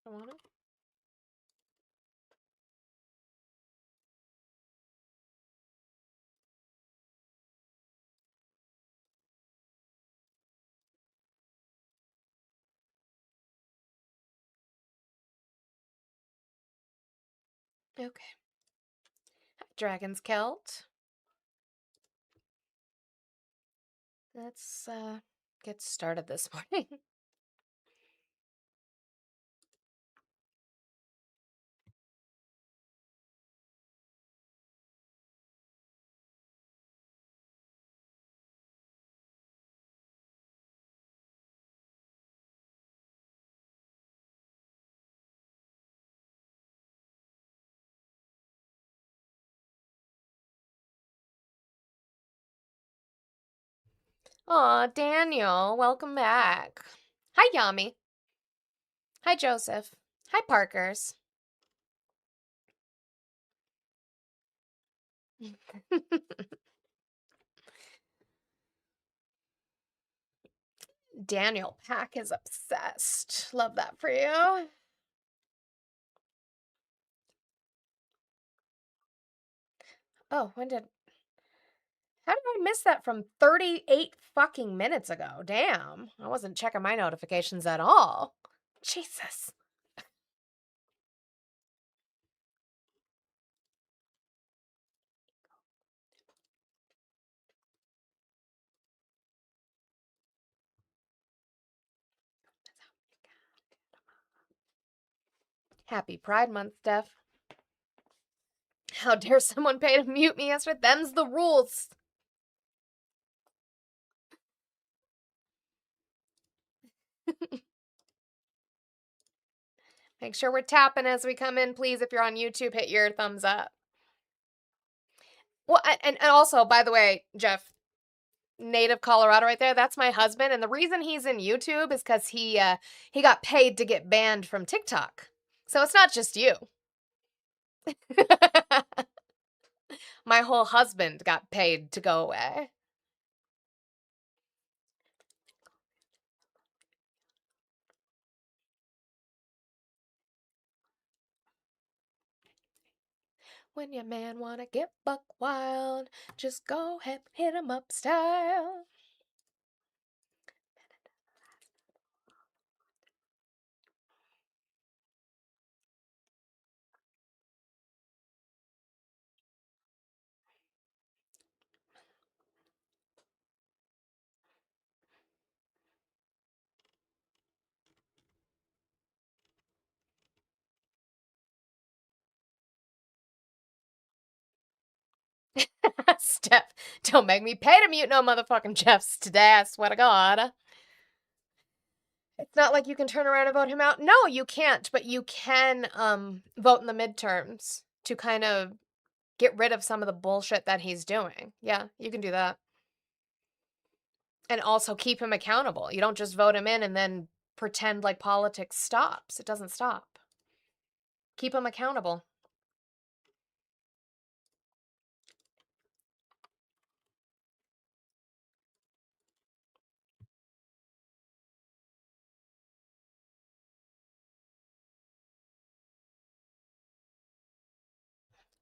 I want it. Okay. Dragon's Celt. Let's get started this morning. Aw, Daniel, welcome back. Hi, Yami. Hi, Joseph. Hi, Parkers. Daniel Pack is obsessed. Love that for you. Oh, when did... How did I miss that from 38 fucking minutes ago? Damn. I wasn't checking my notifications at all. Jesus. Happy Pride Month, Steph. How dare someone pay to mute me? As for them's the rules. Make sure we're tapping as we come in, please. If you're on YouTube, hit your thumbs up. Well, and also, by the way, Jeff, native Colorado right there, that's my husband. And the reason he's in YouTube is because he got paid to get banned from TikTok. So it's not just you. My whole husband got paid to go away. When your man wanna get buck wild, just go ahead, hit him up style. Steph, don't make me pay to mute no motherfucking Jeffs today, I swear to God. It's not like you can turn around and vote him out. No, you can't, but you can vote in the midterms to kind of get rid of some of the bullshit that he's doing. Yeah, you can do that. And also keep him accountable. You don't just vote him in and then pretend like politics stops. It doesn't stop. Keep him accountable.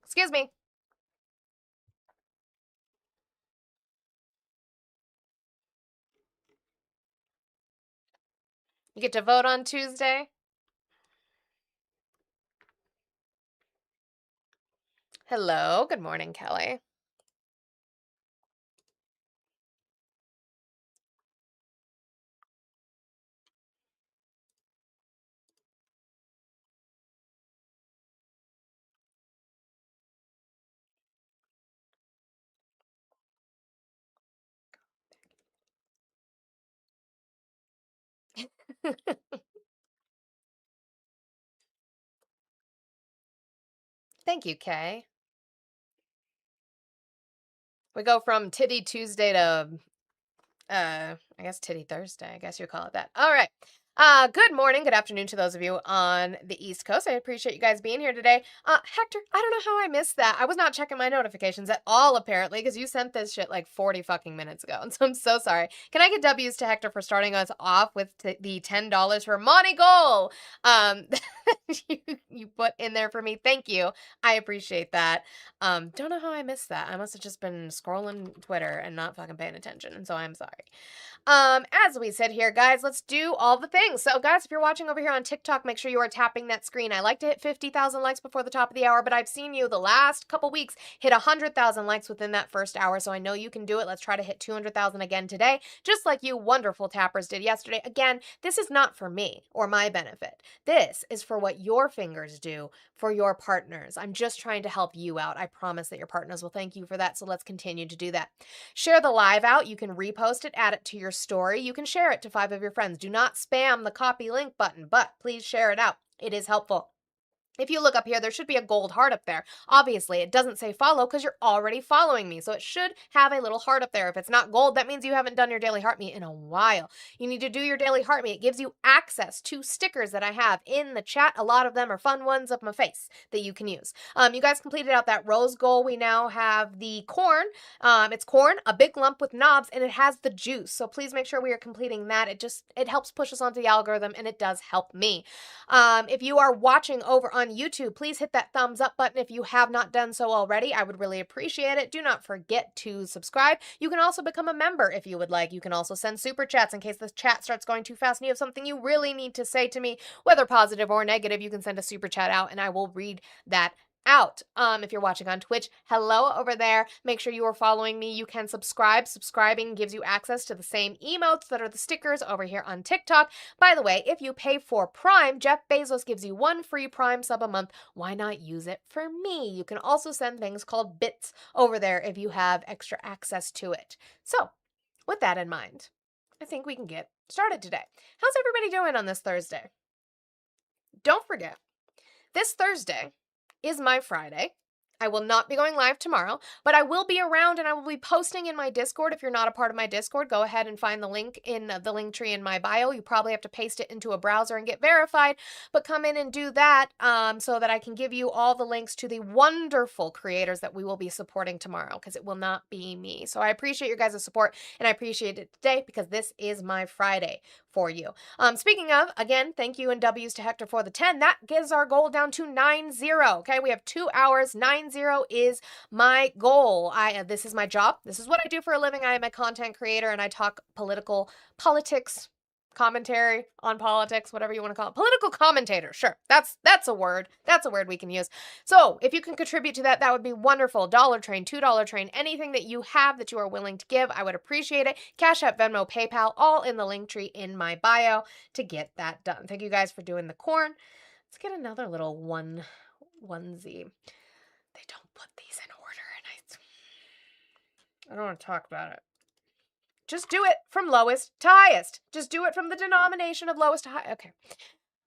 Excuse me. You get to vote on Tuesday. Hello. Good morning, Kelly. Thank you, Kay. We go from Titty Tuesday to, I guess Titty Thursday. I guess you call it that. All right. Good morning, good afternoon to those of you on the East Coast. I appreciate you guys being here today. Hector, I don't know how I missed that. I was not checking my notifications at all, apparently, because you sent this shit like 40 fucking minutes ago, and so I'm so sorry. Can I get W's to Hector for starting us off with the $10 for Monty Goal? You put in there for me. Thank you. I appreciate that. Don't know how I missed that. I must have just been scrolling Twitter and not fucking paying attention, and so I'm sorry. As we said here, guys, let's do all the things. So, guys, if you're watching over here on TikTok, make sure you are tapping that screen. I like to hit 50,000 likes before the top of the hour, but I've seen you the last couple weeks hit 100,000 likes within that first hour, so I know you can do it. Let's try to hit 200,000 again today, just like you wonderful tappers did yesterday. Again, this is not for me or my benefit. This is for what your fingers do for your partners. I'm just trying to help you out. I promise that your partners will thank you for that, so let's continue to do that. Share the live out. You can repost it, add it to your story. You can share it to 5 of your friends. Do not spam the copy link button, but please share it out. It is helpful. If you look up here, there should be a gold heart up there. Obviously, it doesn't say follow because you're already following me, so it should have a little heart up there. If it's not gold, that means you haven't done your daily heart me in a while. You need to do your daily heart me. It gives you access to stickers that I have in the chat. A lot of them are fun ones of my face that you can use. You guys completed out that rose goal. We now have the corn. It's corn, a big lump with knobs, and it has the juice. So please make sure we are completing that. It helps push us onto the algorithm, and it does help me. If you are watching over on YouTube, please hit that thumbs up button if you have not done so already. I would really appreciate it. Do not forget to subscribe. You can also become a member if you would like. You can also send super chats in case the chat starts going too fast and you have something you really need to say to me, whether positive or negative. You can send a super chat out and I will read that out. If you're watching on Twitch, hello over there. Make sure you are following me. You can subscribe. Subscribing gives you access to the same emotes that are the stickers over here on TikTok. By the way, if you pay for Prime, Jeff Bezos gives you 1 free Prime sub a month. Why not use it for me? You can also send things called bits over there if you have extra access to it. So, with that in mind, I think we can get started today. How's everybody doing on this Thursday? Don't forget, this Thursday is my Friday. I will not be going live tomorrow, but I will be around and I will be posting in my Discord. If you're not a part of my Discord, go ahead and find the link in the link tree in my bio. You probably have to paste it into a browser and get verified, but come in and do that so that I can give you all the links to the wonderful creators that we will be supporting tomorrow, because it will not be me. So I appreciate your guys' support, and I appreciate it today because this is my Friday for you. Speaking of, again, thank you and W's to Hector for the 10. That gives our goal down to 9-0. Okay, we have 2 hours. 9-0 is my goal. This is my job. This is what I do for a living. I am a content creator and I talk politics, commentary on politics, whatever you want to call it. Political commentator, sure. That's a word. That's a word we can use. So if you can contribute to that, that would be wonderful. Dollar Train, $2 Train, anything that you have that you are willing to give, I would appreciate it. Cash App, Venmo, PayPal, all in the link tree in my bio to get that done. Thank you guys for doing the corn. Let's get another little onesie. They don't put these in order, and I don't want to talk about it. Just do it from lowest to highest. Just do it from the denomination of lowest to high. Okay.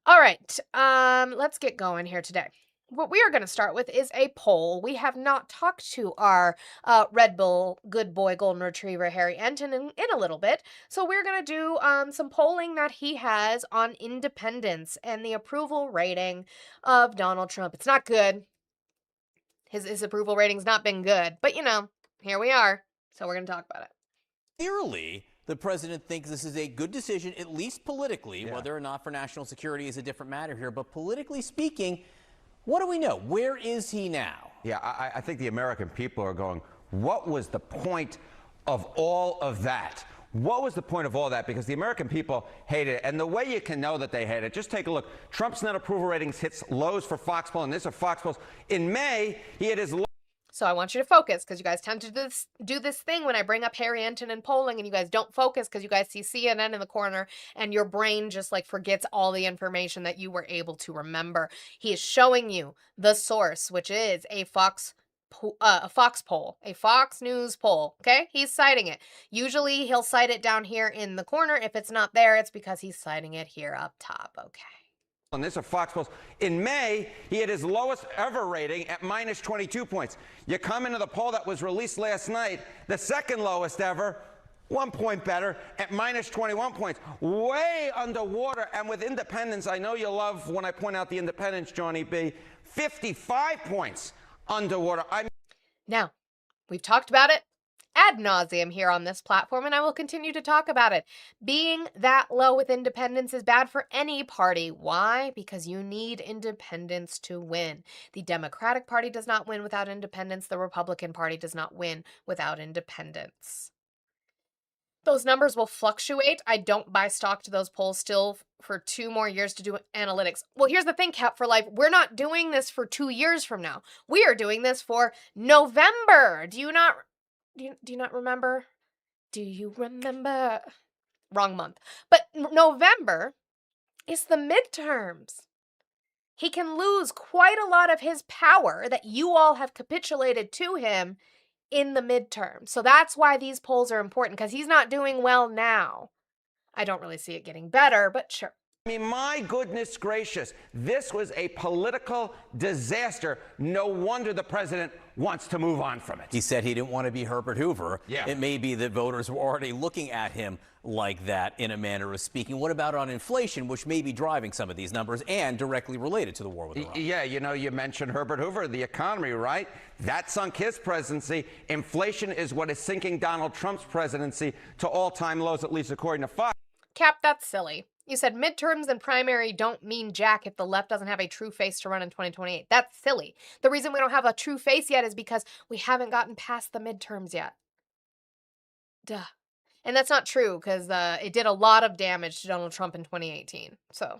All right. Let's get going here today. What we are going to start with is a poll. We have not talked to our Red Bull good boy golden retriever Harry Enton in a little bit. So we're going to do some polling that he has on independence and the approval rating of Donald Trump. It's not good. His approval rating's not been good, but you know, here we are, so we're going to talk about it. Clearly, the president thinks this is a good decision, at least politically. Yeah. Whether or not for national security is a different matter here, but politically speaking, what do we know? Where is he now? Yeah, I think the American people are going, what was the point of all of that? What was the point of all that? Because the American people hate it. And the way you can know that they hate it, just take a look. Trump's net approval ratings hits lows for Fox Poll, and this are Fox Polls. In May, he had his low. So I want you to focus, because you guys tend to do this thing when I bring up Harry Enton and polling, and you guys don't focus because you guys see CNN in the corner and your brain just like forgets all the information that you were able to remember. He is showing you the source, which is a Fox poll, a Fox News poll. Okay, he's citing it. Usually he'll cite it down here in the corner. If it's not there, it's because he's citing it here up top. Okay. And this are Fox Polls. In May, he had his lowest ever rating at minus 22 points. You come into the poll that was released last night, the second lowest ever, 1 point better at minus 21 points. Way underwater. And with independents, I know you love when I point out the independents, Johnny B. 55 points underwater. Now, we've talked about it ad nauseum here on this platform, and I will continue to talk about it. Being that low with independents is bad for any party. Why? Because you need independents to win. The Democratic Party does not win without independents. The Republican Party does not win without independents. Those numbers will fluctuate. I don't buy stock to those polls still for 2 more years to do analytics. Well, here's the thing, Cap for Life. We're not doing this for 2 years from now. We are doing this for November. Do you not remember? Do you remember? Wrong month. But November is the midterms. He can lose quite a lot of his power that you all have capitulated to him in the midterm. So that's why these polls are important, because he's not doing well now. I don't really see it getting better, but sure. I mean, my goodness gracious, this was a political disaster. No wonder the president wants to move on from it. He said he didn't want to be Herbert Hoover. Yeah. It may be that voters were already looking at him like that, in a manner of speaking. What about on inflation, which may be driving some of these numbers and directly related to the war with Iran? Yeah, you know, you mentioned Herbert Hoover, the economy, right? That sunk his presidency. Inflation is what is sinking Donald Trump's presidency to all-time lows, at least according to Fox. Cap, that's silly. You said midterms and primary don't mean jack if the left doesn't have a true face to run in 2028. That's silly. The reason we don't have a true face yet is because we haven't gotten past the midterms yet. Duh. And that's not true, because it did a lot of damage to Donald Trump in 2018. So.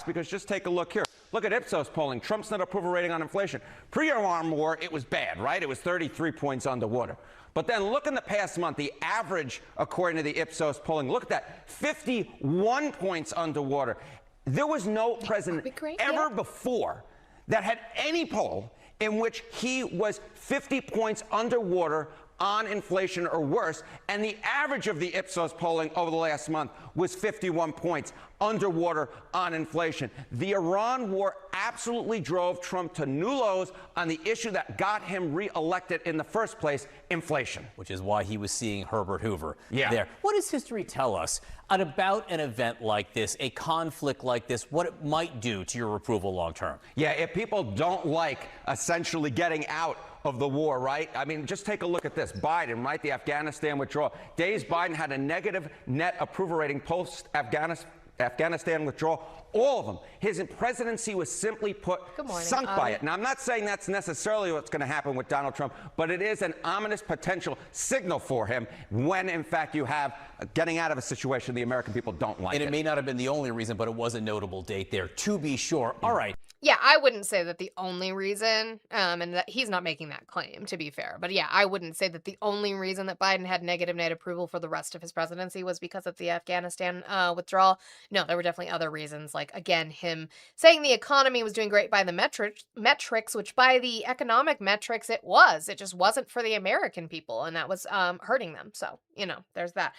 Because just take a look here. Look at Ipsos polling. Trump's net approval rating on inflation. Pre-Iran war, it was bad, right? It was 33 points underwater. But then look in the past month, the average, according to the Ipsos polling, look at that, 51 points underwater. There was no president ever before that had any poll in which he was 50 points underwater on inflation or worse, and the average of the Ipsos polling over the last month was 51 points underwater on inflation. The Iran war absolutely drove Trump to new lows on the issue that got him reelected in the first place, inflation. Which is why he was seeing Herbert Hoover there. What does history tell us about an event like this, a conflict like this, what it might do to your approval long term? Yeah, if people don't like essentially getting out of the war, right? I mean, just take a look at this. Biden, right? The Afghanistan withdrawal. Days Biden had a negative net approval rating post-Afghanistan withdrawal. All of them. His presidency was simply put sunk by it. Now, I'm not saying that's necessarily what's going to happen with Donald Trump, but it is an ominous potential signal for him when, in fact, you have getting out of a situation the American people don't like. And it may not have been the only reason, but it was a notable date there, to be sure. All right. Yeah, I wouldn't say that the only reason, and that he's not making that claim, to be fair. But yeah, I wouldn't say that the only reason that Biden had negative net approval for the rest of his presidency was because of the Afghanistan withdrawal. No, there were definitely other reasons, like, again, him saying the economy was doing great by the metrics, which by the economic metrics it was. It just wasn't for the American people, and that was hurting them. So, you know, there's that.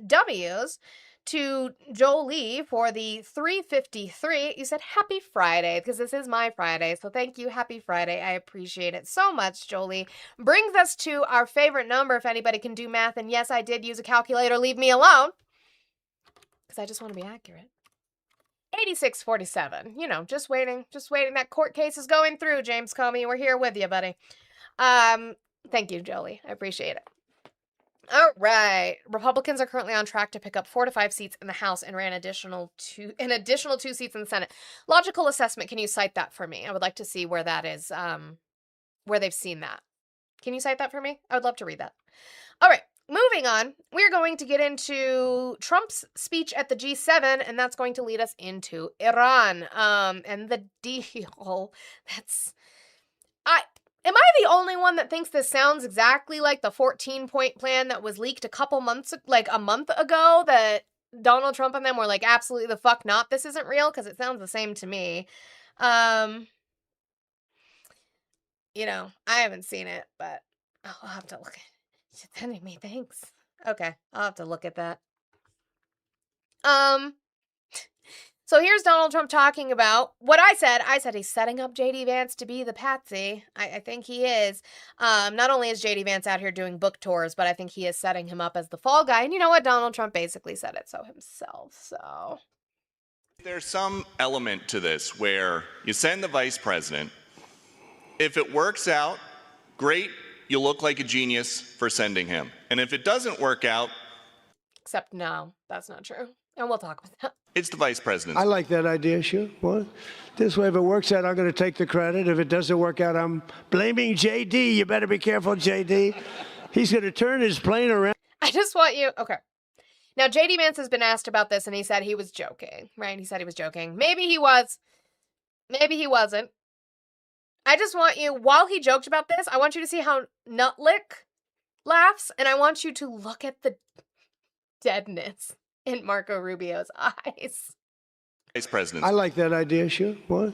W's to Jolie for the 353. You said happy Friday, because this is my Friday. So thank you. Happy Friday. I appreciate it so much, Jolie. Brings us to our favorite number, if anybody can do math. And yes, I did use a calculator. Leave me alone, because I just want to be accurate. 8647. You know, just waiting. That court case is going through, James Comey. We're here with you, buddy. Thank you, Jolie. I appreciate it. All right. Republicans are currently on track to pick up 4 to 5 seats in the House and an additional 2 seats in the Senate. Logical assessment. Can you cite that for me? I would like to see where that is, where they've seen that. Can you cite that for me? I would love to read that. All right. Moving on, we're going to get into Trump's speech at the G7, and that's going to lead us into Iran. And the deal. Am I the only one that thinks this sounds exactly like the 14-point plan that was leaked a month ago, that Donald Trump and them were like, absolutely the fuck not, this isn't real? Because it sounds the same to me. You know, I haven't seen it, but I'll have to look at it. You're sending me, thanks. Okay, I'll have to look at that. So here's Donald Trump talking about what I said. I said he's setting up J.D. Vance to be the patsy. I think he is. Not only is J.D. Vance out here doing book tours, but I think he is setting him up as the fall guy. And you know what? Donald Trump basically said it so himself. So there's some element to this where you send the vice president. If it works out, great. You look like a genius for sending him. And if it doesn't work out, except no, that's not true. And we'll talk about that. It's the vice president. I like that idea, sure. What? This way, if it works out, I'm going to take the credit. If it doesn't work out, I'm blaming JD. You better be careful, JD. He's going to turn his plane around. I just want you, okay. Now, J.D. Vance has been asked about this, and he said he was joking, right? He said he was joking. Maybe he was. Maybe he wasn't. I just want you, while he joked about this, I want you to see how Nutlick laughs, and I want you to look at the deadness in Marco Rubio's eyes. Vice president. I like that idea, sure. What?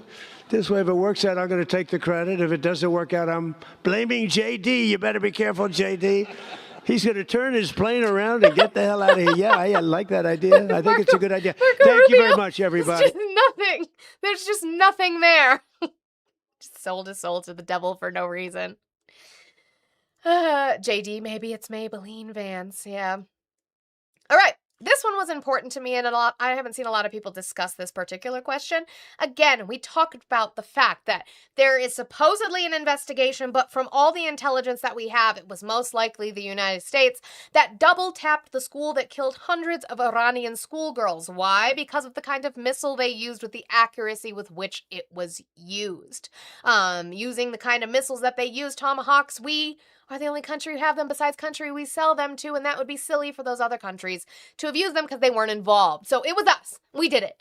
This way, if it works out, I'm going to take the credit. If it doesn't work out, I'm blaming JD. You better be careful, JD. He's going to turn his plane around and get the hell out of here. Yeah, I like that idea. I think it's a good idea. Thank you very much, everybody. There's just nothing. There's just nothing there. Just sold his soul to the devil for no reason. JD, maybe it's Maybelline Vance. Yeah. All right. This one was important to me, and I haven't seen a lot of people discuss this particular question. Again, we talked about the fact that there is supposedly an investigation, but from all the intelligence that we have, it was most likely the United States that double-tapped the school that killed hundreds of Iranian schoolgirls. Why? Because of the kind of missile they used with the accuracy with which it was used. Using the kind of missiles that they used, Tomahawks, we are the only country who have them besides country we sell them to, and that would be silly for those other countries to have used them because they weren't involved. So it was us. We did it.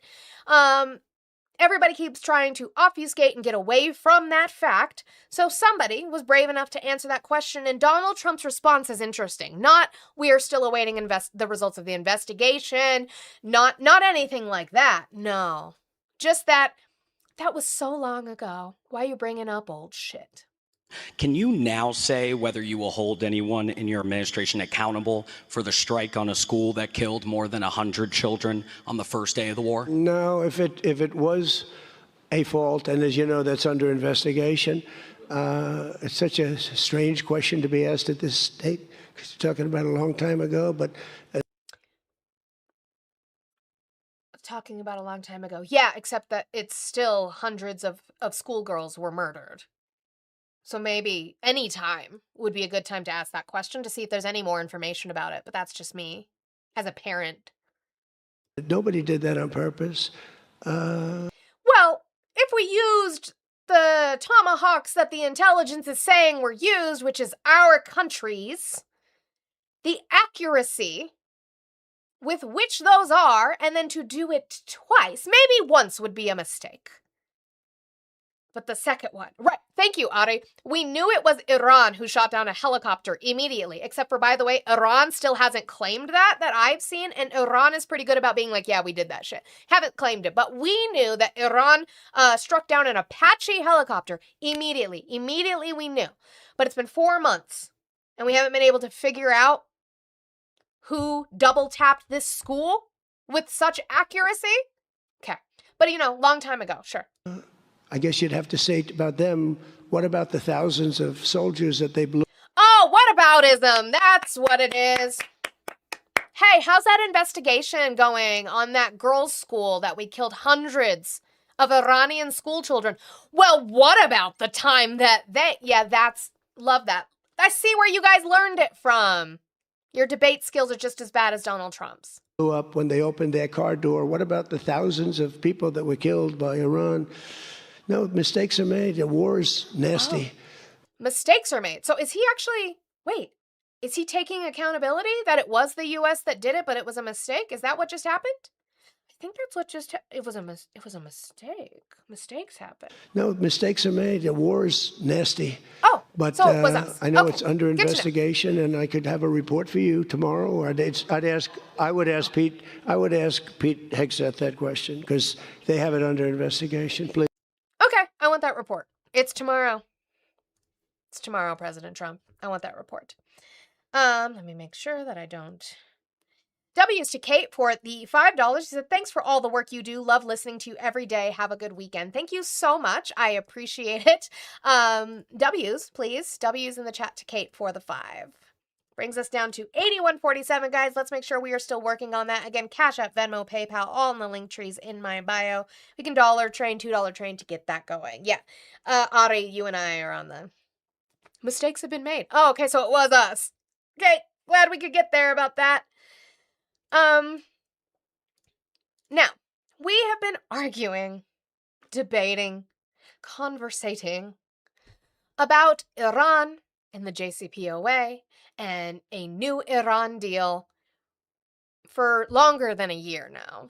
Everybody keeps trying to obfuscate and get away from that fact. So somebody was brave enough to answer that question, and Donald Trump's response is interesting. Not, we are still awaiting the results of the investigation, not anything like that. No. Just that was so long ago. Why are you bringing up old shit? Can you now say whether you will hold anyone in your administration accountable for the strike on a school that killed more than 100 children on the first day of the war? No, if it was a fault, and as you know, that's under investigation, it's such a strange question to be asked at this state, because you're talking about a long time ago, but... Talking about a long time ago. Yeah, except that it's still hundreds of schoolgirls were murdered. So maybe any time would be a good time to ask that question to see if there's any more information about it. But that's just me as a parent. Nobody did that on purpose. Well, if we used the Tomahawks that the intelligence is saying were used, which is our country's, the accuracy with which those are, and then to do it twice, maybe once would be a mistake. But the second one, right, thank you, Ari. We knew it was Iran who shot down a helicopter immediately, except for, by the way, Iran still hasn't claimed that I've seen, and Iran is pretty good about being like, yeah, we did that shit. Haven't claimed it, but we knew that Iran struck down an Apache helicopter immediately. Immediately we knew. But it's been 4 months, and we haven't been able to figure out who double-tapped this school with such accuracy. Okay, but long time ago, sure. I guess you'd have to say about them, what about the thousands of soldiers that they blew? Oh, whataboutism. That's what it is. Hey, how's that investigation going on that girls' school that we killed hundreds of Iranian school children? Well, what about the time that love that. I see where you guys learned it from. Your debate skills are just as bad as Donald Trump's. Blew up when they opened their car door. What about the thousands of people that were killed by Iran? No, mistakes are made. The war is nasty. Oh. Mistakes are made. So is he taking accountability that it was the U.S. that did it, but it was a mistake? Is that what just happened? I think that's what just it was a mistake. Mistakes happen. No, mistakes are made. The war is nasty. Oh, but so it was us. I know Okay. it's under investigation, and I could have a report for you tomorrow. Or I would ask Pete Hegseth that question because they have it under investigation. Please. Okay, I want that report. It's tomorrow. It's tomorrow, President Trump. I want that report. Let me make sure that I don't W's to Kate for the $5. She said, thanks for all the work you do. Love listening to you every day. Have a good weekend. Thank you so much. I appreciate it. W's, please. W's in the chat to Kate for the 5. Brings us down to 81.47, guys. Let's make sure we are still working on that. Again, Cash App, Venmo, PayPal, all in the link trees in my bio. We can $1 train, $2 train to get that going. Yeah. Ari, you and I are on the mistakes have been made. Oh, okay, so it was us. Okay, glad we could get there about that. Now, we have been arguing, debating, conversating about Iran and the JCPOA and a new Iran deal for longer than a year now.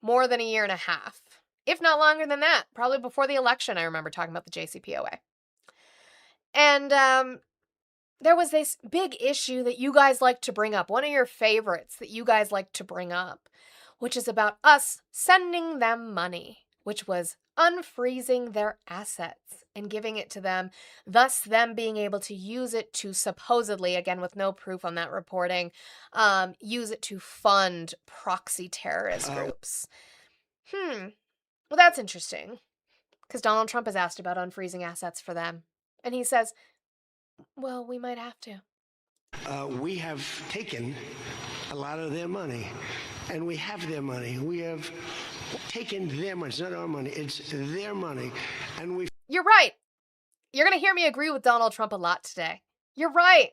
More than a year and a half. If not longer than that. Probably before the election, I remember talking about the JCPOA. And there was this big issue that you guys like to bring up. One of your favorites that you guys like to bring up. Which is about us sending them money. Which was unfreezing their assets and giving it to them, thus them being able to use it to supposedly, again with no proof on that reporting, use it to fund proxy terrorist groups. Well, that's interesting, because Donald Trump has asked about unfreezing assets for them, and he says, well, we might have to. We have taken a lot of their money, and we have their money. We have taken their money. It's not our money. It's their money. And we... You're right. You're going to hear me agree with Donald Trump a lot today. You're right.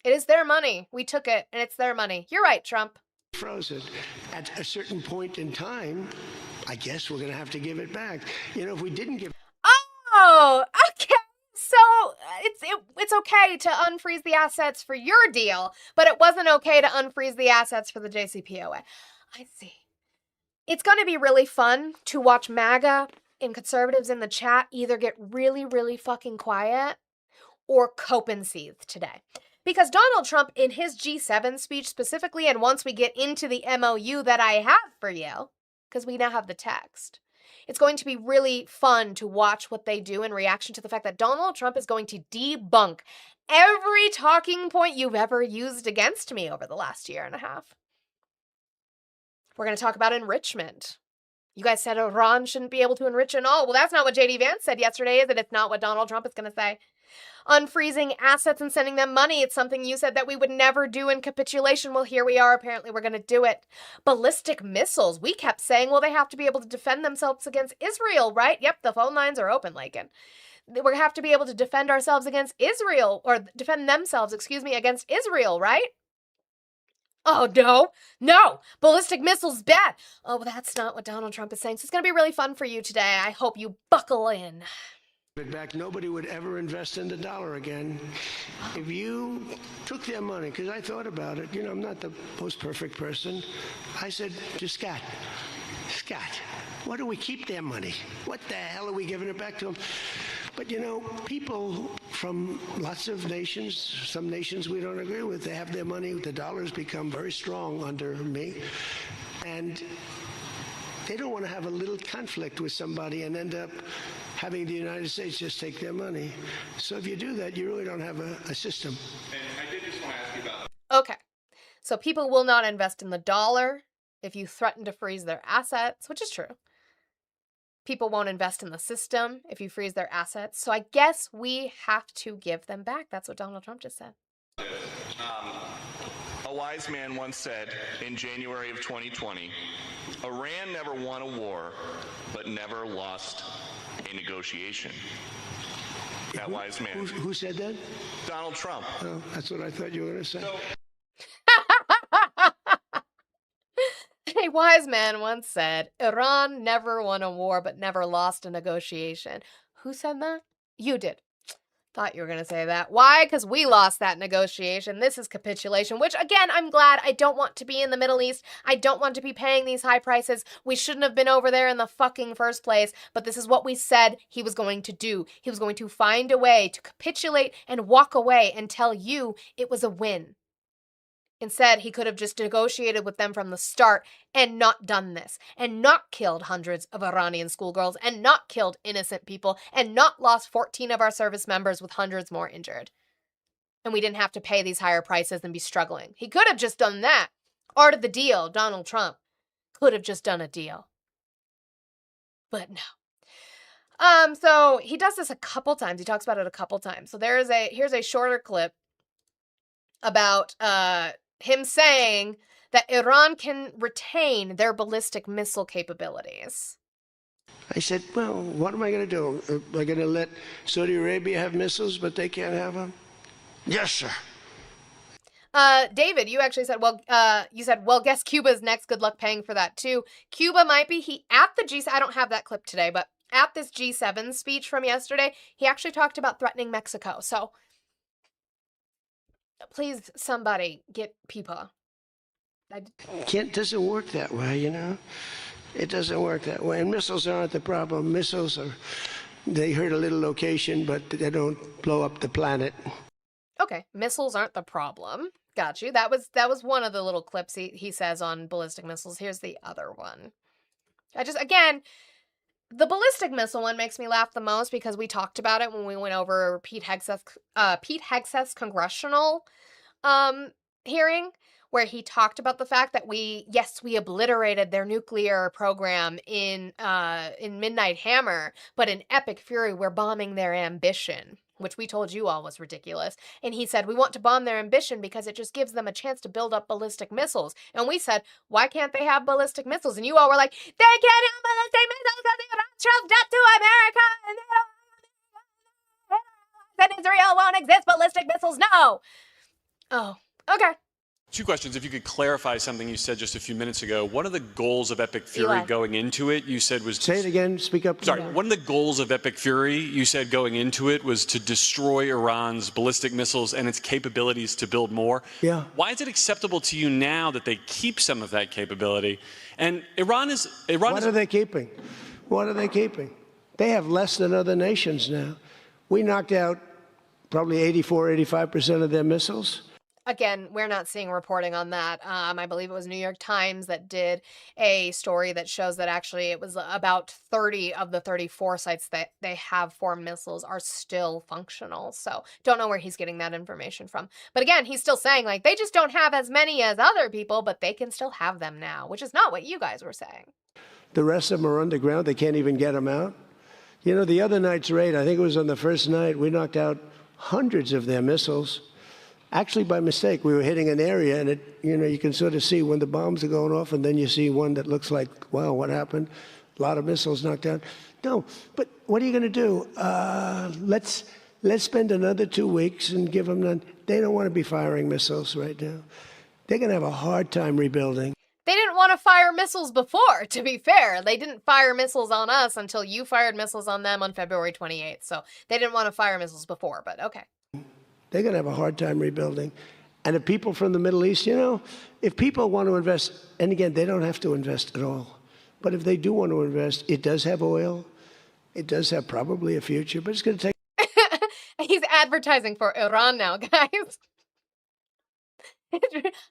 It is their money. We took it, and it's their money. You're right, Trump. Froze it. At a certain point in time, I guess we're going to have to give it back. You know, if we didn't give... Oh, okay. So it's okay to unfreeze the assets for your deal, but it wasn't okay to unfreeze the assets for the JCPOA. I see. It's going to be really fun to watch MAGA and conservatives in the chat either get really, really fucking quiet or cope and seethe today. Because Donald Trump, in his G7 speech specifically, and once we get into the MOU that I have for you, because we now have the text, it's going to be really fun to watch what they do in reaction to the fact that Donald Trump is going to debunk every talking point you've ever used against me over the last year and a half. We're going to talk about enrichment. You guys said Iran shouldn't be able to enrich at all. Well, that's not what J.D. Vance said yesterday, is it? It's not what Donald Trump is going to say. Unfreezing assets and sending them money. It's something you said that we would never do in capitulation. Well, here we are. Apparently, we're going to do it. Ballistic missiles. We kept saying, well, they have to be able to defend themselves against Israel, right? Yep, the phone lines are open, Lakin. We have to be able to defend ourselves against Israel, or defend themselves, against Israel, right? Oh, no, ballistic missiles bad. Oh, well, that's not what Donald Trump is saying. So it's going to be really fun for you today. I hope you buckle in. Back, nobody would ever invest in the dollar again. If you took their money, because I thought about it, you know, I'm not the most perfect person. I said to Scott, why do we keep their money? What the hell are we giving it back to them? But, you know, people from lots of nations, some nations we don't agree with, they have their money. The dollar's become very strong under me. And they don't want to have a little conflict with somebody and end up having the United States just take their money. So if you do that, you really don't have a system. And I did just want to ask you about... Okay, so people will not invest in the dollar if you threaten to freeze their assets, which is true. People won't invest in the system if you freeze their assets. So I guess we have to give them back. That's what Donald Trump just said. A wise man once said in January of 2020, Iran never won a war, but never lost a negotiation. That wise man. Who said that? Donald Trump. Oh, that's what I thought you were going to say. A wise man once said, Iran never won a war, but never lost a negotiation. Who said that? You did. Thought you were going to say that. Why? Because we lost that negotiation. This is capitulation, which, again, I'm glad. I don't want to be in the Middle East. I don't want to be paying these high prices. We shouldn't have been over there in the fucking first place, but this is what we said he was going to do. He was going to find a way to capitulate and walk away and tell you it was a win. Instead, he could have just negotiated with them from the start and not done this, and not killed hundreds of Iranian schoolgirls, and not killed innocent people, and not lost 14 of our service members with hundreds more injured. And we didn't have to pay these higher prices and be struggling. He could have just done that. Art of the deal, Donald Trump could have just done a deal. But no. So he does this a couple times. He talks about it a couple times. So here's a shorter clip about him saying that Iran can retain their ballistic missile capabilities. I said, well, what am I going to do? Am I going to let Saudi Arabia have missiles, but they can't have them? Yes, sir. David, you actually said, well, guess Cuba's next. Good luck paying for that too. Cuba might be, at the G7, I don't have that clip today, but at this G7 speech from yesterday, he actually talked about threatening Mexico. So please, somebody get people. It doesn't work that way, you know? It doesn't work that way. And missiles aren't the problem. They hurt a little location, but they don't blow up the planet. Okay, missiles aren't the problem. Got you. That was one of the little clips he says on ballistic missiles. Here's the other one. Again, the ballistic missile one makes me laugh the most because we talked about it when we went over Pete Hegseth's congressional hearing, where he talked about the fact that we obliterated their nuclear program in Midnight Hammer, but in Epic Fury, we're bombing their ambition, which we told you all was ridiculous. And he said, we want to bomb their ambition because it just gives them a chance to build up ballistic missiles. And we said, why can't they have ballistic missiles? And you all were like, they can't have ballistic missiles because they got shoved up to America and Israel won't exist. Ballistic missiles, no. Oh, okay. Two questions. If you could clarify something you said just a few minutes ago. One of the goals of Epic Fury going into it, you said was... Say it again. Speak up. Sorry. One of the goals of Epic Fury, you said going into it, was to destroy Iran's ballistic missiles and its capabilities to build more. Yeah. Why is it acceptable to you now that they keep some of that capability? And Iran is... What are they keeping? What are they keeping? They have less than other nations now. We knocked out probably 85% of their missiles. Again, we're not seeing reporting on that. I believe it was New York Times that did a story that shows that actually it was about 30 of the 34 sites that they have for missiles are still functional. So don't know where he's getting that information from. But again, he's still saying like they just don't have as many as other people, but they can still have them now, which is not what you guys were saying. The rest of them are underground. They can't even get them out. You know, the other night's raid, I think it was on the first night, we knocked out hundreds of their missiles. Actually, by mistake, we were hitting an area, and you can sort of see when the bombs are going off, and then you see one that looks like, wow, what happened? A lot of missiles knocked down. No, but what are you going to do? Let's spend another 2 weeks and give them none. They don't want to be firing missiles right now. They're going to have a hard time rebuilding. They didn't want to fire missiles before, to be fair. They didn't fire missiles on us until you fired missiles on them on February 28th. So they didn't want to fire missiles before, but okay. They're going to have a hard time rebuilding. And if people from the Middle East, if people want to invest, and again, they don't have to invest at all. But if they do want to invest, it does have oil. It does have probably a future, but it's going to take... He's advertising for Iran now, guys.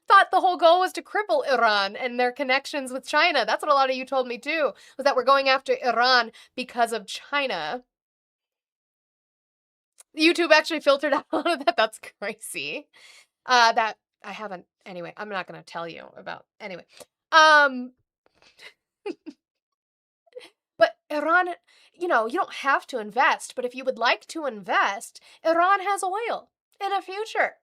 Thought the whole goal was to cripple Iran and their connections with China. That's what a lot of you told me too, was that we're going after Iran because of China. YouTube actually filtered out all of that. That's crazy. That I haven't. Anyway, I'm not going to tell you about. Anyway. But Iran, you don't have to invest. But if you would like to invest, Iran has oil in a future.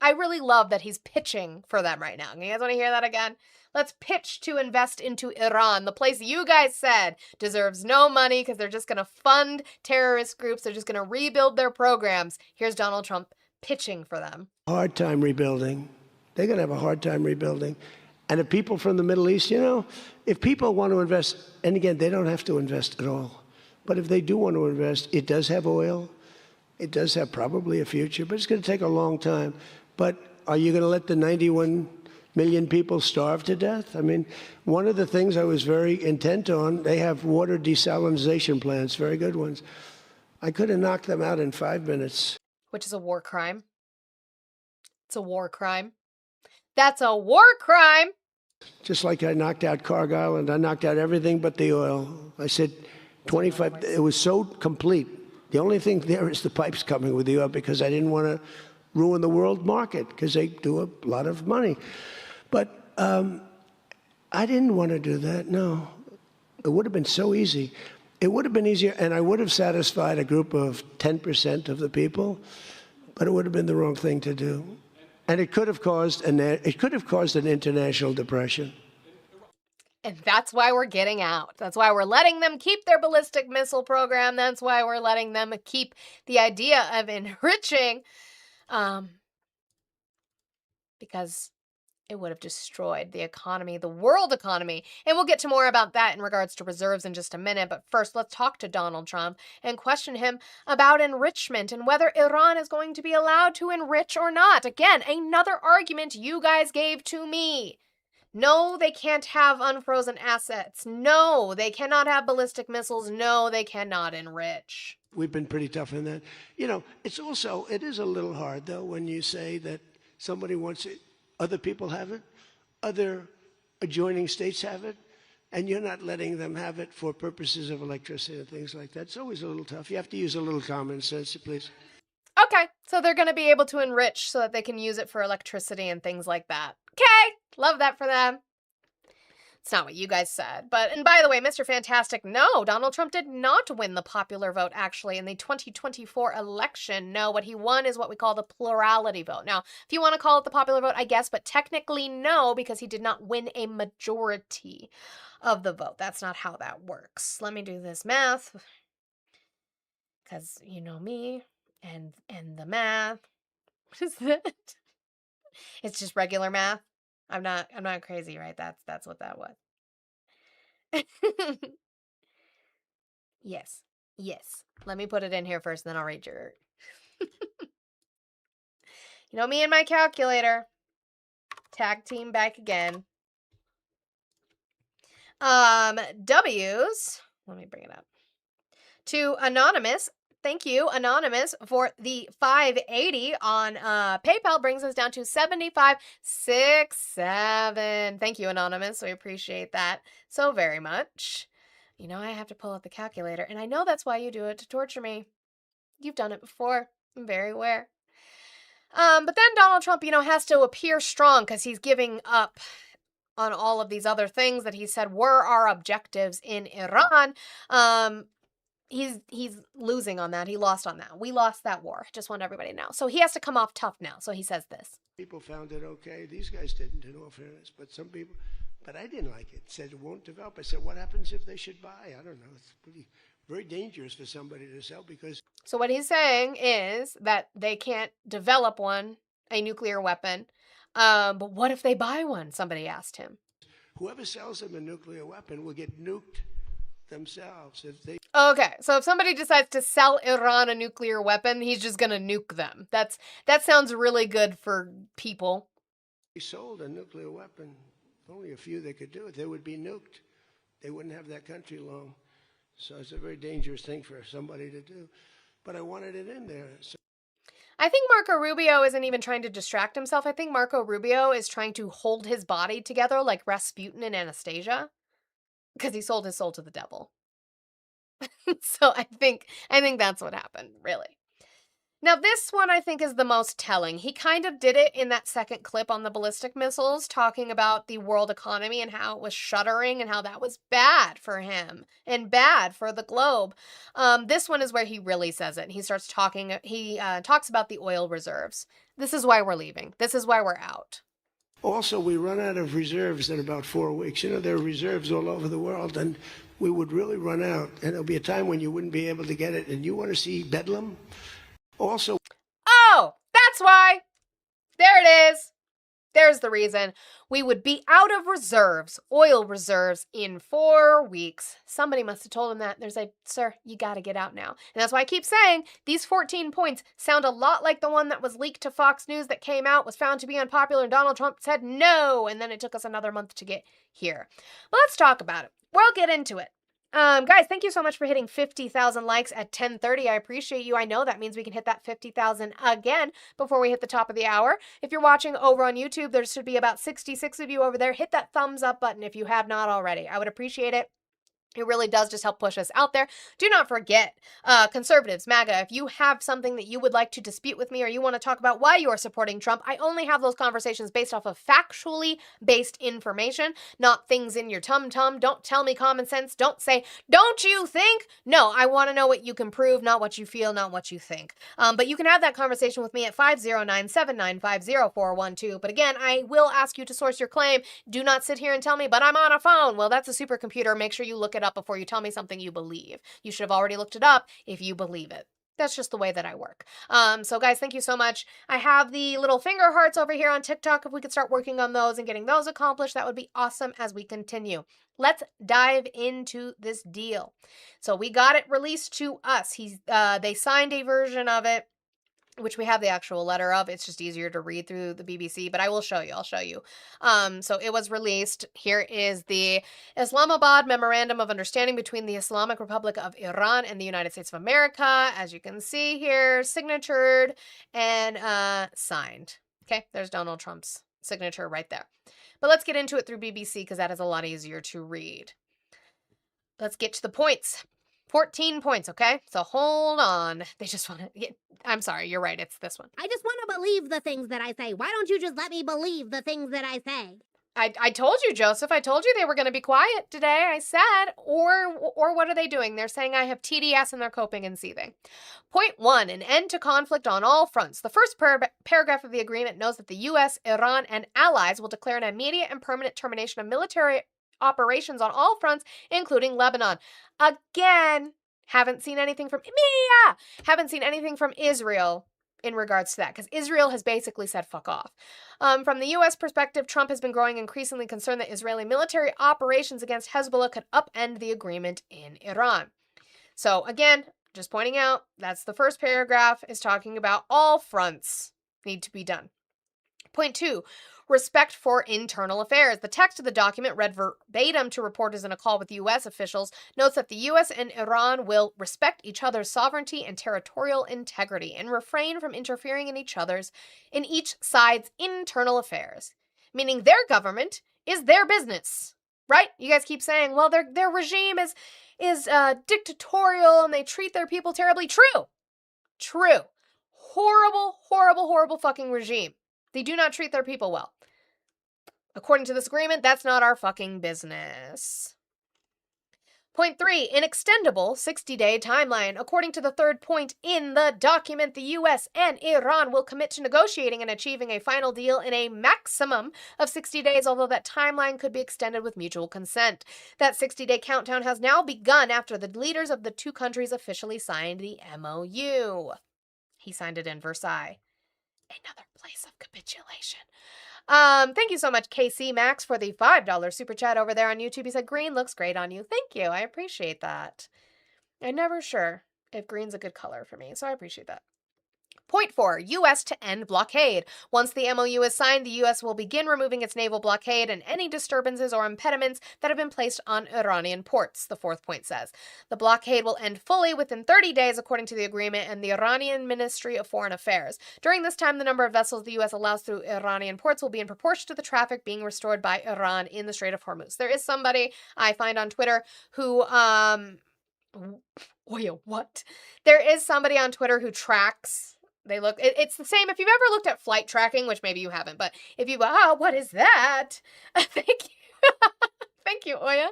I really love that he's pitching for them right now. You guys want to hear that again? Let's pitch to invest into Iran, the place you guys said deserves no money because they're just going to fund terrorist groups. They're just going to rebuild their programs. Here's Donald Trump pitching for them. Hard time rebuilding. They're going to have a hard time rebuilding. And if people from the Middle East, if people want to invest, and again, they don't have to invest at all. But if they do want to invest, it does have oil. It does have probably a future, but it's going to take a long time. But are you going to let the 91 million people starve to death? I mean, one of the things I was very intent on, they have water desalination plants, very good ones. I could have knocked them out in 5 minutes. Which is a war crime. It's a war crime. That's a war crime. Just like I knocked out Cargill and I knocked out everything but the oil. I said 25, it was so complete. The only thing there is the pipes coming with the oil because I didn't want to ruin the world market because they do a lot of money. But I didn't want to do that, no. It would have been so easy. It would have been easier, and I would have satisfied a group of 10% of the people, but it would have been the wrong thing to do. And it could have caused an international depression. And that's why we're getting out. That's why we're letting them keep their ballistic missile program. That's why we're letting them keep the idea of enriching, because it would have destroyed the economy, the world economy. And we'll get to more about that in regards to reserves in just a minute. But first, let's talk to Donald Trump and question him about enrichment and whether Iran is going to be allowed to enrich or not. Again, another argument you guys gave to me. No, they can't have unfrozen assets. No, they cannot have ballistic missiles. No, they cannot enrich. We've been pretty tough on that. You know, it is a little hard, though, when you say that somebody wants it, other people have it, other adjoining states have it, and you're not letting them have it for purposes of electricity and things like that. It's always a little tough. You have to use a little common sense, please. Okay, so they're going to be able to enrich so that they can use it for electricity and things like that. Okay, love that for them. It's not what you guys said. And by the way, Mr. Fantastic, no, Donald Trump did not win the popular vote, actually, in the 2024 election. No, what he won is what we call the plurality vote. Now, if you want to call it the popular vote, I guess, but technically no, because he did not win a majority of the vote. That's not how that works. Let me do this math, because you know me and the math. What is that? It's just regular math. I'm not crazy, right? That's what that was. Yes. Let me put it in here first, and then I'll read your. You know me and my calculator. Tag team back again. W's. Let me bring it up. To Anonymous. Thank you, Anonymous, for the $5.80 on PayPal. Brings us down to $75.67. Thank you, Anonymous. We appreciate that so very much. You know, I have to pull up the calculator, and I know that's why you do it, to torture me. You've done it before. I'm very aware. But then Donald Trump, has to appear strong because he's giving up on all of these other things that he said were our objectives in Iran. He's losing on that. He lost on that. We lost that war. Just want everybody to know. So he has to come off tough now. So he says this. People found it okay. These guys didn't, in all fairness. But some people, but I didn't like it. Said it won't develop. I said, what happens if they should buy? I don't know. It's very dangerous for somebody to sell because. So what he's saying is that they can't develop a nuclear weapon. But what if they buy one? Somebody asked him. Whoever sells them a nuclear weapon will get nuked themselves. Okay, so if somebody decides to sell Iran a nuclear weapon, he's just gonna nuke them. That sounds really good for people. They sold a nuclear weapon. Only a few that could do it. They would be nuked. They wouldn't have that country long. So it's a very dangerous thing for somebody to do. But I wanted it in there. So I think Marco Rubio isn't even trying to distract himself. I think Marco Rubio is trying to hold his body together like Rasputin and Anastasia. Because he sold his soul to the devil. So I think that's what happened, really. Now, this one I think is the most telling. He kind of did it in that second clip on the ballistic missiles, talking about the world economy and how it was shuddering and how that was bad for him and bad for the globe. This one is where he really says it. He starts talking. He talks about the oil reserves. This is why we're leaving. This is why we're out. Also, we run out of reserves in about 4 weeks. There are reserves all over the world, and we would really run out. And there'll be a time when you wouldn't be able to get it. And you want to see Bedlam? Also. Oh, that's why. There it is. There's the reason. We would be out of reserves, oil reserves, in 4 weeks. Somebody must have told him that. They're like, sir, you got to get out now. And that's why I keep saying these 14 points sound a lot like the one that was leaked to Fox News that came out, was found to be unpopular, and Donald Trump said no. And then it took us another month to get here. Well, let's talk about it. We'll get into it. Guys, thank you so much for hitting 50,000 likes at 10:30. I appreciate you. I know that means we can hit that 50,000 again before we hit the top of the hour. If you're watching over on YouTube, there should be about 66 of you over there. Hit that thumbs up button if you have not already. I would appreciate it. It really does just help push us out there. Do not forget, conservatives, MAGA, if you have something that you would like to dispute with me or you want to talk about why you are supporting Trump, I only have those conversations based off of factually based information, not things in your tum-tum. Don't tell me common sense. Don't say, don't you think? No, I want to know what you can prove, not what you feel, not what you think. But you can have that conversation with me at 509-795-0412. But again, I will ask you to source your claim. Do not sit here and tell me, but I'm on a phone. Well, that's a supercomputer. Make sure you look it up before you tell me something you believe. You should have already looked it up if you believe it. That's just the way that I work. So guys, thank you so much. I have the little finger hearts over here on TikTok. If we could start working on those and getting those accomplished, that would be awesome as we continue. Let's dive into this deal. So we got it released to us. They signed a version of it, which we have the actual letter of. It's just easier to read through the BBC, but I will show you. I'll show you. So it was released. Here is the Islamabad Memorandum of Understanding between the Islamic Republic of Iran and the United States of America. As you can see here, signatured and signed. Okay, there's Donald Trump's signature right there. But let's get into it through BBC because that is a lot easier to read. Let's get to the points. 14 points, okay? So hold on. They just want to... I'm sorry, you're right. It's this one. I just want to believe the things that I say. Why don't you just let me believe the things that I say? I told you, Joseph. I told you they were going to be quiet today. I said, or what are they doing? They're saying I have TDS and they're coping and seething. Point 1, an end to conflict on all fronts. The first paragraph of the agreement notes that the U.S., Iran, and allies will declare an immediate and permanent termination of military operations on all fronts, including Lebanon. Again, haven't seen anything from Israel in regards to that, because Israel has basically said fuck off. From the U.S. perspective, Trump has been growing increasingly concerned that Israeli military operations against Hezbollah could upend the agreement in Iran. So again, just pointing out, that's the first paragraph, is talking about all fronts need to be done. Point 2, respect for internal affairs. The text of the document, read verbatim to reporters in a call with U.S. officials, notes that the U.S. and Iran will respect each other's sovereignty and territorial integrity and refrain from interfering in each side's internal affairs, meaning their government is their business, right? You guys keep saying, well, their regime is dictatorial and they treat their people terribly. True. Horrible fucking regime. They do not treat their people well. According to this agreement, that's not our fucking business. Point 3, an extendable 60-day timeline. According to the third point in the document, the U.S. and Iran will commit to negotiating and achieving a final deal in a maximum of 60 days, although that timeline could be extended with mutual consent. That 60-day countdown has now begun after the leaders of the two countries officially signed the MOU. He signed it in Versailles. Another place of capitulation. Thank you so much, KC Max, for the $5 super chat over there on YouTube. He said, green looks great on you. Thank you. I appreciate that. I'm never sure if green's a good color for me, so I appreciate that. Point 4, U.S. to end blockade. Once the MOU is signed, the U.S. will begin removing its naval blockade and any disturbances or impediments that have been placed on Iranian ports, the fourth point says. The blockade will end fully within 30 days, according to the agreement and the Iranian Ministry of Foreign Affairs. During this time, the number of vessels the U.S. allows through Iranian ports will be in proportion to the traffic being restored by Iran in the Strait of Hormuz. There is somebody I find on Twitter who, what? There is somebody on Twitter who tracks... It's the same. If you've ever looked at flight tracking, which maybe you haven't, but if you go, what is that? Thank you. Thank you, Oya.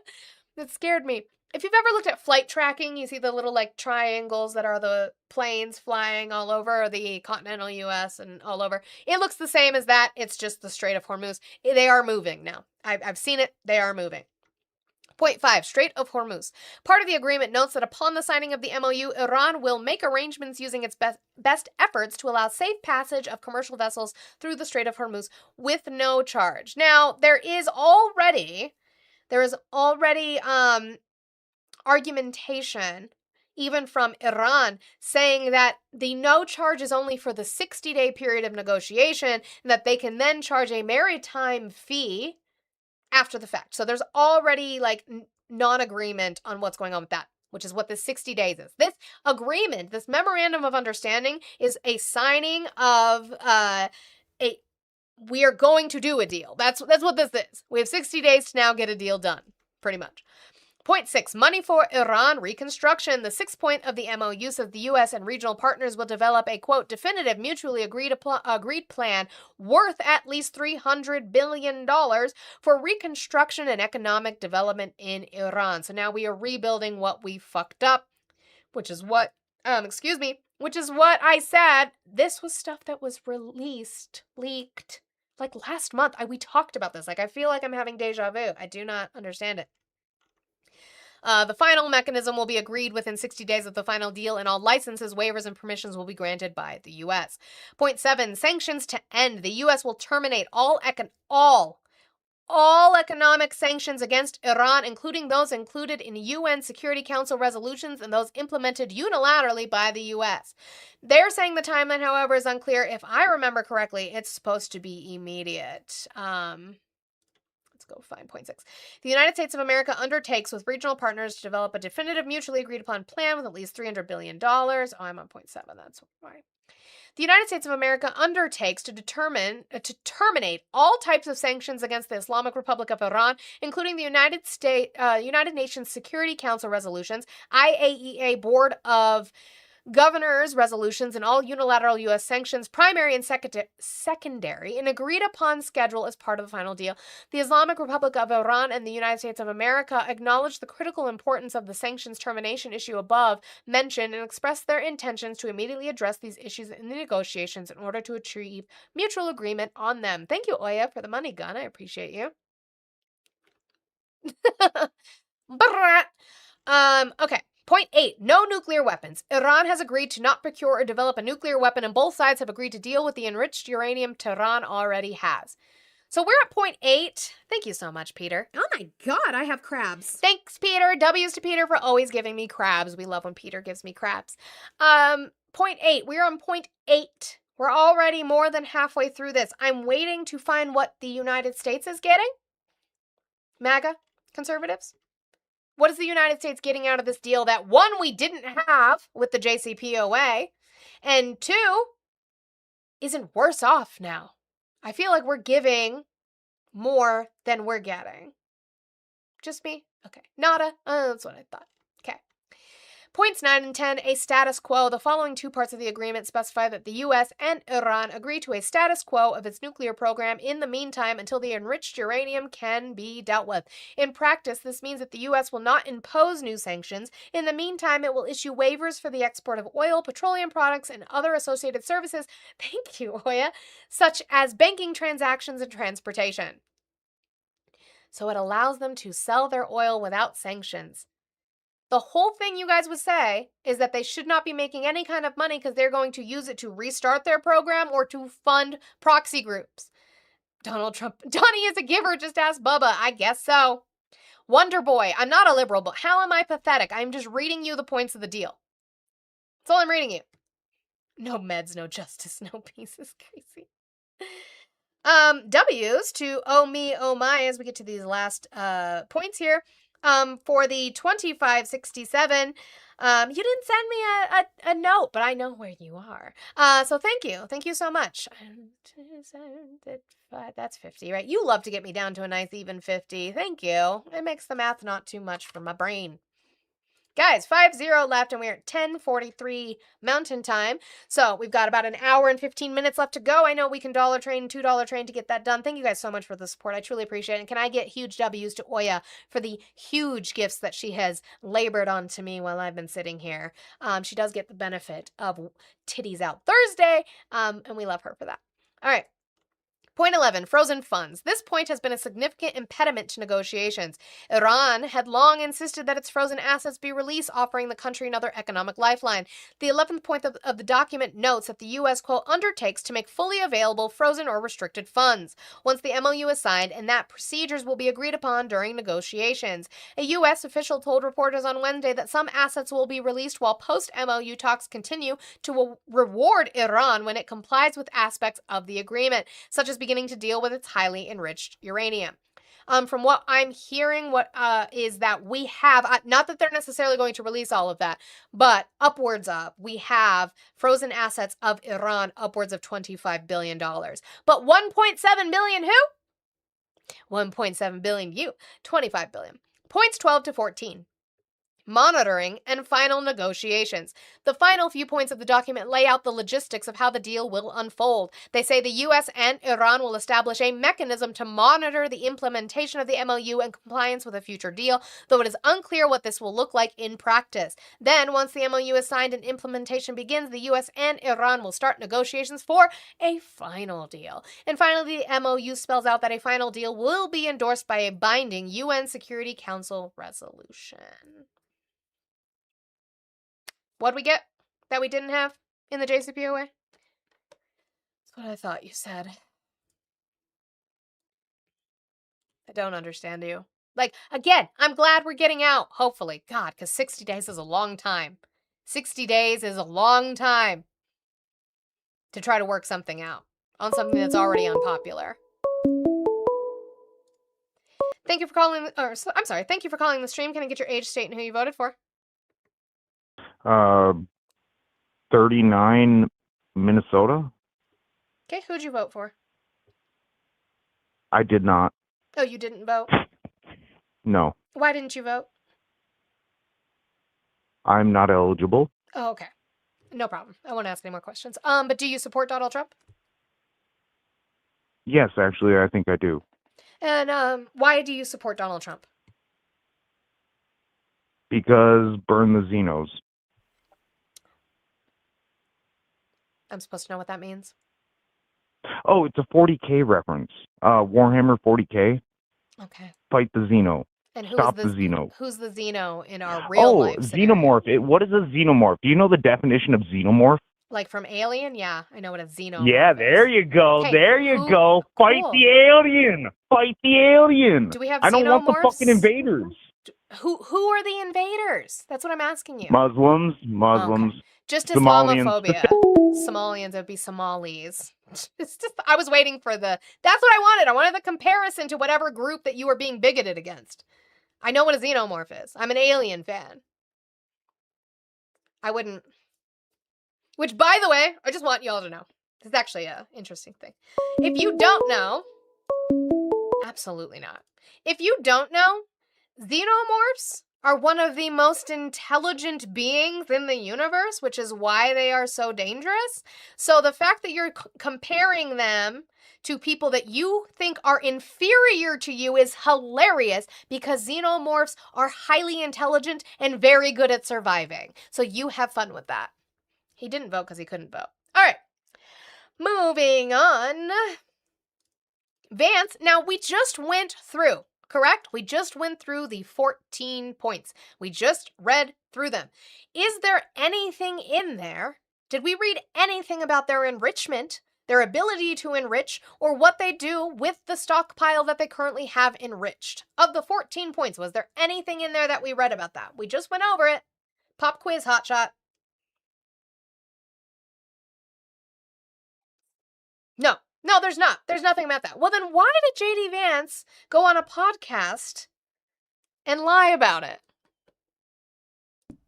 That scared me. If you've ever looked at flight tracking, you see the little triangles that are the planes flying all over the continental U.S. and all over. It looks the same as that. It's just the Strait of Hormuz. They are moving now. I've seen it. They are moving. Point 5, Strait of Hormuz. Part of the agreement notes that upon the signing of the MOU, Iran will make arrangements using its best efforts to allow safe passage of commercial vessels through the Strait of Hormuz with no charge. Now, there is already argumentation, even from Iran, saying that the no charge is only for the 60-day period of negotiation, and that they can then charge a maritime fee after the fact. So there's already non-agreement on what's going on with that, which is what this 60 days is. This agreement, this memorandum of understanding, is a signing of we are going to do a deal. That's what this is. We have 60 days to now get a deal done, pretty much. Point 6, money for Iran reconstruction. The 6th point of the MOU says the U.S. and regional partners will develop a, quote, definitive, mutually agreed plan worth at least $300 billion for reconstruction and economic development in Iran. So now we are rebuilding what we fucked up, which is what, which is what I said. This was stuff that was leaked, like last month. We talked about this. Like, I feel like I'm having deja vu. I do not understand it. The final mechanism will be agreed within 60 days of the final deal, and all licenses, waivers, and permissions will be granted by the U.S. Point 7, sanctions to end. The U.S. will terminate all economic sanctions against Iran, including those included in UN Security Council resolutions and those implemented unilaterally by the U.S. They're saying the timeline, however, is unclear. If I remember correctly, it's supposed to be immediate. Let's go find point 6. The United States of America undertakes with regional partners to develop a definitive, mutually agreed upon plan with at least $300 billion. Oh, I'm on point 7. That's why. The United States of America undertakes to terminate all types of sanctions against the Islamic Republic of Iran, including the United Nations Security Council resolutions, IAEA Board of Governors resolutions, and all unilateral U.S. sanctions, primary and secondary, an agreed-upon schedule as part of the final deal. The Islamic Republic of Iran and the United States of America acknowledge the critical importance of the sanctions termination issue above mentioned and express their intentions to immediately address these issues in the negotiations in order to achieve mutual agreement on them. Thank you, Oya, for the money gun. I appreciate you. Okay. Point 8, no nuclear weapons. Iran has agreed to not procure or develop a nuclear weapon, and both sides have agreed to deal with the enriched uranium Tehran already has. So we're at point 8. Thank you so much, Peter. Oh my God, I have crabs. Thanks, Peter. W's to Peter for always giving me crabs. We love when Peter gives me crabs. Point 8, we're on point 8. We're already more than halfway through this. I'm waiting to find what the United States is getting. MAGA conservatives. What is the United States getting out of this deal that, 1, we didn't have with the JCPOA, and 2, isn't worse off now? I feel like we're giving more than we're getting. Just me? Okay. Nada? That's what I thought. Okay. Points 9 and 10, a status quo. The following 2 parts of the agreement specify that the U.S. and Iran agree to a status quo of its nuclear program in the meantime until the enriched uranium can be dealt with. In practice, this means that the U.S. will not impose new sanctions. In the meantime, it will issue waivers for the export of oil, petroleum products, and other associated services, thank you, Oya, such as banking transactions and transportation. So it allows them to sell their oil without sanctions. The whole thing you guys would say is that they should not be making any kind of money because they're going to use it to restart their program or to fund proxy groups. Donald Trump. Donnie is a giver, just ask Bubba. I guess so. Wonder Boy. I'm not a liberal, but how am I pathetic? I'm just reading you the points of the deal. That's all I'm reading you. No meds, no justice, no peace is crazy. W's to oh me, oh my, as we get to these last points here. For the 2567, you didn't send me a note, but I know where you are. So thank you. Thank you so much. That's 50, right? You love to get me down to a nice even 50. Thank you. It makes the math not too much for my brain. Guys, 5-0 left, and we're at 10:43 Mountain Time. So we've got about an hour and 15 minutes left to go. I know we can dollar train, $2 train to get that done. Thank you guys so much for the support. I truly appreciate it. And can I get huge W's to Oya for the huge gifts that she has labored onto me while I've been sitting here. She does get the benefit of Titties Out Thursday, and we love her for that. All right. Point 11, frozen funds. This point has been a significant impediment to negotiations. Iran had long insisted that its frozen assets be released, offering the country another economic lifeline. The 11th point of the document notes that the U.S., quote, undertakes to make fully available frozen or restricted funds once the MOU is signed, and that procedures will be agreed upon during negotiations. A U.S. official told reporters on Wednesday that some assets will be released while post-MOU talks continue to reward Iran when it complies with aspects of the agreement, such as beginning to deal with its highly enriched uranium. From what I'm hearing, is that we have, not that they're necessarily going to release all of that, but we have frozen assets of Iran upwards of $25 billion. But 1.7 billion who? 1.7 billion you, 25 billion. Points 12 to 14. Monitoring and final negotiations. The final few points of the document lay out the logistics of how the deal will unfold. They say the U.S. and Iran will establish a mechanism to monitor the implementation of the MOU and compliance with a future deal, though it is unclear what this will look like in practice. Then, once the MOU is signed and implementation begins, the U.S. and Iran will start negotiations for a final deal. And finally, the MOU spells out that a final deal will be endorsed by a binding UN Security Council resolution. What'd we get that we didn't have in the JCPOA? That's what I thought you said. I don't understand you. Like, again, I'm glad we're getting out, hopefully. God, because 60 days is a long time. 60 days is a long time to try to work something out on something that's already unpopular. Thank you for calling, thank you for calling the stream. Can I get your age, state, and who you voted for? 39 Minnesota. Okay, who'd you vote for? I did not. Oh, you didn't vote? No, Why didn't you vote? I'm not eligible. Oh, okay. No problem. I won't ask any more questions. But do you support Donald Trump? Yes, actually, I think I do. And why do you support Donald Trump? Because burn the Xenos. I'm supposed to know what that means. Oh, it's a 40K reference. Warhammer 40K. Okay. Fight the Xeno. And Stop the Xeno. Who's the Xeno in our real life scenario? Xenomorph. What is a xenomorph? Do you know the definition of xenomorph? Like from Alien? Yeah, I know what a xenomorph Yeah, there you go. Okay, There you go. Fight cool. the alien. Fight the alien. Do we have I don't want the xenomorphs? fucking invaders. Who are the invaders? That's what I'm asking you. Muslims. Okay. Just Somalians. Islamophobia. Somalians would be Somalis. It's just, I was waiting for that's what I wanted. I wanted the comparison to whatever group that you were being bigoted against. I know what a xenomorph is. I'm an Alien fan. I wouldn't. Which, by the way, I just want y'all to know. This is actually an interesting thing. If you don't know, absolutely not. If you don't know, xenomorphs are one of the most intelligent beings in the universe, which is why they are so dangerous. So the fact that you're comparing them to people that you think are inferior to you is hilarious, because xenomorphs are highly intelligent and very good at surviving. So you have fun with that. He didn't vote because he couldn't vote. All right. Moving on. Vance, now we just went through, correct? We just went through the 14 points. We just read through them. Is there anything in there? Did we read anything about their enrichment, their ability to enrich, or what they do with the stockpile that they currently have enriched? Of the 14 points, was there anything in there that we read about that? We just went over it. Pop quiz, hotshot. No, there's not. There's nothing about that. Well, then why did J.D. Vance go on a podcast and lie about it?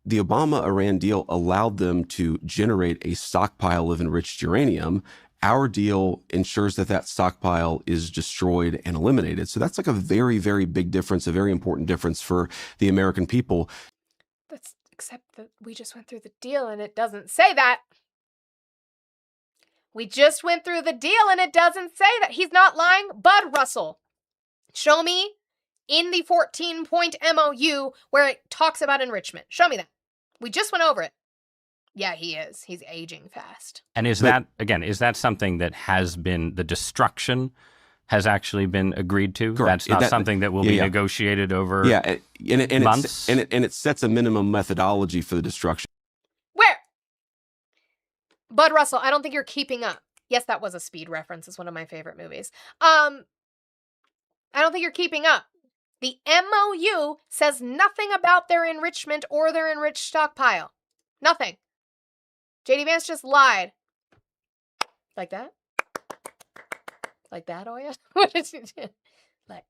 The Obama-Iran deal allowed them to generate a stockpile of enriched uranium. Our deal ensures that that stockpile is destroyed and eliminated. So that's like a very, very big difference, a very important difference for the American people. Except that we just went through the deal and it doesn't say that. We just went through the deal and it doesn't say that. He's not lying. Bud Russell, show me in the 14-point MOU where it talks about enrichment. Show me that. We just went over it. Yeah, he is. He's aging fast. And is that something that has been, the destruction has actually been agreed to? Correct. That's not something that will be negotiated over months? And it sets a minimum methodology for the destruction. Where? Bud Russell, I don't think you're keeping up. Yes, that was a Speed reference. It's one of my favorite movies. I don't think you're keeping up. The MOU says nothing about their enrichment or their enriched stockpile. Nothing. J.D. Vance just lied. Like that? Like that, Oya? What did you do? Like,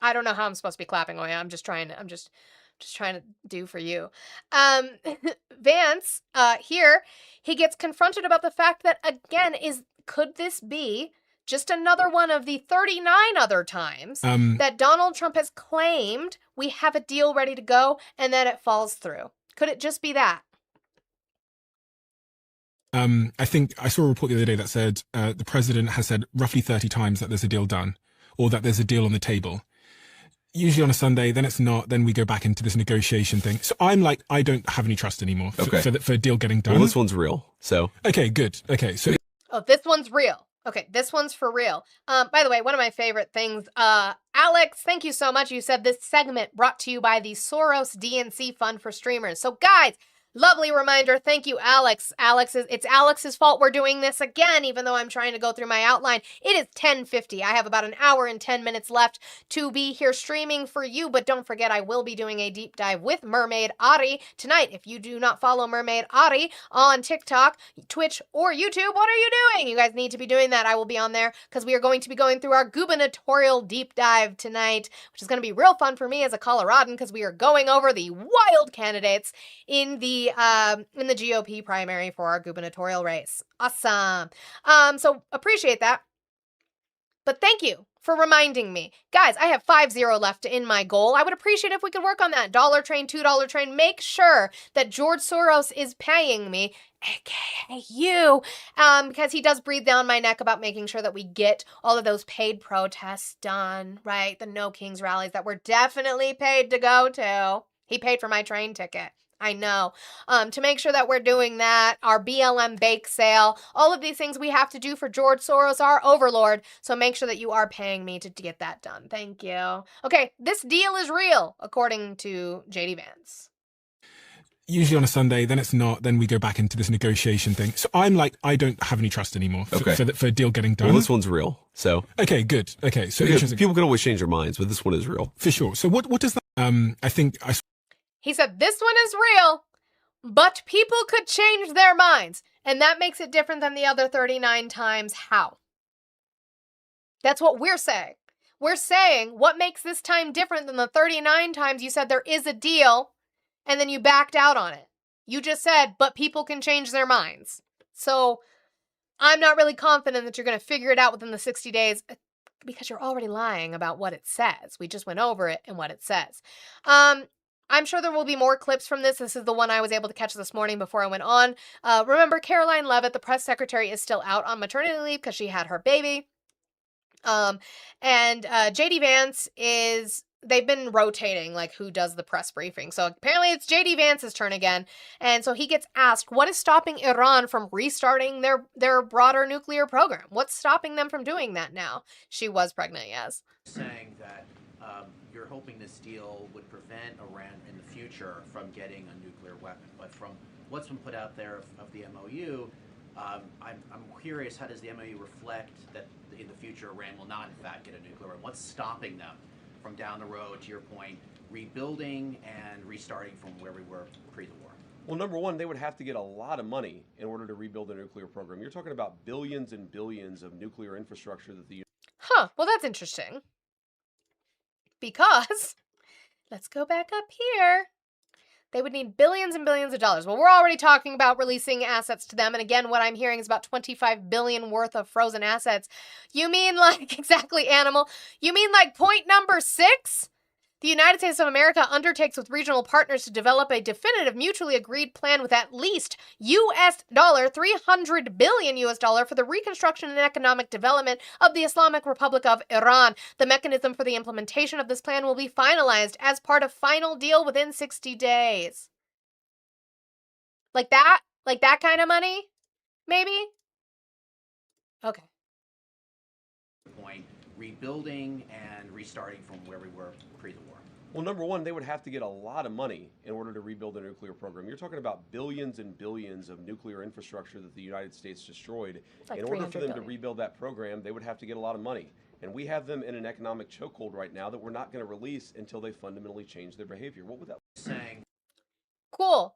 I don't know how I'm supposed to be clapping, Oya. I'm just trying to do for you. Vance, here, he gets confronted about the fact that, again, could this be just another one of the 39 other times that Donald Trump has claimed we have a deal ready to go and then it falls through. Could it just be that? I think I saw a report the other day that said the president has said roughly 30 times that there's a deal done or that there's a deal on the table. Usually on a Sunday, then it's not, then we go back into this negotiation thing. So I'm like, I don't have any trust anymore for a deal getting done. Well, this one's real, so. Okay, good. Okay, so. Oh, this one's real. Okay, this one's for real. By the way, one of my favorite things, Alex, thank you so much. You said this segment brought to you by the Soros DNC Fund for Streamers. So guys, lovely reminder. Thank you, Alex. It's Alex's fault we're doing this again, even though I'm trying to go through my outline. It is 10:50. I have about an hour and 10 minutes left to be here streaming for you, but don't forget I will be doing a deep dive with Mermaid Ari tonight. If you do not follow Mermaid Ari on TikTok, Twitch, or YouTube, what are you doing? You guys need to be doing that. I will be on there because we are going to be going through our gubernatorial deep dive tonight, which is going to be real fun for me as a Coloradan because we are going over the wild candidates in the GOP primary for our gubernatorial race. Awesome. So appreciate that. But thank you for reminding me. Guys, I have 5-0 left in my goal. I would appreciate if we could work on that $1 train, $2 train. Make sure that George Soros is paying me, aka you, because he does breathe down my neck about making sure that we get all of those paid protests done, right? The No Kings rallies that we're definitely paid to go to. He paid for my train ticket. I know. To make sure that we're doing that, our BLM bake sale, all of these things we have to do for George Soros, our overlord. So make sure that you are paying me to get that done. Thank you. Okay, this deal is real, according to JD Vance. Usually on a Sunday, then it's not, then we go back into this negotiation thing. So I'm like, I don't have any trust anymore for a deal getting done. Well, this one's real, so. Okay, good. Okay, so interesting. People can always change their minds, but this one is real. For sure. So what does that, I think I... He said, this one is real, but people could change their minds. And that makes it different than the other 39 times. How? That's what we're saying. We're saying what makes this time different than the 39 times you said there is a deal and then you backed out on it. You just said, but people can change their minds. So I'm not really confident that you're going to figure it out within the 60 days because you're already lying about what it says. We just went over it and what it says. I'm sure there will be more clips from this. This is the one I was able to catch this morning before I went on. Remember, Caroline Leavitt, the press secretary, is still out on maternity leave because she had her baby. And JD Vance they've been rotating, like, who does the press briefing. So apparently it's JD Vance's turn again. And so he gets asked, what is stopping Iran from restarting their broader nuclear program? What's stopping them from doing that now? She was pregnant, yes. Saying that you're hoping this deal would prevent Iran in the future from getting a nuclear weapon. But from what's been put out there of the MOU, I'm curious, how does the MOU reflect that in the future Iran will not in fact get a nuclear weapon? What's stopping them from down the road, to your point, rebuilding and restarting from where we were pre the war? Well, number one, they would have to get a lot of money in order to rebuild a nuclear program. You're talking about billions and billions of nuclear infrastructure that the... Huh, well that's interesting. Because, let's go back up here. They would need billions and billions of dollars. Well, we're already talking about releasing assets to them. And again, what I'm hearing is about 25 billion worth of frozen assets. You mean like, exactly, Animal. You mean like point number 6? The United States of America undertakes with regional partners to develop a definitive mutually agreed plan with at least $300 billion for the reconstruction and economic development of the Islamic Republic of Iran. The mechanism for the implementation of this plan will be finalized as part of final deal within 60 days. Like that? Like that kind of money? Maybe? Okay. Point, rebuilding and restarting from where we were pre the war. Well, number one, they would have to get a lot of money in order to rebuild a nuclear program. You're talking about billions and billions of nuclear infrastructure that the United States destroyed. Like in order for them to rebuild that program, they would have to get a lot of money. And we have them in an economic chokehold right now that we're not going to release until they fundamentally change their behavior. What would that saying? Cool.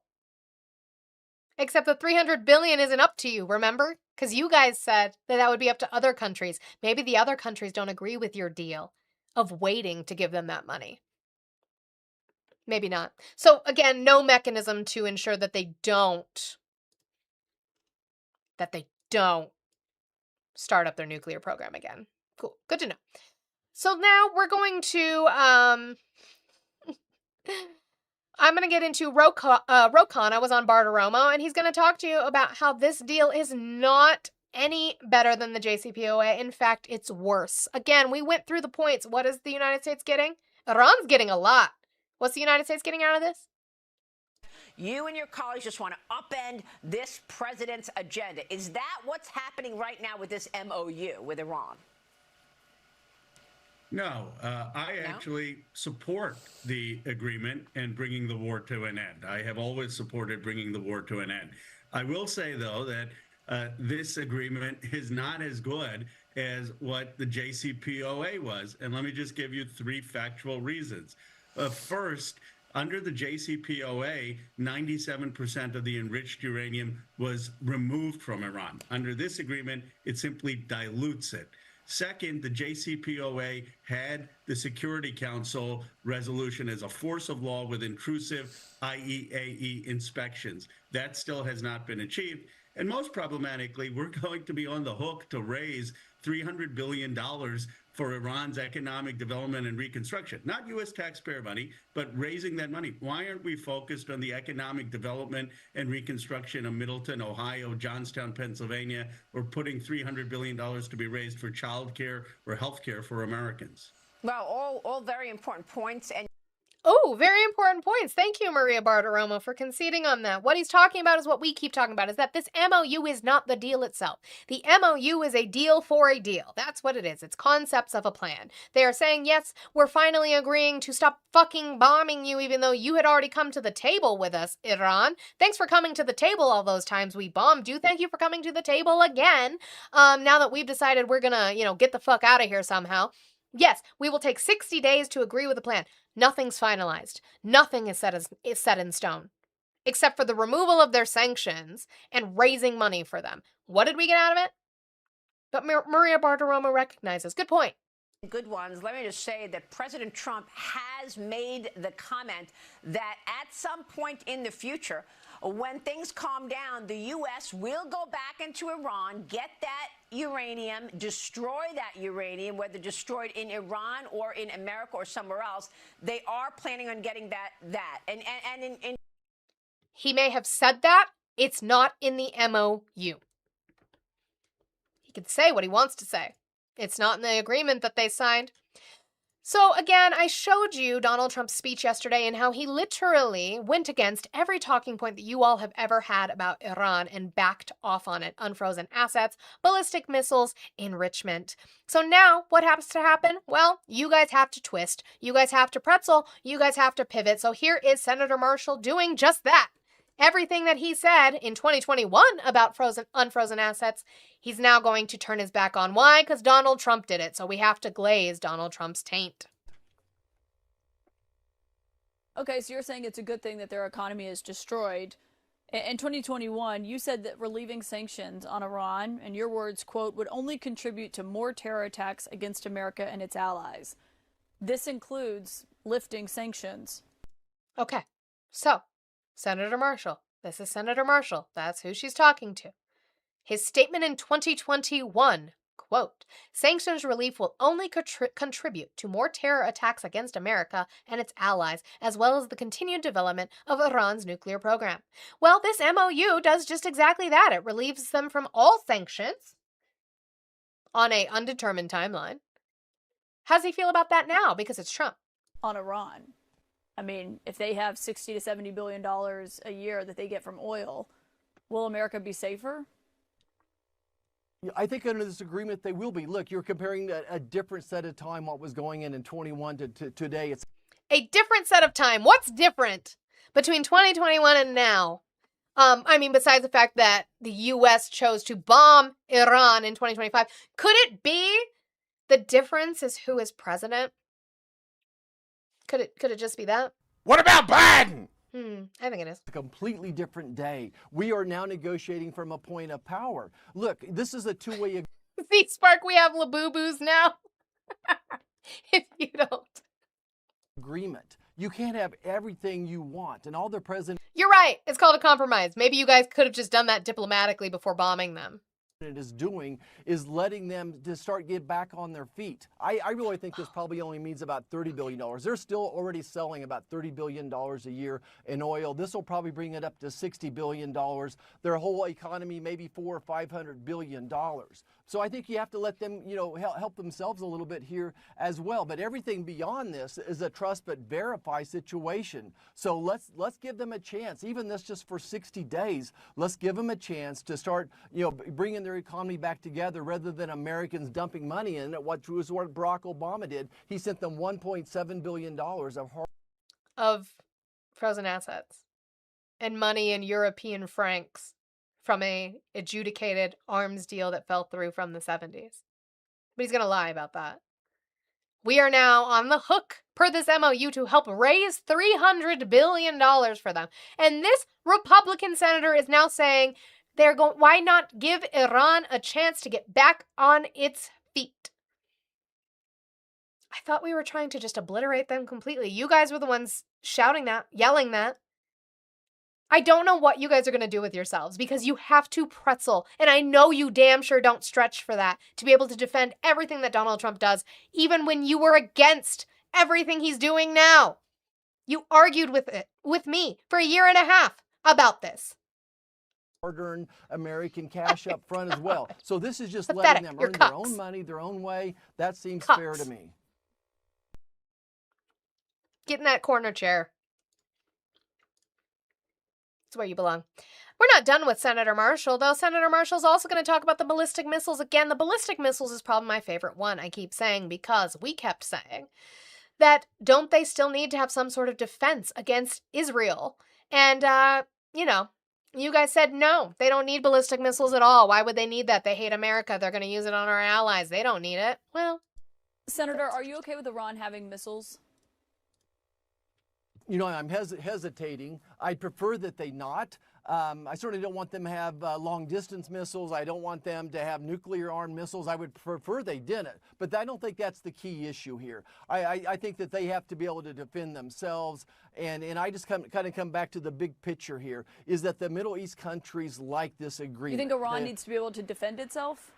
Except the $300 billion isn't up to you, remember? Because you guys said that would be up to other countries. Maybe the other countries don't agree with your deal of waiting to give them that money. Maybe not. So again, no mechanism to ensure that they don't start up their nuclear program again. Cool. Good to know. So now we're going to, I'm going to get into Rokon. I was on Bartiromo, and he's going to talk to you about how this deal is not any better than the JCPOA. In fact, it's worse. Again, we went through the points. What is the United States getting? Iran's getting a lot. What's the United States getting out of this? You and your colleagues just want to upend this president's agenda. Is that what's happening right now with this MOU with Iran? No, I actually support the agreement and bringing the war to an end. I have always supported bringing the war to an end. I will say, though, that this agreement is not as good as what the JCPOA was. And let me just give you 3 factual reasons. First, under the JCPOA, 97% of the enriched uranium was removed from Iran. Under this agreement, it simply dilutes it. Second, the JCPOA had the Security Council resolution as a force of law with intrusive IAEA inspections. That still has not been achieved. And most problematically, we're going to be on the hook to raise $300 billion for Iran's economic development and reconstruction. Not U.S. taxpayer money, but raising that money. Why aren't we focused on the economic development and reconstruction of Middleton, Ohio, Johnstown, Pennsylvania, or putting $300 billion to be raised for child care or health care for Americans? Well, all very important points. And Oh, very important points. Thank you, Maria Bartiromo, for conceding on that. What he's talking about is what we keep talking about, is that this MOU is not the deal itself. The MOU is a deal for a deal. That's what it is. It's concepts of a plan. They are saying, yes, we're finally agreeing to stop fucking bombing you, even though you had already come to the table with us, Iran. Thanks for coming to the table all those times we bombed you. Thank you for coming to the table again. Now that we've decided we're gonna, get the fuck out of here somehow. Yes, we will take 60 days to agree with the plan. Nothing's finalized. Nothing is set in stone, except for the removal of their sanctions and raising money for them. What did we get out of it? But Maria Bartiromo recognizes. Good point. Good ones. Let me just say that President Trump has made the comment that at some point in the future, when things calm down, the U.S. will go back into Iran, get that uranium, destroy that uranium, whether destroyed in Iran or in America or somewhere else. They are planning on getting that. And he may have said that. It's not in the MOU. He can say what he wants to say. It's not in the agreement that they signed. So again, I showed you Donald Trump's speech yesterday and how he literally went against every talking point that you all have ever had about Iran and backed off on it. Unfrozen assets, ballistic missiles, enrichment. So now what has to happen? Well, you guys have to twist. You guys have to pretzel. You guys have to pivot. So here is Senator Marshall doing just that. Everything that he said in 2021 about unfrozen assets, he's now going to turn his back on. Why? Because Donald Trump did it. So we have to glaze Donald Trump's taint. Okay, so you're saying it's a good thing that their economy is destroyed. In 2021, you said that relieving sanctions on Iran, in your words, quote, would only contribute to more terror attacks against America and its allies. This includes lifting sanctions. Okay, so Senator Marshall. This is Senator Marshall. That's who she's talking to. His statement in 2021, quote, sanctions relief will only contribute to more terror attacks against America and its allies, as well as the continued development of Iran's nuclear program. Well, this MOU does just exactly that. It relieves them from all sanctions on an undetermined timeline. How does he feel about that now? Because it's Trump. On Iran. I mean, if they have $60 to $70 billion a year that they get from oil, will America be safer? I think under this agreement, they will be. Look, you're comparing a different set of time, what was going in 21 to today. It's a different set of time. What's different between 2021 and now? Besides the fact that the U.S. chose to bomb Iran in 2025, could it be the difference is who is president? Could it just be that? What about Biden? I think it is. A completely different day. We are now negotiating from a point of power. Look, this is a two-way See, Spark, we have Labubu's now. If you don't. Agreement. You can't have everything you want, and all the president. You're right. It's called a compromise. Maybe you guys could have just done that diplomatically before bombing them. is doing is letting them to start get back on their feet. I really think this probably only means about $30 billion. They're still already selling about $30 billion a year in oil. This will probably bring it up to $60 billion. Their whole economy maybe $400 or $500 billion. So I think you have to let them, help themselves a little bit here as well. But everything beyond this is a trust but verify situation. So let's give them a chance. Even this just for 60 days. Let's give them a chance to start, bringing their economy back together rather than Americans dumping money in it. What was what Barack Obama did. He sent them $1.7 billion of frozen assets and money in European francs from a adjudicated arms deal that fell through from the 70s. But he's going to lie about that. We are now on the hook per this MOU to help raise $300 billion for them. And this Republican senator is now saying why not give Iran a chance to get back on its feet? I thought we were trying to just obliterate them completely. You guys were the ones shouting that, yelling that. I don't know what you guys are going to do with yourselves because you have to pretzel. And I know you damn sure don't stretch for that to be able to defend everything that Donald Trump does, even when you were against everything he's doing now. You argued with me for a year and a half about this. Hard-earned American cash up front as well. So this is just Pathetic. letting them You're earn their cucks. own money, their own way. That seems Cucks. fair to me. Get in that corner chair. It's where you belong. We're not done with Senator Marshall, though. Senator Marshall's also going to talk about the ballistic missiles again. The ballistic missiles is probably my favorite one, I keep saying, because we kept saying that don't they still need to have some sort of defense against Israel? And, you guys said no, they don't need ballistic missiles at all. Why would they need that? They hate America. They're going to use it on our allies. They don't need it. Well, Senator, are you okay with Iran having missiles? I'm hesitating. I'd prefer that they not. I certainly don't want them to have long-distance missiles. I don't want them to have nuclear-armed missiles. I would prefer they didn't. But I don't think that's the key issue here. I think that they have to be able to defend themselves. And I just kind of come back to the big picture here, is that the Middle East countries like this agreement. You think Iran needs to be able to defend itself?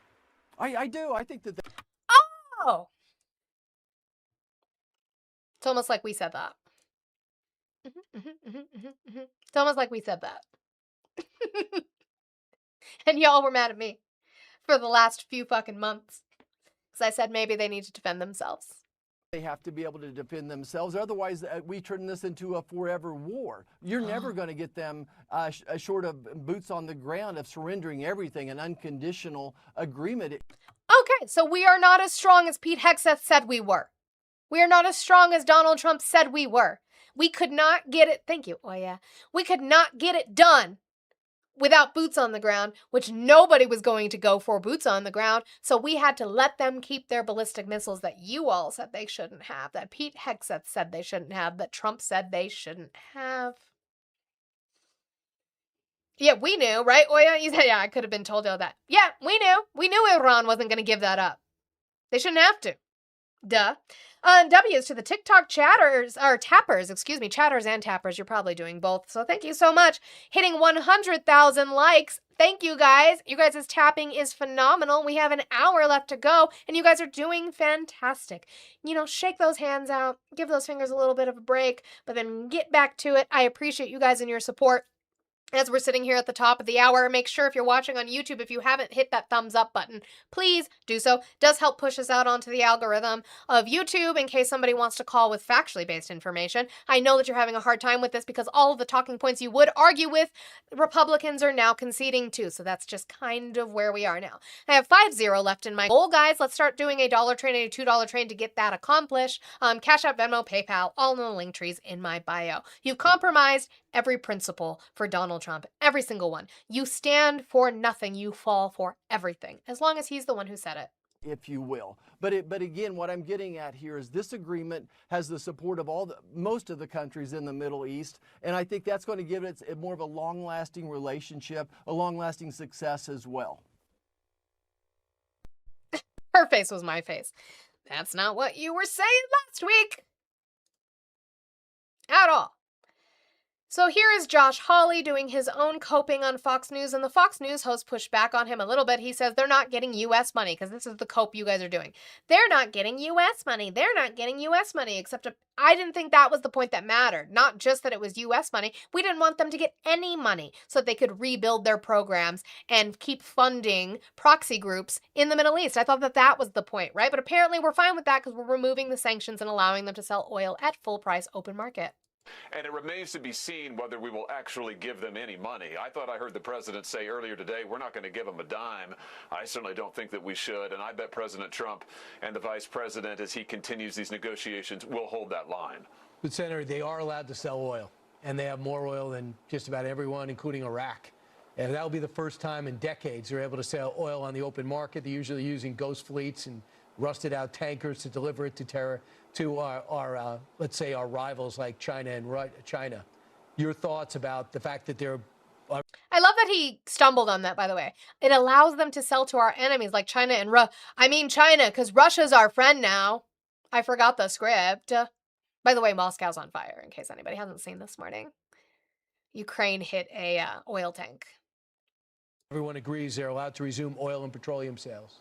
I do. I think that oh! It's almost like we said that. It's almost like we said that. And y'all were mad at me for the last few fucking months. Because I said maybe they need to defend themselves. they have to be able to defend themselves. Otherwise, we turn this into a forever war. You're never going to get them short of boots on the ground of surrendering everything, an unconditional agreement. Okay, so we are not as strong as Pete Hegseth said we were. We are not as strong as Donald Trump said we were. We could not get it. Thank you. Oh, yeah. We could not get it done without boots on the ground, which nobody was going to go for boots on the ground. So we had to let them keep their ballistic missiles that you all said they shouldn't have, that Pete Hegseth said they shouldn't have, that Trump said they shouldn't have. Yeah, we knew, right, Oya? You said, yeah, I could have been told all that. Yeah, we knew. We knew Iran wasn't going to give that up. They shouldn't have to. Duh. W's to the TikTok chatters, or tappers, excuse me, chatters and tappers. You're probably doing both. So thank you so much. Hitting 100,000 likes. Thank you guys. You guys' tapping is phenomenal. We have an hour left to go, and you guys are doing fantastic. You know, shake those hands out, give those fingers a little bit of a break, but then get back to it. I appreciate you guys and your support. As we're sitting here at the top of the hour, make sure if you're watching on YouTube, if you haven't hit that thumbs up button, please do so. It does help push us out onto the algorithm of YouTube in case somebody wants to call with factually based information. I know that you're having a hard time with this because all of the talking points you would argue with, Republicans are now conceding to. So that's just kind of where we are now. I have 5-0 left in my goal, guys. Let's start doing a $1 train and a $2 train to get that accomplished. Cash App, Venmo, PayPal, all in the link trees in my bio. You've compromised every principle for Donald Trump, every single one. You stand for nothing, you fall for everything, as long as he's the one who said it. If you will. But again, what I'm getting at here is this agreement has the support of most of the countries in the Middle East, and I think that's going to give it more of a long-lasting relationship, a long-lasting success as well. Her face was my face. That's not what you were saying last week. At all. So here is Josh Hawley doing his own coping on Fox News, and the Fox News host pushed back on him a little bit. He says they're not getting U.S. money, because this is the cope you guys are doing. They're not getting U.S. money. They're not getting U.S. money, except I didn't think that was the point that mattered. Not just that it was U.S. money. We didn't want them to get any money so that they could rebuild their programs and keep funding proxy groups in the Middle East. I thought that that was the point, right? But apparently we're fine with that because we're removing the sanctions and allowing them to sell oil at full price open market. And it remains to be seen whether we will actually give them any money. I thought I heard the president say earlier today, we're not going to give them a dime. I certainly don't think that we should. And I bet President Trump and the vice president, as he continues these negotiations, will hold that line. But, Senator, they are allowed to sell oil, and they have more oil than just about everyone, including Iraq. And that will be the first time in decades they're able to sell oil on the open market. They're usually using ghost fleets and rusted out tankers to deliver it to our let's say, our rivals like China and China. Your thoughts about the fact that they're... I love that he stumbled on that, by the way. It allows them to sell to our enemies like China and China, because Russia's our friend now. I forgot the script. By the way, Moscow's on fire, in case anybody hasn't seen this morning. Ukraine hit a oil tank. Everyone agrees they're allowed to resume oil and petroleum sales.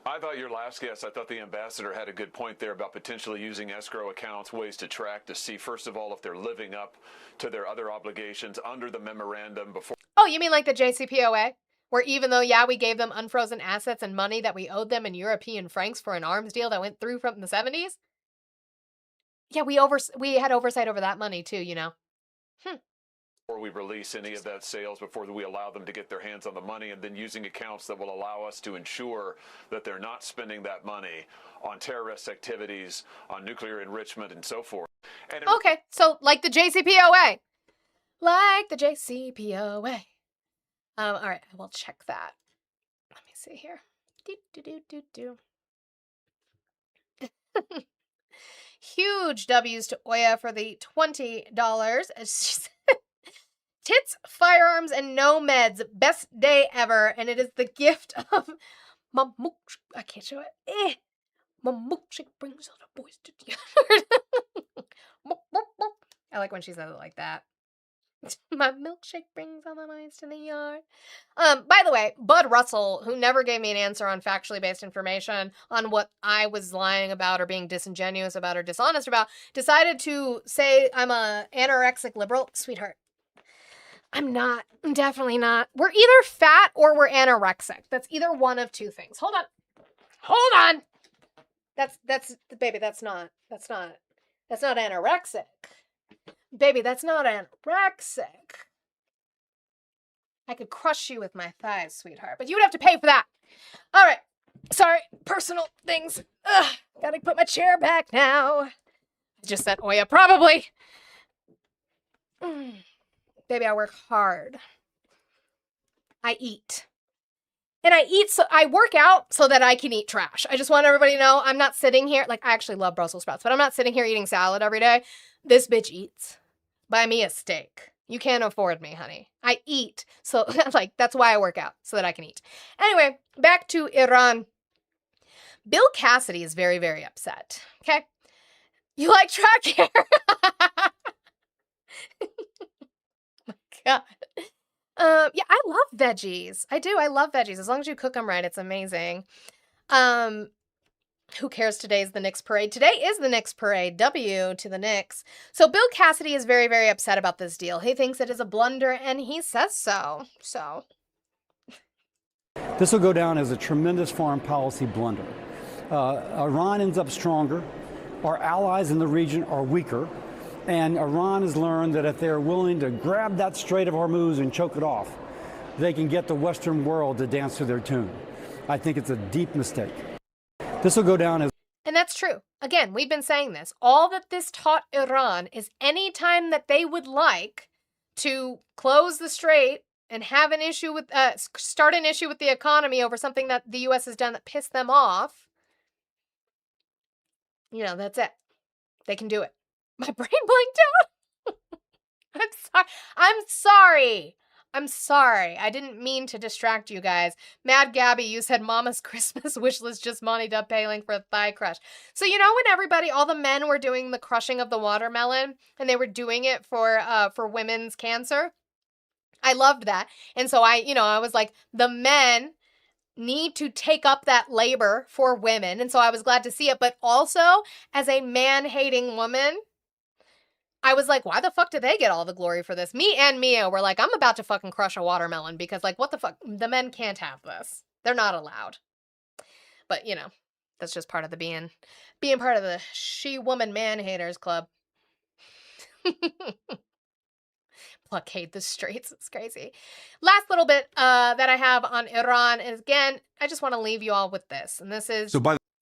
I thought your last guest, I thought the ambassador had a good point there about potentially using escrow accounts, ways to track, to see, first of all, if they're living up to their other obligations under the memorandum before. Oh, you mean like the JCPOA? Where even though, yeah, we gave them unfrozen assets and money that we owed them in European francs for an arms deal that went through from the 70s? Yeah, we had oversight over that money too, you know. Before we release any of that sales, before we allow them to get their hands on the money, and then using accounts that will allow us to ensure that they're not spending that money on terrorist activities, on nuclear enrichment, and so forth. And okay, so like the JCPOA. Like the JCPOA. All right, I will check that. Let me see here. Huge W's to Oya for the $20. Tits, firearms, and no meds. Best day ever. And it is the gift of my milkshake. I can't show it. My milkshake brings all the boys together. I like when she says it like that. My milkshake brings all the boys to the yard. By the way, Bud Russell, who never gave me an answer on factually based information on what I was lying about or being disingenuous about or dishonest about, decided to say I'm a anorexic liberal. Sweetheart, I'm not. I'm definitely not. We're either fat or we're anorexic. That's either one of two things. Hold on. Hold on. That's baby, that's not anorexic. Baby, that's not anorexic. I could crush you with my thighs, sweetheart, but you would have to pay for that. All right. Sorry, personal things. Ugh, gotta put my chair back now. I just said Oya, probably. Baby, I work hard. I eat. And I work out so that I can eat trash. I just want everybody to know I'm not sitting here, like I actually love Brussels sprouts, but I'm not sitting here eating salad every day. This bitch eats. Buy me a steak. You can't afford me, honey. I eat. So like that's why I work out, so that I can eat. Anyway, back to Iran. Bill Cassidy is very, very upset. Okay? You like track hair? God. Yeah, I love veggies. I do. I love veggies. As long as you cook them right, it's amazing. Who cares? Today's the Knicks parade. Today is the Knicks parade. W to the Knicks. So Bill Cassidy is very, very upset about this deal. He thinks it is a blunder, and he says so. So this will go down as a tremendous foreign policy blunder. Iran ends up stronger. Our allies in the region are weaker. And Iran has learned that if they're willing to grab that Strait of Hormuz and choke it off, they can get the Western world to dance to their tune. I think it's a deep mistake. This will go down as... And that's true. Again, we've been saying this. All that this taught Iran is any time that they would like to close the strait and have an issue with, start an issue with the economy over something that the U.S. has done that pissed them off, you know, that's it. They can do it. My brain blanked out. I'm sorry. I'm sorry. I didn't mean to distract you guys. Mad Gabby, you said Mama's Christmas wish list just Monty Dub Paling for a thigh crush. So you know when everybody, all the men were doing the crushing of the watermelon and they were doing it for women's cancer? I loved that. And so I was like, the men need to take up that labor for women. And so I was glad to see it. But also, as a man-hating woman, I was like, why the fuck did they get all the glory for this? Me and Mia were like, I'm about to fucking crush a watermelon because, like, what the fuck? The men can't have this. They're not allowed. But, that's just part of the being part of the she-woman man-haters club. Blockade the streets. It's crazy. Last little bit that I have on Iran is, again, I just want to leave you all with this. And this is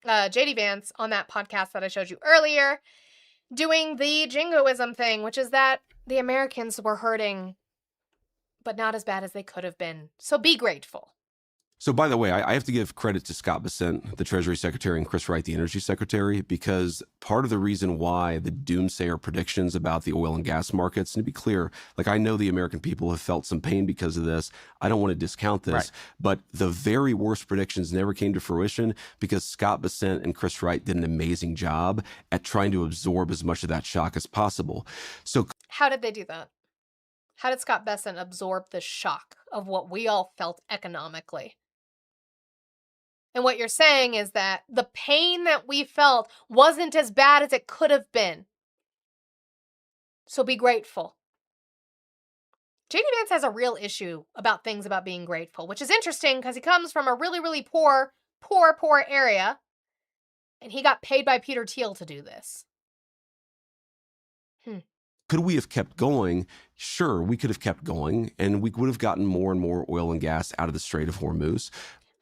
JD Vance on that podcast that I showed you earlier, doing the jingoism thing, which is that the Americans were hurting, but not as bad as they could have been. So be grateful. So, by the way, I have to give credit to Scott Bessent, the Treasury Secretary, and Chris Wright, the Energy Secretary, because part of the reason why the doomsayer predictions about the oil and gas markets, and to be clear, like I know the American people have felt some pain because of this. I don't want to discount this, right, but the very worst predictions never came to fruition because Scott Bessent and Chris Wright did an amazing job at trying to absorb as much of that shock as possible. So, how did they do that? How did Scott Bessent absorb the shock of what we all felt economically? And what you're saying is that the pain that we felt wasn't as bad as it could have been. So be grateful. JD Vance has a real issue about things about being grateful, which is interesting because he comes from a really, really poor area. And he got paid by Peter Thiel to do this. Could we have kept going? Sure, we could have kept going, and we would have gotten more and more oil and gas out of the Strait of Hormuz.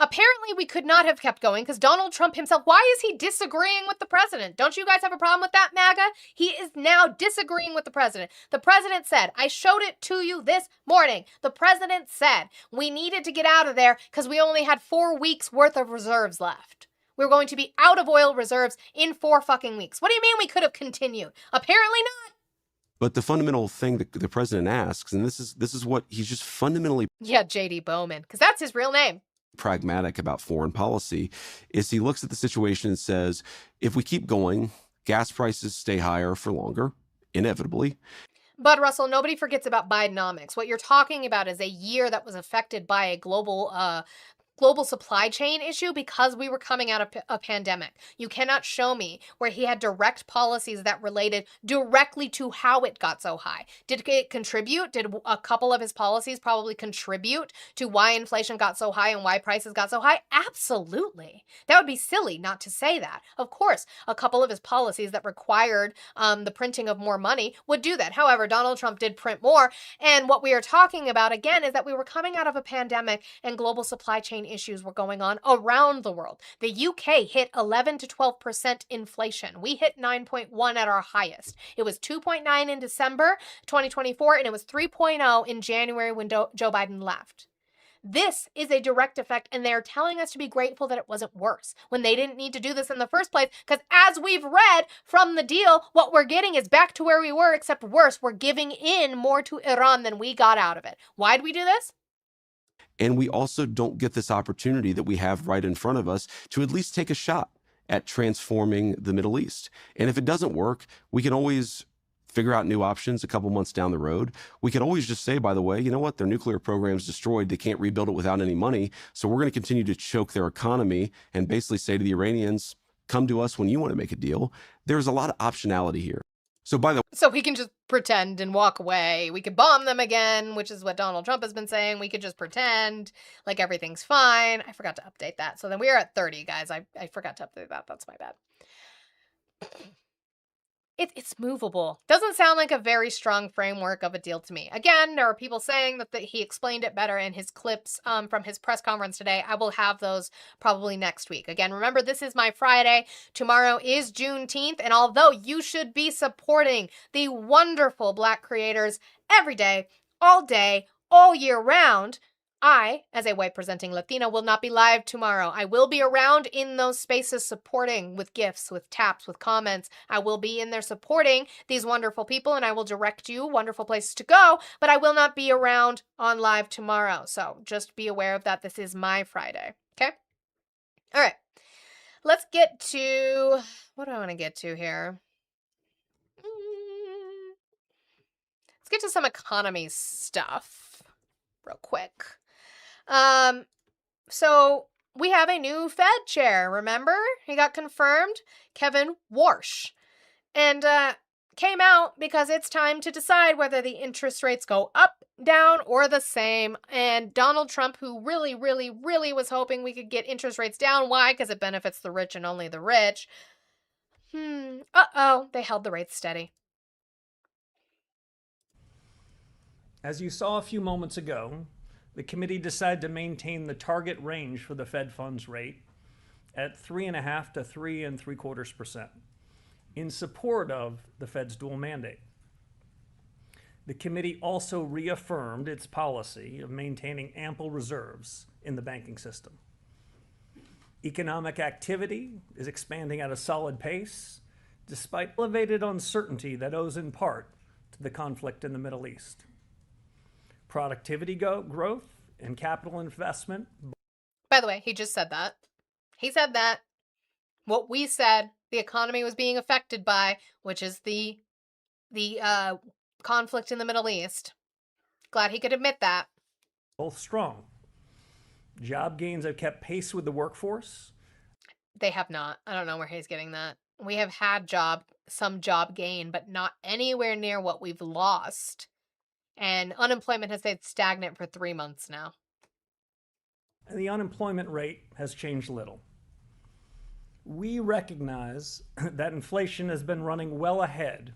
Apparently, we could not have kept going because Donald Trump himself, why is he disagreeing with the president? Don't you guys have a problem with that, MAGA? He is now disagreeing with the president. The president said, I showed it to you this morning. The president said we needed to get out of there because we only had 4 weeks worth of reserves left. We're going to be out of oil reserves in 4 fucking weeks. What do you mean we could have continued? Apparently not. But the fundamental thing that the president asks, and this is what he's just fundamentally JD Bowman, because that's his real name. Pragmatic about foreign policy, is he looks at the situation and says, if we keep going, gas prices stay higher for longer, inevitably. But Russell, nobody forgets about Bidenomics. What you're talking about is a year that was affected by a global supply chain issue because we were coming out of a pandemic. You cannot show me where he had direct policies that related directly to how it got so high. Did it contribute? Did a couple of his policies probably contribute to why inflation got so high and why prices got so high? Absolutely. That would be silly not to say that. Of course, a couple of his policies that required the printing of more money would do that. However, Donald Trump did print more. And what we are talking about, again, is that we were coming out of a pandemic and global supply chain issues were going on around the world. The UK hit 11 to 12% inflation. We hit 9.1 at our highest. It was 2.9 in December 2024, and it was 3.0 in January when Joe Biden left. This is a direct effect, and they're telling us to be grateful that it wasn't worse when they didn't need to do this in the first place, because as we've read from the deal, what we're getting is back to where we were, except worse. We're giving in more to Iran than we got out of it. Why'd we do this? And we also don't get this opportunity that we have right in front of us to at least take a shot at transforming the Middle East. And if it doesn't work, we can always figure out new options a couple months down the road. We could always just say, by the way, you know what? Their nuclear program's destroyed. They can't rebuild it without any money. So we're going to continue to choke their economy and basically say to the Iranians, come to us when you want to make a deal. There's a lot of optionality here. So we can just pretend and walk away. We could bomb them again, which is what Donald Trump has been saying. We could just pretend like everything's fine. I forgot to update that. So then we are at 30, guys. I forgot to update that. That's my bad. It's movable. Doesn't sound like a very strong framework of a deal to me. Again, there are people saying that he explained it better in his clips from his press conference today. I will have those probably next week. Again, remember, this is my Friday. Tomorrow is Juneteenth. And although you should be supporting the wonderful Black creators every day, all year round, I, as a white presenting Latina, will not be live tomorrow. I will be around in those spaces supporting with gifts, with taps, with comments. I will be in there supporting these wonderful people, and I will direct you wonderful places to go, but I will not be around on live tomorrow. So just be aware of that. This is my Friday. Okay? All right. Let's get to, what do I want to get to here? Let's get to some economy stuff real quick. So we have a new Fed chair, remember? He got confirmed, Kevin Warsh. And came out because it's time to decide whether the interest rates go up, down, or the same. And Donald Trump, who really, really, really was hoping we could get interest rates down. Why? Because it benefits the rich and only the rich. Uh-oh, they held the rates steady. As you saw a few moments ago, the committee decided to maintain the target range for the Fed funds rate at 3.5% to 3.75% in support of the Fed's dual mandate. The committee also reaffirmed its policy of maintaining ample reserves in the banking system. Economic activity is expanding at a solid pace, despite elevated uncertainty that owes in part to the conflict in the Middle East. Productivity growth and capital investment. By the way, he just said that. He said that. What we said the economy was being affected by, which is the conflict in the Middle East. Glad he could admit that. Both strong. Job gains have kept pace with the workforce. They have not. I don't know where he's getting that. We have had some job gain, but not anywhere near what we've lost. And unemployment has stayed stagnant for 3 months now. And the unemployment rate has changed little. We recognize that inflation has been running well ahead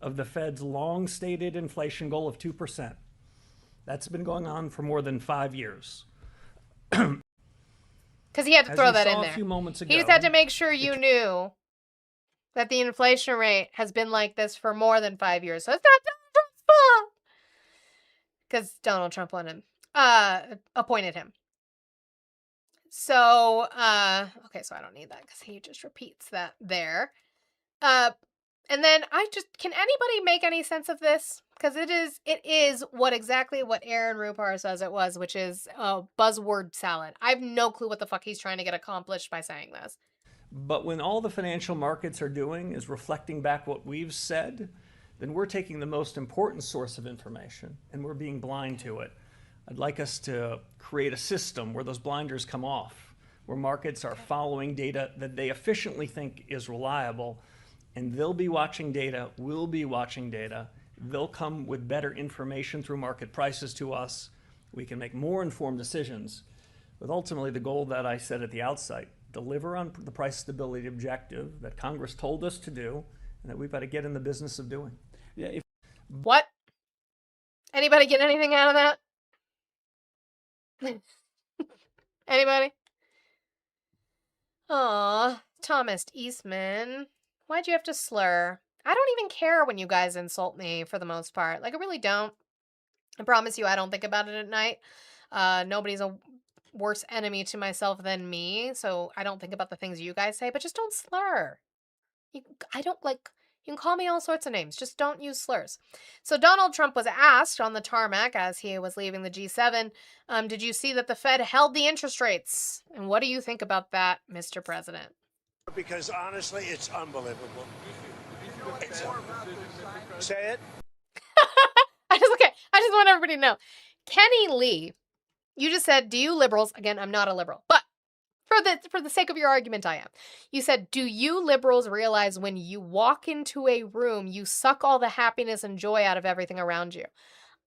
of the Fed's long-stated inflation goal of 2%. That's been going on for more than 5 years. Because he had to throw that in there. A few moments ago, he just had to make sure you knew that the inflation rate has been like this for more than 5 years. So it's not Donald Trump's fault. Because Donald Trump appointed him. So, okay, so I don't need that because he just repeats that there. And then can anybody make any sense of this? Because it is exactly what Aaron Rupar says it was, which is buzzword salad. I have no clue what the fuck he's trying to get accomplished by saying this. But when all the financial markets are doing is reflecting back what we've said, then we're taking the most important source of information and we're being blind to it. I'd like us to create a system where those blinders come off, where markets are following data that they efficiently think is reliable, and they'll be watching data, we'll be watching data. They'll come with better information through market prices to us. We can make more informed decisions with ultimately the goal that I said at the outset, deliver on the price stability objective that Congress told us to do and that we've got to get in the business of doing. Yeah. What? Anybody get anything out of that? Anybody? Aw, Thomas Eastman. Why'd you have to slur? I don't even care when you guys insult me for the most part. Like, I really don't. I promise you I don't think about it at night. Nobody's a worse enemy to myself than me, so I don't think about the things you guys say, but just don't slur. You can call me all sorts of names. Just don't use slurs. So Donald Trump was asked on the tarmac as he was leaving the G7, did you see that the Fed held the interest rates? And what do you think about that, Mr. President? Because honestly, it's unbelievable. Say it. I just want everybody to know. Kenny Lee, you just said, do you liberals, again, I'm not a liberal, but for the sake of your argument, I am. You said, do you liberals realize when you walk into a room, you suck all the happiness and joy out of everything around you?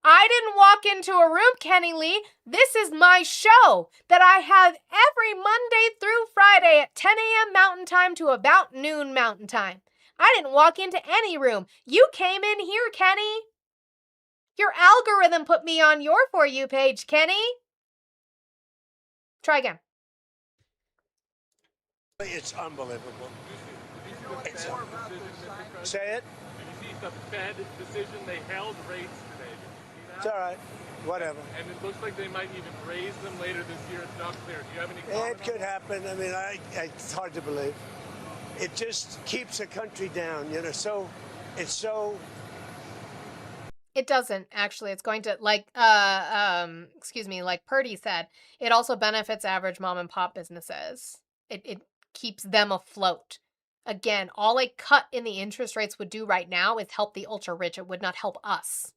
I didn't walk into a room, Kenny Lee. This is my show that I have every Monday through Friday at 10 a.m. Mountain Time to about noon Mountain Time. I didn't walk into any room. You came in here, Kenny. Your algorithm put me on your For You page, Kenny. Try again. It's unbelievable. Say it. Did you see the Fed decision? They held rates today. It's all right. whatever. And it looks like they might even raise them later this year. It's not clear. Do you have any comment It could happen. I mean, it's hard to believe. It just keeps a country down, you know. So it's so. It doesn't actually. It's going to like like Purdy said, it also benefits average mom and pop businesses. It keeps them afloat. Again, all a cut in the interest rates would do right now is help the ultra rich. It would not help us.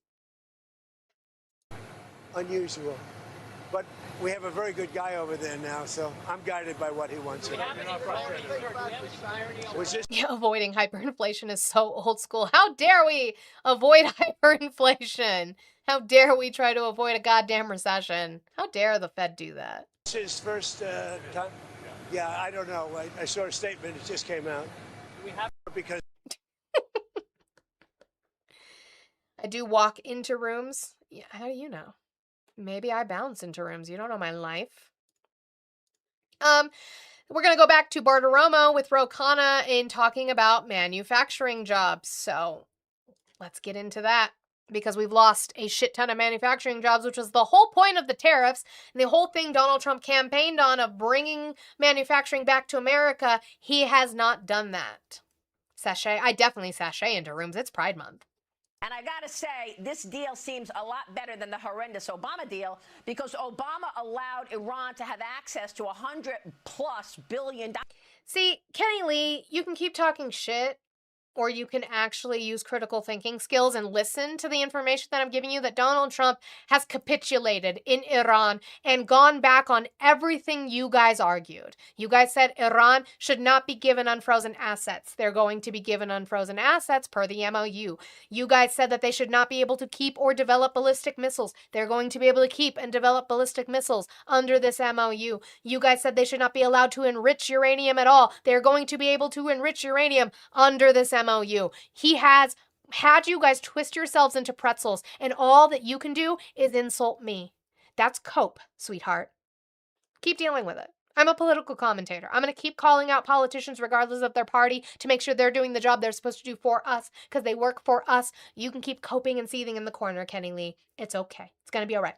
Unusual. But we have a very good guy over there now, so I'm guided by what he wants. Yeah, avoiding hyperinflation is so old school. How dare we avoid hyperinflation? How dare we try to avoid a goddamn recession? How dare the Fed do that? This is first time? Yeah, I don't know. I saw a statement. It just came out. Because I do walk into rooms. Yeah, how do you know? Maybe I bounce into rooms. You don't know my life. We're going to go back to Bartiromo with Ro Khanna in talking about manufacturing jobs. So let's get into that because we've lost a shit ton of manufacturing jobs, which was the whole point of the tariffs and the whole thing Donald Trump campaigned on of bringing manufacturing back to America. He has not done that. I definitely sashay into rooms. It's Pride Month. And I got to say, this deal seems a lot better than the horrendous Obama deal because Obama allowed Iran to have access to $100+ billion. See, Kenny Lee, you can keep talking shit, or you can actually use critical thinking skills and listen to the information that I'm giving you, that Donald Trump has capitulated in Iran and gone back on everything you guys argued. You guys said Iran should not be given unfrozen assets. They're going to be given unfrozen assets per the MOU. You guys said that they should not be able to keep or develop ballistic missiles. They're going to be able to keep and develop ballistic missiles under this MOU. You guys said they should not be allowed to enrich uranium at all. They're going to be able to enrich uranium under this MOU. He has had you guys twist yourselves into pretzels, and all that you can do is insult me. That's cope, sweetheart. Keep dealing with it. I'm a political commentator. I'm going to keep calling out politicians regardless of their party to make sure they're doing the job they're supposed to do for us because they work for us. You can keep coping and seething in the corner, Kenny Lee. It's okay. It's going to be all right.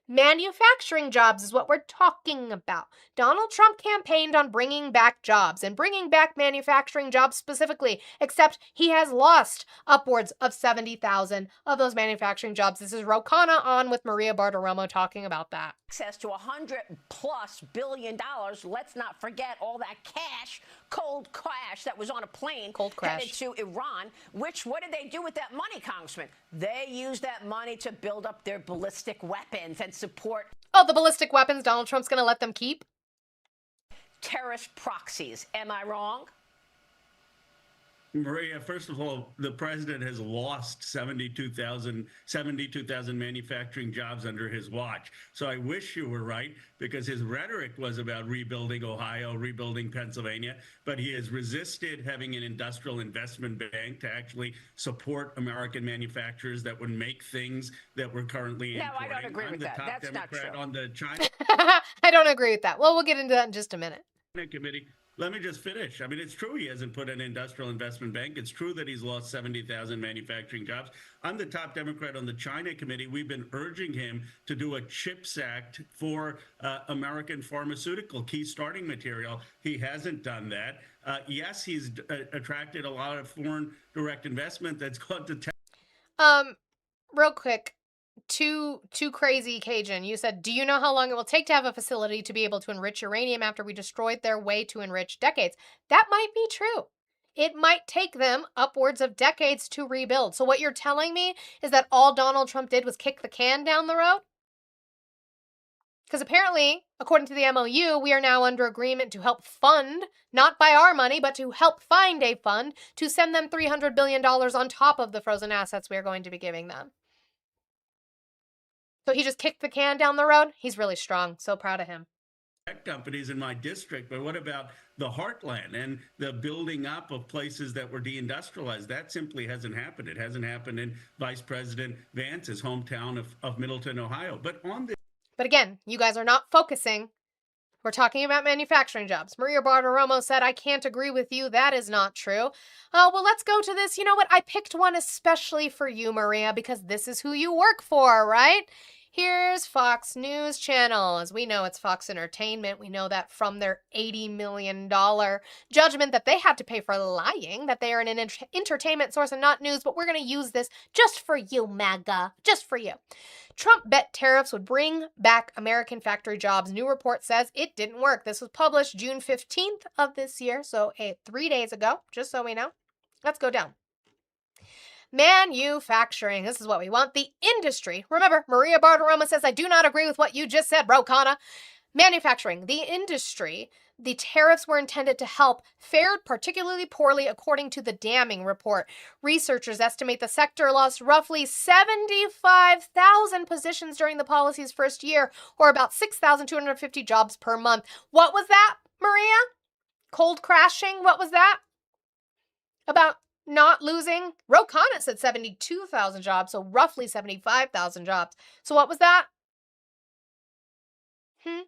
Manufacturing jobs is what we're talking about. Donald Trump campaigned on bringing back jobs and bringing back manufacturing jobs specifically, except he has lost upwards of 70,000 of those manufacturing jobs. This is Ro Khanna on with Maria Bartiromo talking about that. Access to $100+ billion. Let's not forget all that cash, cold cash that was on a plane headed to Iran. What did they do with that money, Congressman? They used that money to build up their ballistic weapons and support. Oh, the ballistic weapons Donald Trump's going to let them keep? Terrorist proxies. Am I wrong? Maria, first of all, the president has lost 72,000 manufacturing jobs under his watch. So I wish you were right, because his rhetoric was about rebuilding Ohio, rebuilding Pennsylvania, but he has resisted having an industrial investment bank to actually support American manufacturers that would make things that we're currently importing. No, I don't agree with that. That's not true. On the China I don't agree with that. Well, we'll get into that in just a minute. Committee. Let me just finish. I mean, it's true he hasn't put an industrial investment bank. It's true that he's lost 70,000 manufacturing jobs. I'm the top Democrat on the China committee. We've been urging him to do a CHIPS Act for American pharmaceutical key starting material. He hasn't done that. Yes, he's attracted a lot of foreign direct investment that's gone to real quick. Too crazy Cajun. You said, do you know how long it will take to have a facility to be able to enrich uranium after we destroyed their way to enrich? Decades. That might be true. It might take them upwards of decades to rebuild. So what you're telling me is that all Donald Trump did was kick the can down the road? Because apparently, according to the MOU, we are now under agreement to help fund, not by our money, but to help find a fund to send them $300 billion on top of the frozen assets we are going to be giving them. So he just kicked the can down the road? He's really strong. So proud of him. Tech companies in my district, but what about the heartland and the building up of places that were deindustrialized? That simply hasn't happened. It hasn't happened in Vice President Vance's hometown of Middleton, Ohio. But again, you guys are not focusing. We're talking about manufacturing jobs. Maria Bartiromo said, I can't agree with you. That is not true. Well, let's go to this. You know what? I picked one especially for you, Maria, because this is who you work for, right? Here's Fox News Channel. As we know, it's Fox Entertainment. We know that from their $80 million judgment that they had to pay for lying, that they are an entertainment source and not news, but we're going to use this just for you, MAGA. Just for you. Trump bet tariffs would bring back American factory jobs. New report says it didn't work. This was published June 15th of this year, so 3 days ago, just so we know. Let's go down. Manufacturing. This is what we want. The industry. Remember, Maria Bartiromo says, I do not agree with what you just said, Rokana. Manufacturing. The industry. The tariffs were intended to help fared particularly poorly according to the damning report. Researchers estimate the sector lost roughly 75,000 positions during the policy's first year, or about 6,250 jobs per month. What was that, Maria? Cold crashing? What was that? About not losing? Rokana said 72,000 jobs, so roughly 75,000 jobs. So what was that? You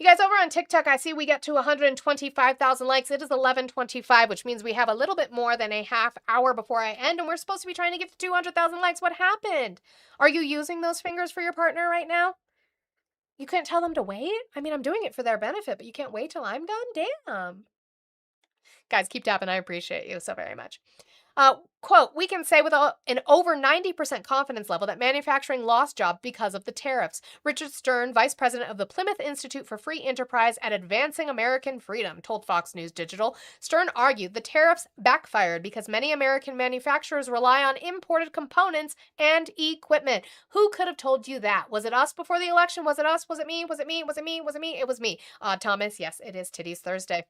guys, over on TikTok, I see we get to 125,000 likes. It is 11:25, which means we have a little bit more than a half hour before I end, and we're supposed to be trying to get to 200,000 likes. What happened? Are you using those fingers for your partner right now? You couldn't tell them to wait? I mean, I'm doing it for their benefit, but you can't wait till I'm done? Damn. Guys, keep tapping. I appreciate you so very much. Quote, we can say with an over 90% confidence level that manufacturing lost jobs because of the tariffs. Richard Stern, vice president of the Plymouth Institute for Free Enterprise at Advancing American Freedom, told Fox News Digital. Stern argued the tariffs backfired because many American manufacturers rely on imported components and equipment. Who could have told you that? Was it us before the election? Was it us? Was it me? Was it me? Was it me? Was it me? It was me. Thomas, yes, it is Titties Thursday.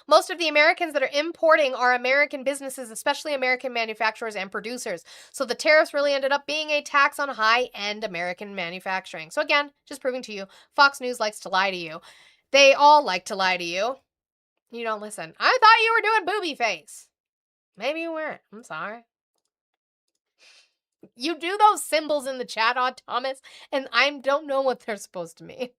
Most of the Americans that are importing are American businesses, especially American manufacturers and producers. So the tariffs really ended up being a tax on high-end American manufacturing. So again, just proving to you, Fox News likes to lie to you. They all like to lie to you. You don't listen. I thought you were doing booby face. Maybe you weren't. I'm sorry. You do those symbols in the chat, Thomas, and I don't know what they're supposed to mean.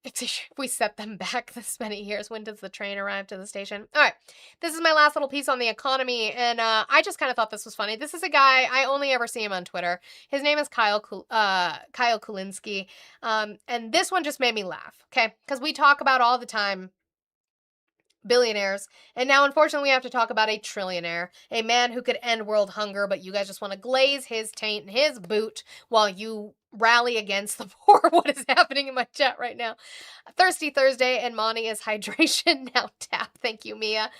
If we set them back this many years, when does the train arrive to the station? All right, this is my last little piece on the economy, and I just kind of thought this was funny. This is a guy, I only ever see him on Twitter. His name is Kyle Kulinski, and this one just made me laugh, okay? Because we talk about all the time billionaires, and now unfortunately we have to talk about a trillionaire, a man who could end world hunger, but you guys just want to glaze his taint and his boot while you rally against the poor. What is happening in my chat right now? Thirsty Thursday, and Monty is hydration now tap. Thank you, Mia.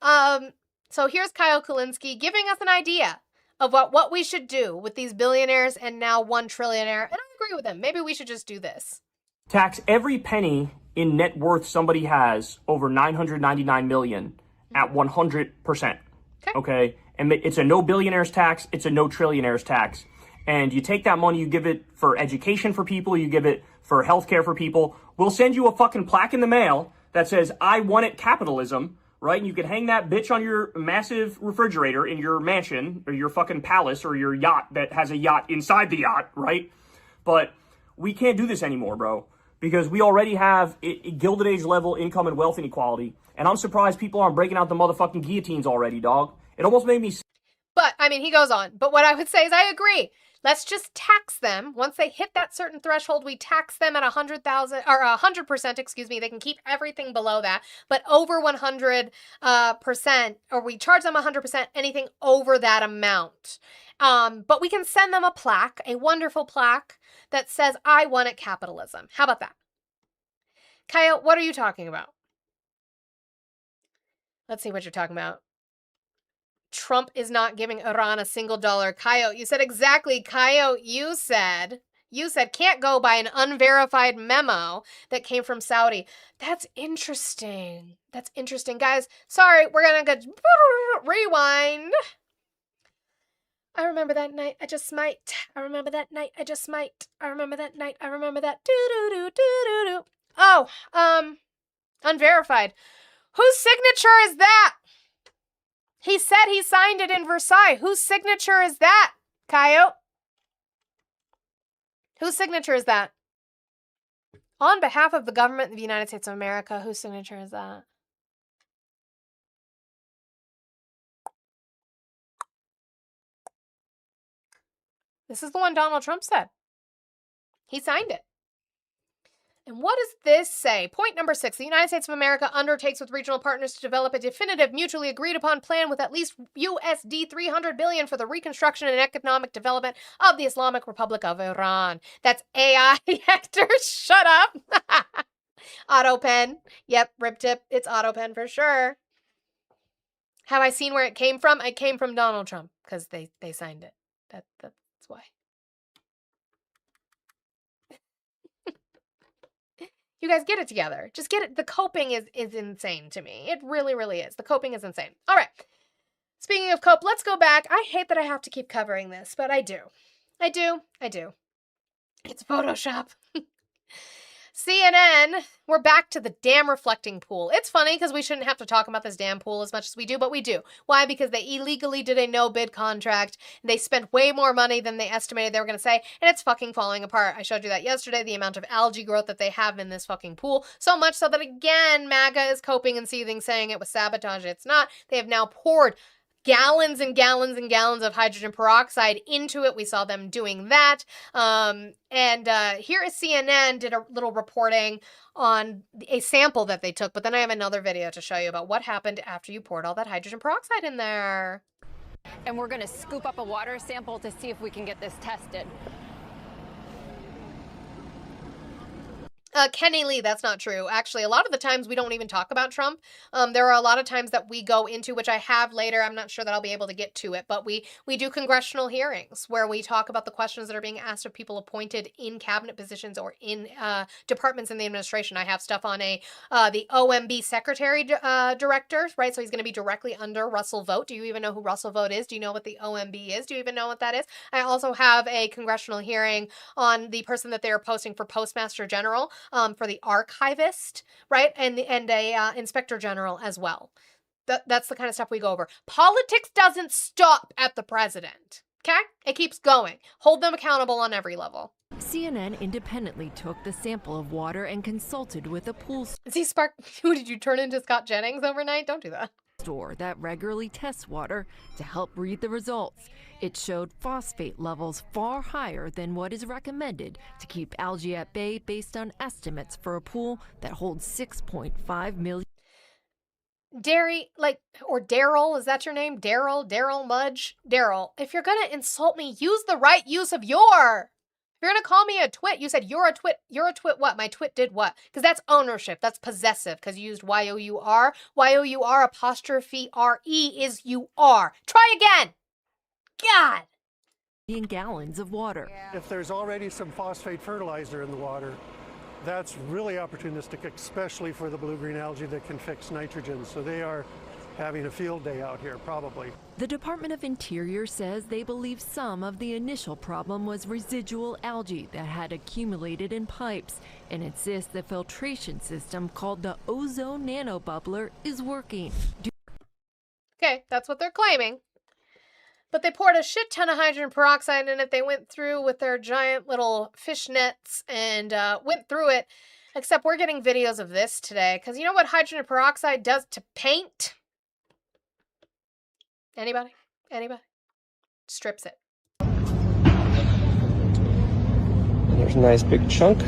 So here's Kyle Kulinski giving us an idea of what we should do with these billionaires and now one trillionaire, and I agree with him. Maybe we should just do this. Tax every penny in net worth somebody has over $999 million at 100%. Okay? And it's a no billionaires tax, it's a no trillionaires tax. And you take that money, you give it for education for people, you give it for healthcare for people. We'll send you a fucking plaque in the mail that says, I wanted capitalism, right? And you can hang that bitch on your massive refrigerator in your mansion or your fucking palace or your yacht that has a yacht inside the yacht, right? But we can't do this anymore, bro, because we already have Gilded Age level income and wealth inequality. And I'm surprised people aren't breaking out the motherfucking guillotines already, dog. It almost made me... But, I mean, he goes on. But what I would say is I agree. Let's just tax them. Once they hit that certain threshold, we tax them at 100,000 or 100%, excuse me. They can keep everything below that, but over 100%, or we charge them 100%, anything over that amount. But we can send them a plaque, a wonderful plaque that says, I wanted capitalism. How about that? Kyle, what are you talking about? Let's see what you're talking about. Trump is not giving Iran a single dollar. Coyote, you said exactly. Coyote, you said can't go by an unverified memo that came from Saudi. That's interesting. That's interesting. Guys, sorry, we're going to go rewind. I remember that night, I just might. I remember that night, I just might. I remember that night, I remember that. Do-do-do-do-do-do. Oh, unverified. Whose signature is that? He said he signed it in Versailles. Whose signature is that, Coyote? Whose signature is that? On behalf of the government of the United States of America, whose signature is that? This is the one Donald Trump said. He signed it. And what does this say? Point number 6. The United States of America undertakes with regional partners to develop a definitive, mutually agreed upon plan with at least USD $300 billion for the reconstruction and economic development of the Islamic Republic of Iran. That's AI, Hector. Shut up. AutoPen. Yep, Rip Tip. It's AutoPen for sure. Have I seen where it came from? It came from Donald Trump because they signed it. That's why. You guys get it together. Just get it. The coping is insane to me. It really, really is. The coping is insane. All right. Speaking of cope, let's go back. I hate that I have to keep covering this, but I do. I do. It's Photoshop. CNN, we're back to the damn reflecting pool. It's funny because we shouldn't have to talk about this damn pool as much as we do, but we do. Why? Because they illegally did a no-bid contract. They spent way more money than they estimated they were going to say, and it's fucking falling apart. I showed you that yesterday, the amount of algae growth that they have in this fucking pool. So much so that, again, MAGA is coping and seething, saying it was sabotage. It's not. They have now poured gallons and gallons and gallons of hydrogen peroxide into it. We saw them doing that. Here is CNN did a little reporting on a sample that they took, but then I have another video to show you about what happened after you poured all that hydrogen peroxide in there. And we're going to scoop up a water sample to see if we can get this tested. Kenny Lee, that's not true. Actually, a lot of the times we don't even talk about Trump. There are a lot of times that we go into, which I have later. I'm not sure that I'll be able to get to it, but we do congressional hearings where we talk about the questions that are being asked of people appointed in cabinet positions or in departments in the administration. I have stuff on the OMB secretary director, right? So he's going to be directly under Russell Vought. Do you even know who Russell Vought is? Do you know what the OMB is? Do you even know what that is? I also have a congressional hearing on the person that they're posting for Postmaster General. For the archivist, right? And a inspector general as well. That's the kind of stuff we go over. Politics doesn't stop at the president, okay? It keeps going. Hold them accountable on every level. CNN independently took the sample of water and consulted with a pool Who did you turn into Scott Jennings overnight? Don't do that. Store that regularly tests water to help read the results. It showed phosphate levels far higher than what is recommended to keep algae at bay based on estimates for a pool that holds 6.5 million. Daryl, is that your name? Daryl Mudge? Daryl, if you're gonna insult me, use the right use of your. If you're gonna call me a twit, you said you're a twit what? My twit did what? Because that's ownership, that's possessive, because you used Y-O-U-R. Y-O-U-R apostrophe R-E is you are. Try again! God! In gallons of water. If there's already some phosphate fertilizer in the water, that's really opportunistic, especially for the blue-green algae that can fix nitrogen. So they are having a field day out here, probably. The Department of Interior says they believe some of the initial problem was residual algae that had accumulated in pipes and insists the filtration system called the ozone nanobubbler is working. Okay, that's what they're claiming. But they poured a shit ton of hydrogen peroxide in it. They went through with their giant little fish nets and went through it. Except we're getting videos of this today. Because you know what hydrogen peroxide does to paint? Anybody? Strips it. There's a nice big chunk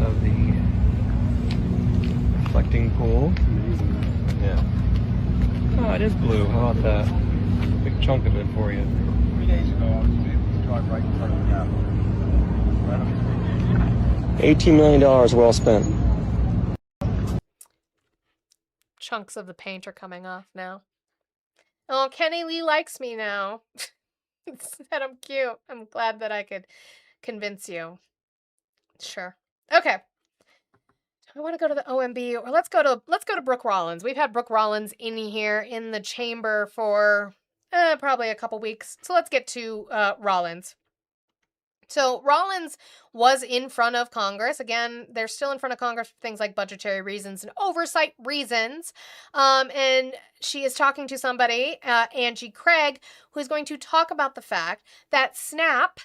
of the reflecting pool. Yeah. Oh, it is blue. How about that? Big chunk of it for you. 3 days ago, I was able to drive right in front of the Capitol. $18 million well spent. Chunks of the paint are coming off now. Oh, Kenny Lee likes me now. Said I'm cute. I'm glad that I could convince you. Sure. Okay. I want to go to the OMB, or let's go to Brooke Rollins. We've had Brooke Rollins in here in the chamber for probably a couple weeks. So let's get to Rollins. So Rollins was in front of Congress. Again, they're still in front of Congress for things like budgetary reasons and oversight reasons. And she is talking to somebody, Angie Craig, who is going to talk about the fact that SNAP,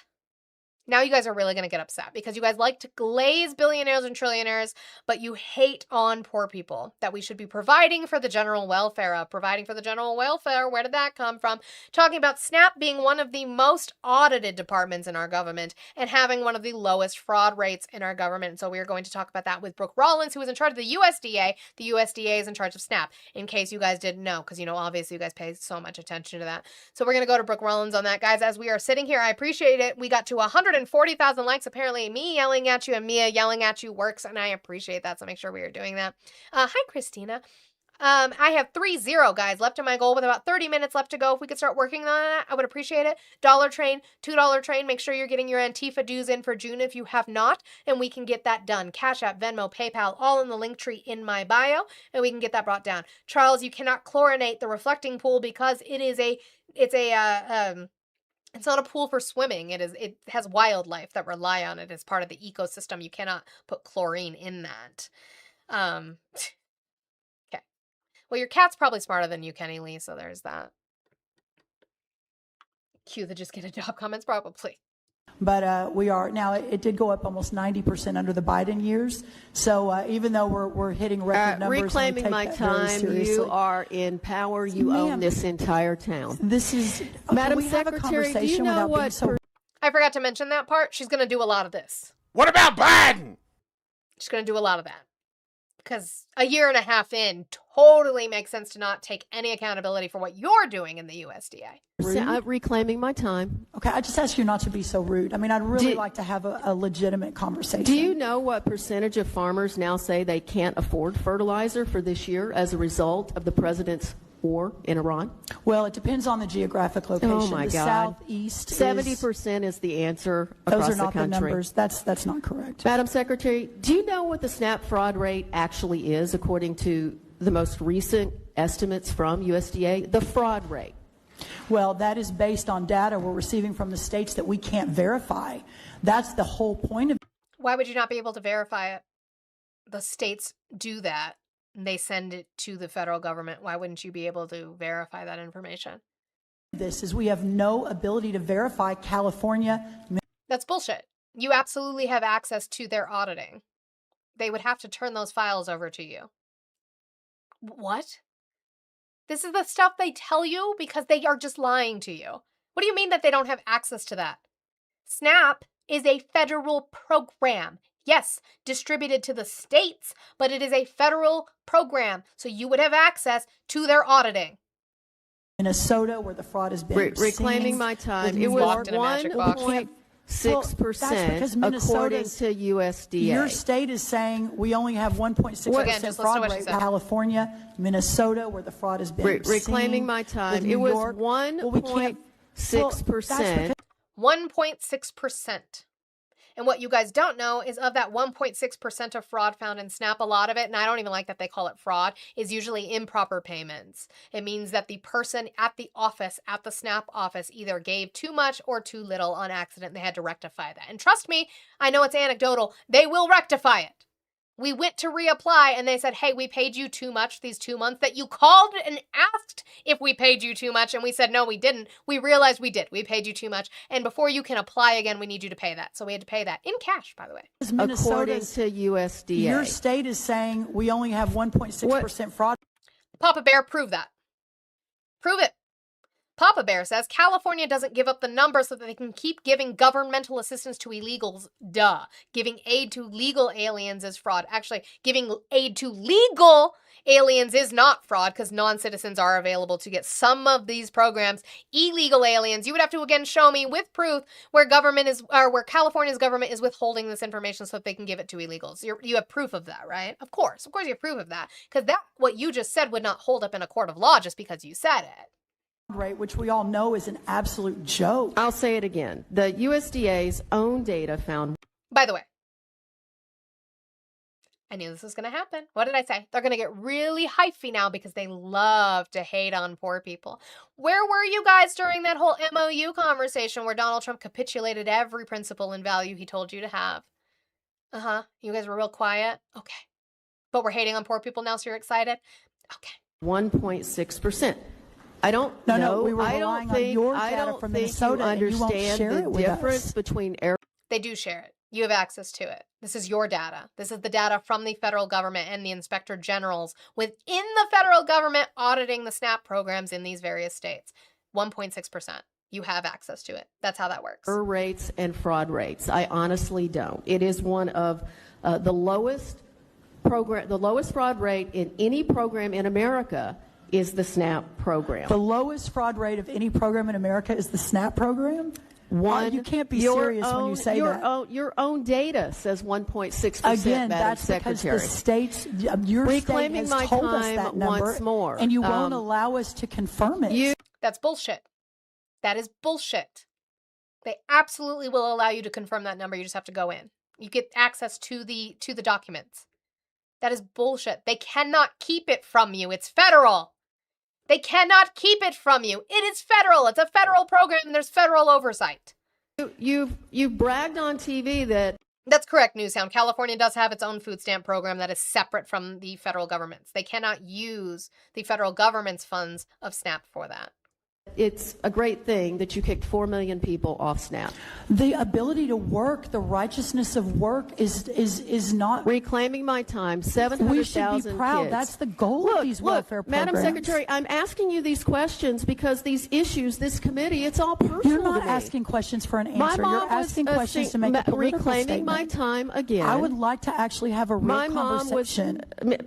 Now you guys are really going to get upset because you guys like to glaze billionaires and trillionaires, but you hate on poor people, that we should be providing for the general welfare. Providing for the general welfare, where did that come from? Talking about SNAP being one of the most audited departments in our government and having one of the lowest fraud rates in our government. So we are going to talk about that with Brooke Rollins, who is in charge of the USDA. The USDA is in charge of SNAP, in case you guys didn't know, because, you know, obviously you guys pay so much attention to that. So we're going to go to Brooke Rollins on that, guys. As we are sitting here, I appreciate it. We got to 140,000 likes. Apparently me yelling at you and Mia yelling at you works, and I appreciate that, so make sure we are doing that. Hi, Christina. I have 3-0, guys, left in my goal with about 30 minutes left to go. If we could start working on that, I would appreciate it. Dollar Train, $2 Train. Make sure you're getting your Antifa dues in for June if you have not, and we can get that done. Cash App, Venmo, PayPal, all in the link tree in my bio, and we can get that brought down. Charles, you cannot chlorinate the reflecting pool because it's not a pool for swimming. It has wildlife that rely on it as part of the ecosystem. You cannot put chlorine in that. Okay. Well, your cat's probably smarter than you, Kenny Lee, so there's that. Cue the just get a job comments, probably. But we are now. It did go up almost 90% under the Biden years. So even though we're hitting record numbers, reclaiming and we my take that very time. seriously. You are in power. You own this entire town. This is Madam we have a Secretary. Do you conversation know without being what? so I forgot to mention that part. She's going to do a lot of this. What about Biden? She's going to do a lot of that. Because a year and a half in totally makes sense to not take any accountability for what you're doing in the USDA. Reclaiming my time. Okay, I just ask you not to be so rude. I mean, I'd really like to have a legitimate conversation. Do you know what percentage of farmers now say they can't afford fertilizer for this year as a result of the president's war in Iran? Well, it depends on the geographic location. Oh my the God! Southeast, 70% is the answer across those are not the country. the numbers. That's not correct. Madam Secretary, do you know what the SNAP fraud rate actually is according to the most recent estimates from USDA? The fraud rate. Well, that is based on data we're receiving from the states that we can't verify. That's the whole point of it. Why would you not be able to verify it? The states do that. They send it to the federal government. Why wouldn't you be able to verify that information? This is we have no ability to verify California. That's bullshit. You absolutely have access to their auditing. They would have to turn those files over to you. What? This is the stuff they tell you because they are just lying to you. What do you mean that they don't have access to that? SNAP is a federal program. Yes, distributed to the states, but it is a federal program. So you would have access to their auditing. Minnesota, where the fraud has been reclaiming my time. It was 1.6% according to USDA. Your state is saying we only have 1.6% fraud rate. California, Minnesota, where the fraud has been reclaiming my time. It was 1.6%. 1.6%. And what you guys don't know is of that 1.6% of fraud found in SNAP, a lot of it, and I don't even like that they call it fraud, is usually improper payments. It means that the person at the office, at the SNAP office, either gave too much or too little on accident. They had to rectify that. And trust me, I know it's anecdotal. They will rectify it. We went to reapply and they said, hey, we paid you too much these 2 months that you called and asked if we paid you too much. And we said, no, we didn't. We realized we did. We paid you too much. And before you can apply again, we need you to pay that. So we had to pay that in cash, by the way. According to USDA. Your state is saying we only have 1.6% fraud. Papa Bear, prove that. Prove it. Papa Bear says California doesn't give up the number so that they can keep giving governmental assistance to illegals. Duh. Giving aid to legal aliens is fraud. Actually, giving aid to legal aliens is not fraud because non-citizens are available to get some of these programs. Illegal aliens, you would have to again show me with proof where where California's government is withholding this information so that they can give it to illegals. You have proof of that, right? Of course you have proof of that because that what you just said would not hold up in a court of law just because you said it. Rate, which we all know is an absolute joke. I'll say it again. The USDA's own data found. By the way, I knew this was going to happen. What did I say? They're going to get really hyphy now because they love to hate on poor people. Where were you guys during that whole MOU conversation where Donald Trump capitulated every principle and value he told you to have? You guys were real quiet. Okay. But we're hating on poor people now, so you're excited? Okay. 1.6%. I don't know. No, we were relying on your data from Minnesota, and you won't share it the with difference us. between air. They do share it. You have access to it. This is your data. This is the data from the federal government and the inspector generals within the federal government auditing the SNAP programs in these various states. 1.6%. You have access to it. That's how that works. Rates and fraud rates. I honestly don't. It is one of the lowest fraud rate in any program in America is the SNAP program. The lowest fraud rate of any program in America is the SNAP program? You can't be serious when you say that. Your own data says 1.6%. Again, Madam that's Secretary. because the states, your Reclaiming state has my told us time that number, once more. and you won't allow us to confirm it. That's bullshit. That is bullshit. They absolutely will allow you to confirm that number. You just have to go in. You get access to the documents. That is bullshit. They cannot keep it from you. It's federal. They cannot keep it from you. It is federal. It's a federal program and there's federal oversight. You've bragged on TV that... That's correct, Newsound. California does have its own food stamp program that is separate from the federal government's. They cannot use the federal government's funds of SNAP for that. It's a great thing that you kicked 4 million people off SNAP. The ability to work, the righteousness of work is not... Reclaiming my time, 700,000 We should be proud. kids. That's the goal of these welfare programs. Madam Secretary, I'm asking you these questions because these issues, this committee, it's all personal You're not to me. asking questions for an answer. My mom You're asking questions to make a political reclaiming statement. my time again. I would like to actually have a real conversation.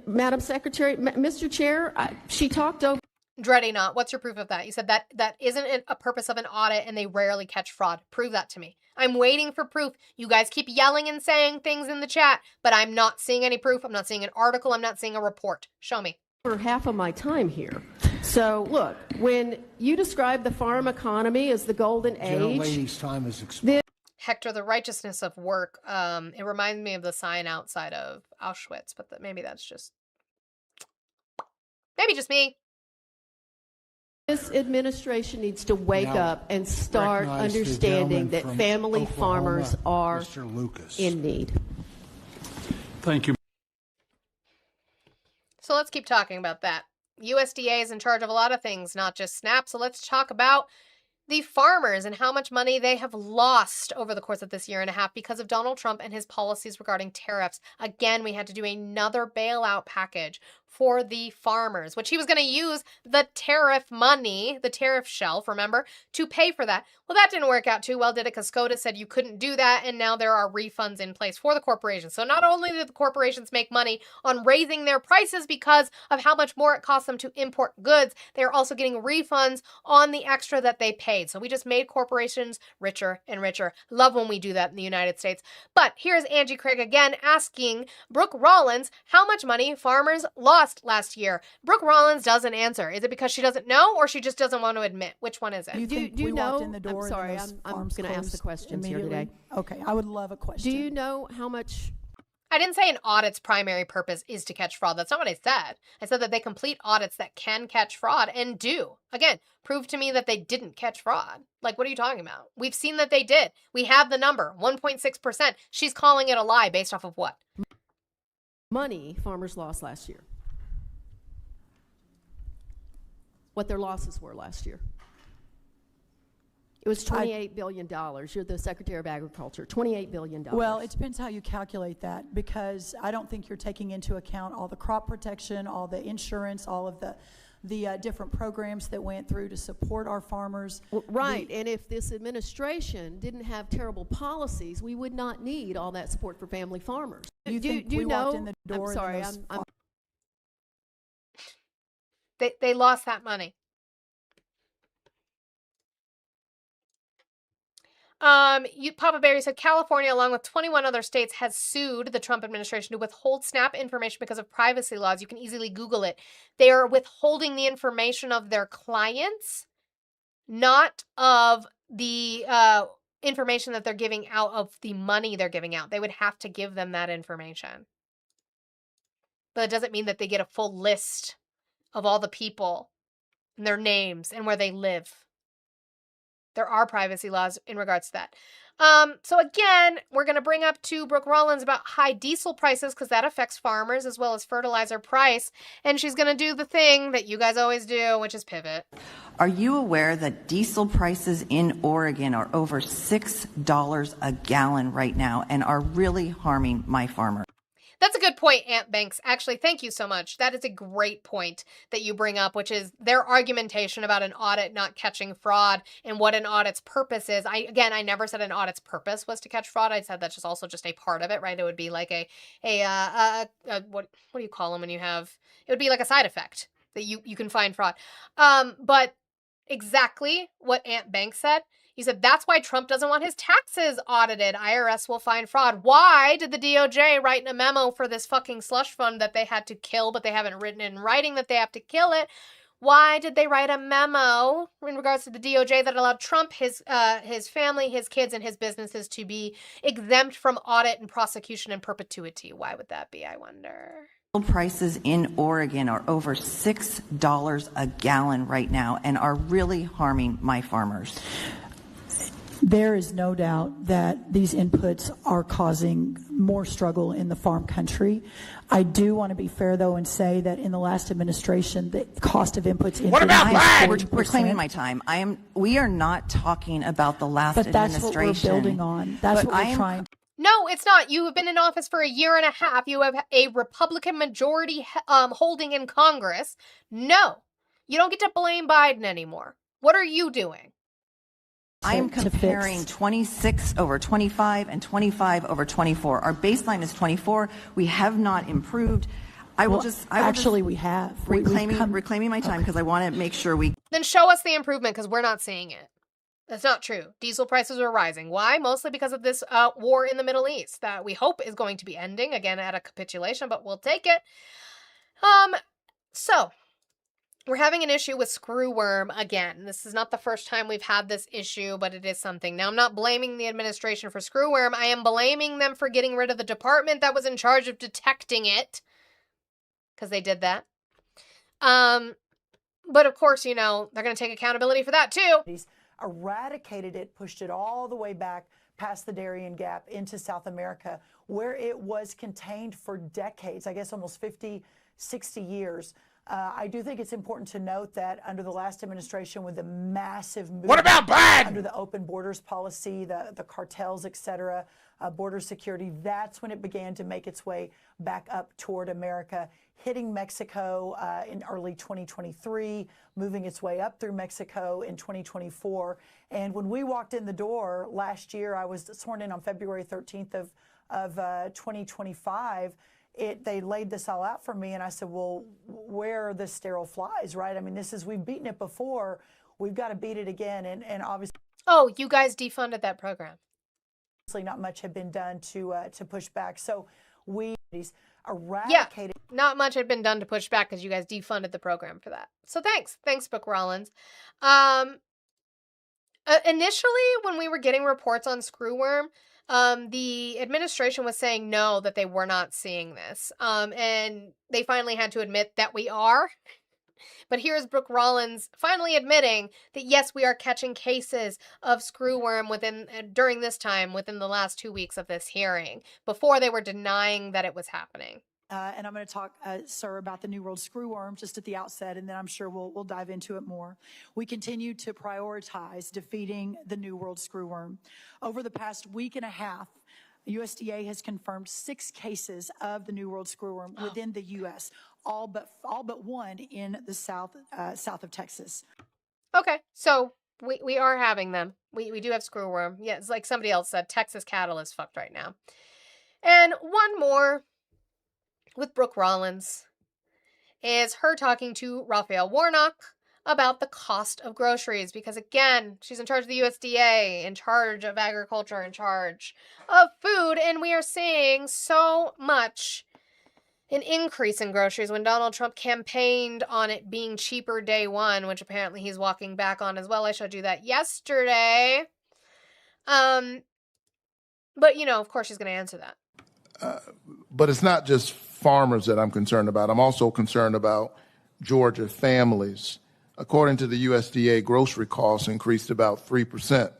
Madam Secretary, Mr. Chair, she talked over... Dready not. What's your proof of that? You said that isn't a purpose of an audit and they rarely catch fraud. Prove that to me. I'm waiting for proof. You guys keep yelling and saying things in the chat, but I'm not seeing any proof. I'm not seeing an article. I'm not seeing a report. Show me. For half of my time here. So, look, when you describe the farm economy as the golden age... lady's time is expired. Hector, the righteousness of work, it reminds me of the sign outside of Auschwitz, but maybe that's just... Maybe just me. This administration needs to wake Now, up and start recognize the understanding gentleman that from family Oklahoma, farmers are Mr. Lucas. in need. Thank you. So let's keep talking about that. USDA is in charge of a lot of things, not just SNAP. So let's talk about the farmers and how much money they have lost over the course of this year and a half because of Donald Trump and his policies regarding tariffs. Again, we had to do another bailout package for the farmers, which he was going to use the tariff money, the tariff shelf, remember, to pay for that. Well, that didn't work out too well, did it? Because SCOTUS said you couldn't do that, and now there are refunds in place for the corporations. So not only did the corporations make money on raising their prices because of how much more it costs them to import goods, they're also getting refunds on the extra that they paid. So we just made corporations richer and richer. Love when we do that in the United States. But here's Angie Craig again asking Brooke Rollins how much money farmers lost last year. Brooke Rollins doesn't answer. Is it because she doesn't know or she just doesn't want to admit? Which one is it? You think do you we know? walked in the door I'm sorry, and those I'm farms going to ask the closed questions here immediately? today. Okay, I would love a question. Do you know how much... I didn't say an audit's primary purpose is to catch fraud. That's not what I said. I said that they complete audits that can catch fraud and do. Again, prove to me that they didn't catch fraud. Like, what are you talking about? We've seen that they did. We have the number, 1.6%. She's calling it a lie based off of what? Money farmers lost last year. What their losses were last year. It was $28 billion. You're the Secretary of Agriculture. $28 billion. Well, it depends how you calculate that, because I don't think you're taking into account all the crop protection, all the insurance, all of the different programs that went through to support our farmers. Right, and if this administration didn't have terrible policies, we would not need all that support for family farmers. Do you know? walked in the door I'm sorry, and I'm They lost that money. Papa Berry said California, along with 21 other states, has sued the Trump administration to withhold SNAP information because of privacy laws. You can easily Google it. They are withholding the information of their clients, not of the information that they're giving out, of the money they're giving out. They would have to give them that information. But it doesn't mean that they get a full list of all the people and their names and where they live. There are privacy laws in regards to that. So again, we're going to bring up to Brooke Rollins about high diesel prices because that affects farmers as well as fertilizer price. And she's going to do the thing that you guys always do, which is pivot. Are you aware that diesel prices in Oregon are over $6 a gallon right now and are really harming my farmers? That's a good point, Aunt Banks. Actually, thank you so much. That is a great point that you bring up, which is their argumentation about an audit not catching fraud and what an audit's purpose is. I never said an audit's purpose was to catch fraud. I said that's just also a part of it, right? It would be like what do you call them when you have? It would be like a side effect that you can find fraud. But exactly what Aunt Banks said. He said, that's why Trump doesn't want his taxes audited. IRS will find fraud. Why did the DOJ write in a memo for this fucking slush fund that they had to kill, but they haven't written in writing that they have to kill it? Why did they write a memo in regards to the DOJ that allowed Trump, his family, his kids, and his businesses to be exempt from audit and prosecution in perpetuity? Why would that be, I wonder? Prices in Oregon are over $6 a gallon right now and are really harming my farmers. There is no doubt that these inputs are causing more struggle in the farm country. I do want to be fair, though, and say that in the last administration, the cost of inputs increased. What about Biden? We're claiming my time. We are not talking about the last administration. But that's what we're building on. That's what we're trying to. No, it's not. You have been in office for a year and a half. You have a Republican majority holding in Congress. No, you don't get to blame Biden anymore. What are you doing? I am comparing 26 over 25 and 25 over 24. Our baseline is 24. We have not improved. We have. Reclaiming my time because I want to make sure we. Then show us the improvement because we're not seeing it. That's not true. Diesel prices are rising. Why? Mostly because of this war in the Middle East that we hope is going to be ending, again, at a capitulation, but we'll take it. So we're having an issue with screwworm again. This is not the first time we've had this issue, but it is something. Now, I'm not blaming the administration for screwworm. I am blaming them for getting rid of the department that was in charge of detecting it, because they did that. But of course, they're going to take accountability for that too. Eradicated it, pushed it all the way back past the Darien Gap into South America, where it was contained for decades, I guess almost 50, 60 years. I do think it's important to note that under the last administration, with the massive movement, what about Biden? Under the open borders policy, the cartels, et cetera, border security, that's when it began to make its way back up toward America, hitting Mexico in early 2023, moving its way up through Mexico in 2024. And when we walked in the door last year, I was sworn in on February 13th of 2025. They laid this all out for me, and I said, well, where are the sterile flies, right? I mean, we've beaten it before. We've got to beat it again, and obviously. Oh, you guys defunded that program. Not much had been done to push back. So we eradicated. Yeah, not much had been done to push back because you guys defunded the program for that. So thanks, Brooke Rollins. Initially, when we were getting reports on screwworm, the administration was saying no, that they were not seeing this. And they finally had to admit that we are. But here's Brooke Rollins finally admitting that, yes, we are catching cases of screwworm during this time, within the last 2 weeks of this hearing. Before, they were denying that it was happening. And I'm going to talk, sir, about the New World screwworm just at the outset, and then I'm sure we'll dive into it more. We continue to prioritize defeating the New World screwworm. Over the past week and a half, USDA has confirmed 6 cases of the New World screwworm within the U.S., all but one in the south of Texas. Okay, so we are having them. We do have screwworm. Yeah, it's like somebody else said, Texas cattle is fucked right now. And one more with Brooke Rollins is her talking to Raphael Warnock about the cost of groceries, because again, she's in charge of the USDA, in charge of agriculture, in charge of food, and we are seeing so much an increase in groceries when Donald Trump campaigned on it being cheaper day one, which apparently he's walking back on as well. I showed you that yesterday. But of course she's going to answer that. But it's not just farmers that I'm concerned about. I'm also concerned about Georgia families. According to the USDA, grocery costs increased about 3%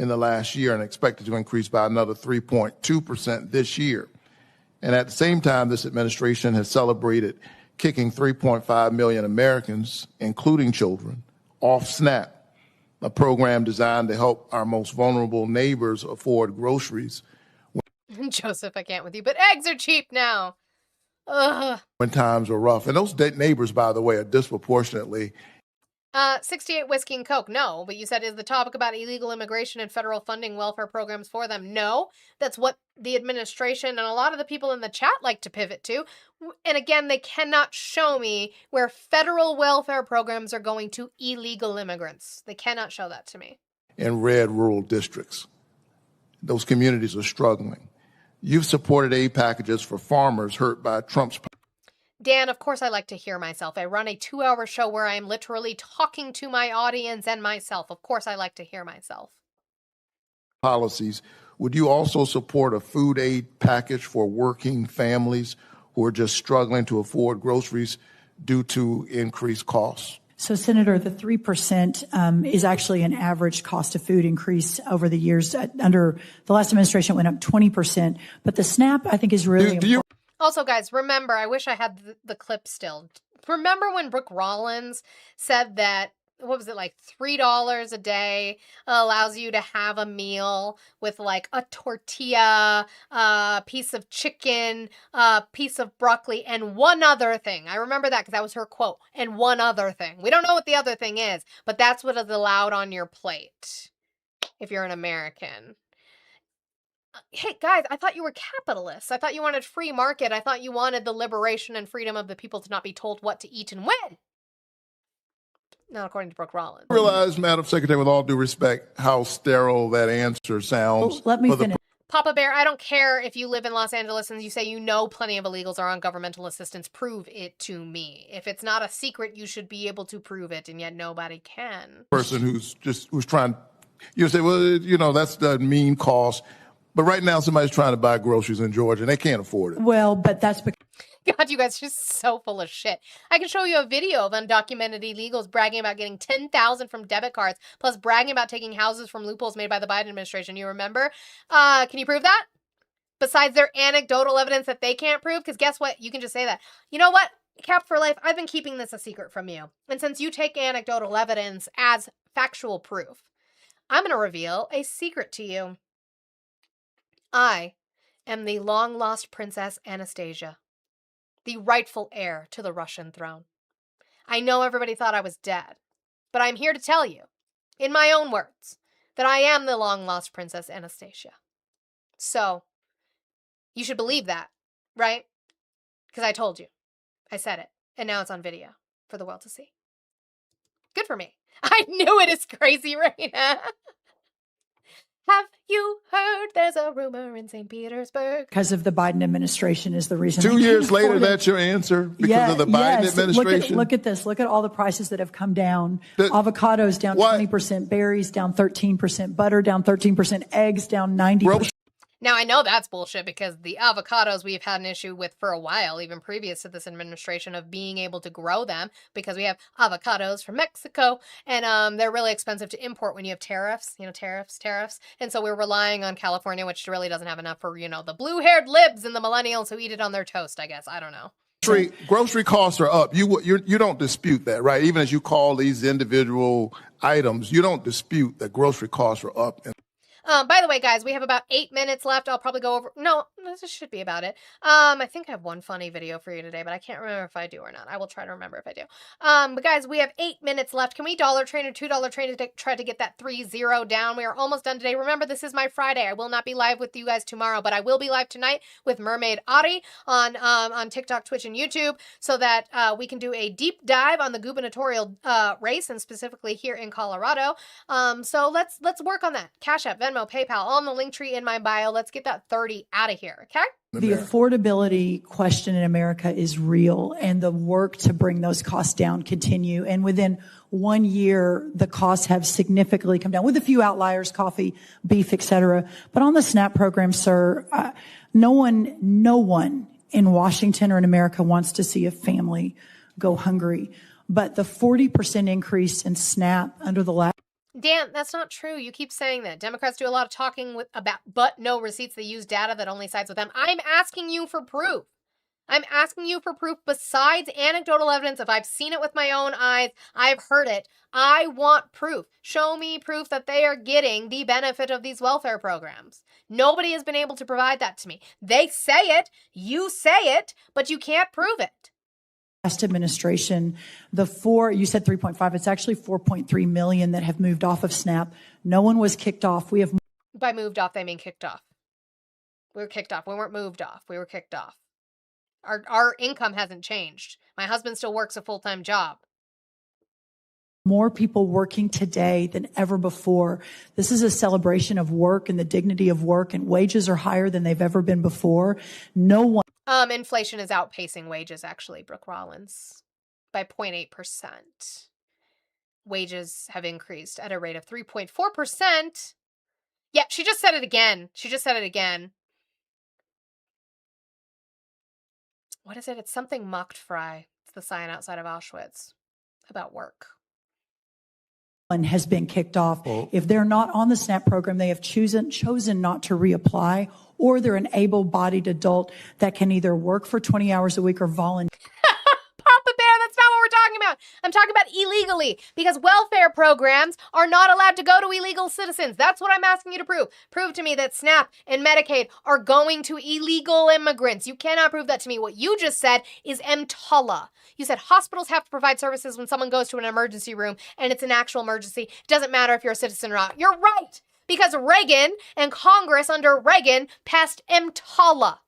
in the last year and expected to increase by another 3.2% this year. And at the same time, this administration has celebrated kicking 3.5 million Americans, including children, off SNAP, a program designed to help our most vulnerable neighbors afford groceries Joseph, I can't with you, but eggs are cheap now. Ugh. when times are rough. And those neighbors, by the way, are disproportionately 68 Whiskey and Coke. No, but you said, is the topic about illegal immigration and federal funding welfare programs for them? No, that's what the administration and a lot of the people in the chat like to pivot to. And again, they cannot show me where federal welfare programs are going to illegal immigrants. They cannot show that to me. in red rural districts. Those communities are struggling. You've supported aid packages for farmers hurt by Trump's Dan, of course I like to hear myself. I run a 2-hour show where I am literally talking to my audience and myself. Of course I like to hear myself. policies. Would you also support a food aid package for working families who are just struggling to afford groceries due to increased costs? So, Senator, the 3% is actually an average cost of food increase over the years. Under the last administration, it went up 20%. But the SNAP, I think, is really important. Also, guys, remember, I wish I had the clip still. Remember when Brooke Rollins said that, what was it, like $3 a day allows you to have a meal with like a tortilla, a piece of chicken, a piece of broccoli, and one other thing. I remember that because that was her quote. And one other thing. We don't know what the other thing is, but that's what is allowed on your plate if you're an American. Hey, guys, I thought you were capitalists. I thought you wanted free market. I thought you wanted the liberation and freedom of the people to not be told what to eat and when. Not according to Brooke Rollins. I realize, Madam Secretary, with all due respect, how sterile that answer sounds. Let me finish. Papa Bear, I don't care if you live in Los Angeles and you say you know plenty of illegals are on governmental assistance. Prove it to me. If it's not a secret, you should be able to prove it, and yet nobody can. Person who's trying, you say, well, you know, that's the mean cost. But right now, somebody's trying to buy groceries in Georgia, and they can't afford it. Well, but that's because... God, you guys are just so full of shit. I can show you a video of undocumented illegals bragging about getting $10,000 from debit cards, plus bragging about taking houses from loopholes made by the Biden administration. You remember? Can you prove that? Besides their anecdotal evidence that they can't prove? Because guess what? You can just say that. You know what? Cap for Life, I've been keeping this a secret from you. And since you take anecdotal evidence as factual proof, I'm going to reveal a secret to you. I am the long-lost Princess Anastasia, the rightful heir to the Russian throne. I know everybody thought I was dead, but I'm here to tell you, in my own words, that I am the long-lost Princess Anastasia. So, you should believe that, right? Because I told you. I said it, and now it's on video for the world to see. Good for me. I knew it is crazy, Raina. Have you heard there's a rumor in St. Petersburg? Because of the Biden administration is the reason. 2 years later, that's your answer? Because of the Biden administration? Look at this. Look at all the prices that have come down. Avocados down 20%, berries down 13%, butter down 13%, eggs down 90%. Now, I know that's bullshit because the avocados we've had an issue with for a while, even previous to this administration, of being able to grow them because we have avocados from Mexico and they're really expensive to import when you have tariffs, tariffs. And so we're relying on California, which really doesn't have enough for, the blue-haired libs and the millennials who eat it on their toast, I guess. I don't know. Grocery costs are up. You don't dispute that, right? Even as you call these individual items, you don't dispute that grocery costs are up. By the way, guys, we have about 8 minutes left. I'll probably go over... No, this should be about it. I think I have one funny video for you today, but I can't remember if I do or not. I will try to remember if I do. But guys, we have 8 minutes left. Can we dollar train or $2 train to try to get that 3-0 down? We are almost done today. Remember, this is my Friday. I will not be live with you guys tomorrow, but I will be live tonight with Mermaid Ari on TikTok, Twitch, and YouTube so that we can do a deep dive on the gubernatorial race, and specifically here in Colorado. So let's work on that. Cash App, Venmo, PayPal, on the link tree in my bio. Let's get that 30 out of here, okay? The affordability question in America is real, and the work to bring those costs down continue. And within 1 year, the costs have significantly come down, with a few outliers, coffee, beef, etc. But on the SNAP program, sir, no one in Washington or in America wants to see a family go hungry. But the 40% increase in SNAP under the last... Dan, that's not true. You keep saying that. Democrats do a lot of talking about, but no receipts. They use data that only sides with them. I'm asking you for proof. I'm asking you for proof besides anecdotal evidence. If I've seen it with my own eyes, I've heard it. I want proof. Show me proof that they are getting the benefit of these welfare programs. Nobody has been able to provide that to me. They say it, you say it, but you can't prove it. Last administration, you said 3.5, it's actually 4.3 million that have moved off of SNAP. No one was kicked off. We have. By moved off, they mean kicked off. We were kicked off. We weren't moved off. We were kicked off. Our income hasn't changed. My husband still works a full-time job. More people working today than ever before. This is a celebration of work and the dignity of work, and wages are higher than they've ever been before. No one. Inflation is outpacing wages, actually, Brooke Rollins, by 0.8%. Wages have increased at a rate of 3.4%. Yeah, she just said it again. What is it? It's something mocked fry. It's the sign outside of Auschwitz about work. Has been kicked off. If they're not on the SNAP program, they have chosen not to reapply, or they're an able-bodied adult that can either work for 20 hours a week or volunteer. Papa Bear, that's not what we're talking about. I'm talking about illegally, because welfare programs are not allowed to go to illegal citizens. That's what I'm asking you to prove. Prove to me that SNAP and Medicaid are going to illegal immigrants. You cannot prove that to me. What you just said is EMTALA. You said hospitals have to provide services when someone goes to an emergency room and it's an actual emergency. It doesn't matter if you're a citizen or not. You're right, because Reagan and Congress under Reagan passed EMTALA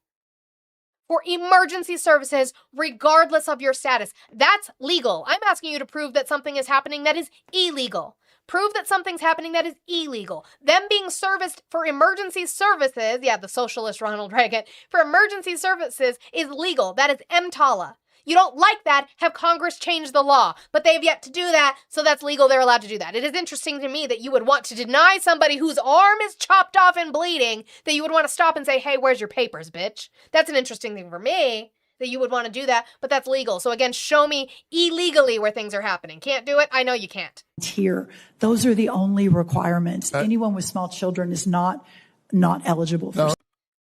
for emergency services regardless of your status. That's legal. I'm asking you to prove that something is happening that is illegal. Prove that something's happening that is illegal. Them being serviced for emergency services, yeah, the socialist Ronald Reagan, for emergency services is legal. That is EMTALA. You don't like that, have Congress change the law. But they've yet to do that, so that's legal. They're allowed to do that. It is interesting to me that you would want to deny somebody whose arm is chopped off and bleeding, that you would want to stop and say, hey, where's your papers, bitch? That's an interesting thing for me, that you would want to do that, but that's legal. So again, show me illegally where things are happening. Can't do it? I know you can't. Here, those are the only requirements. Anyone with small children is not eligible for.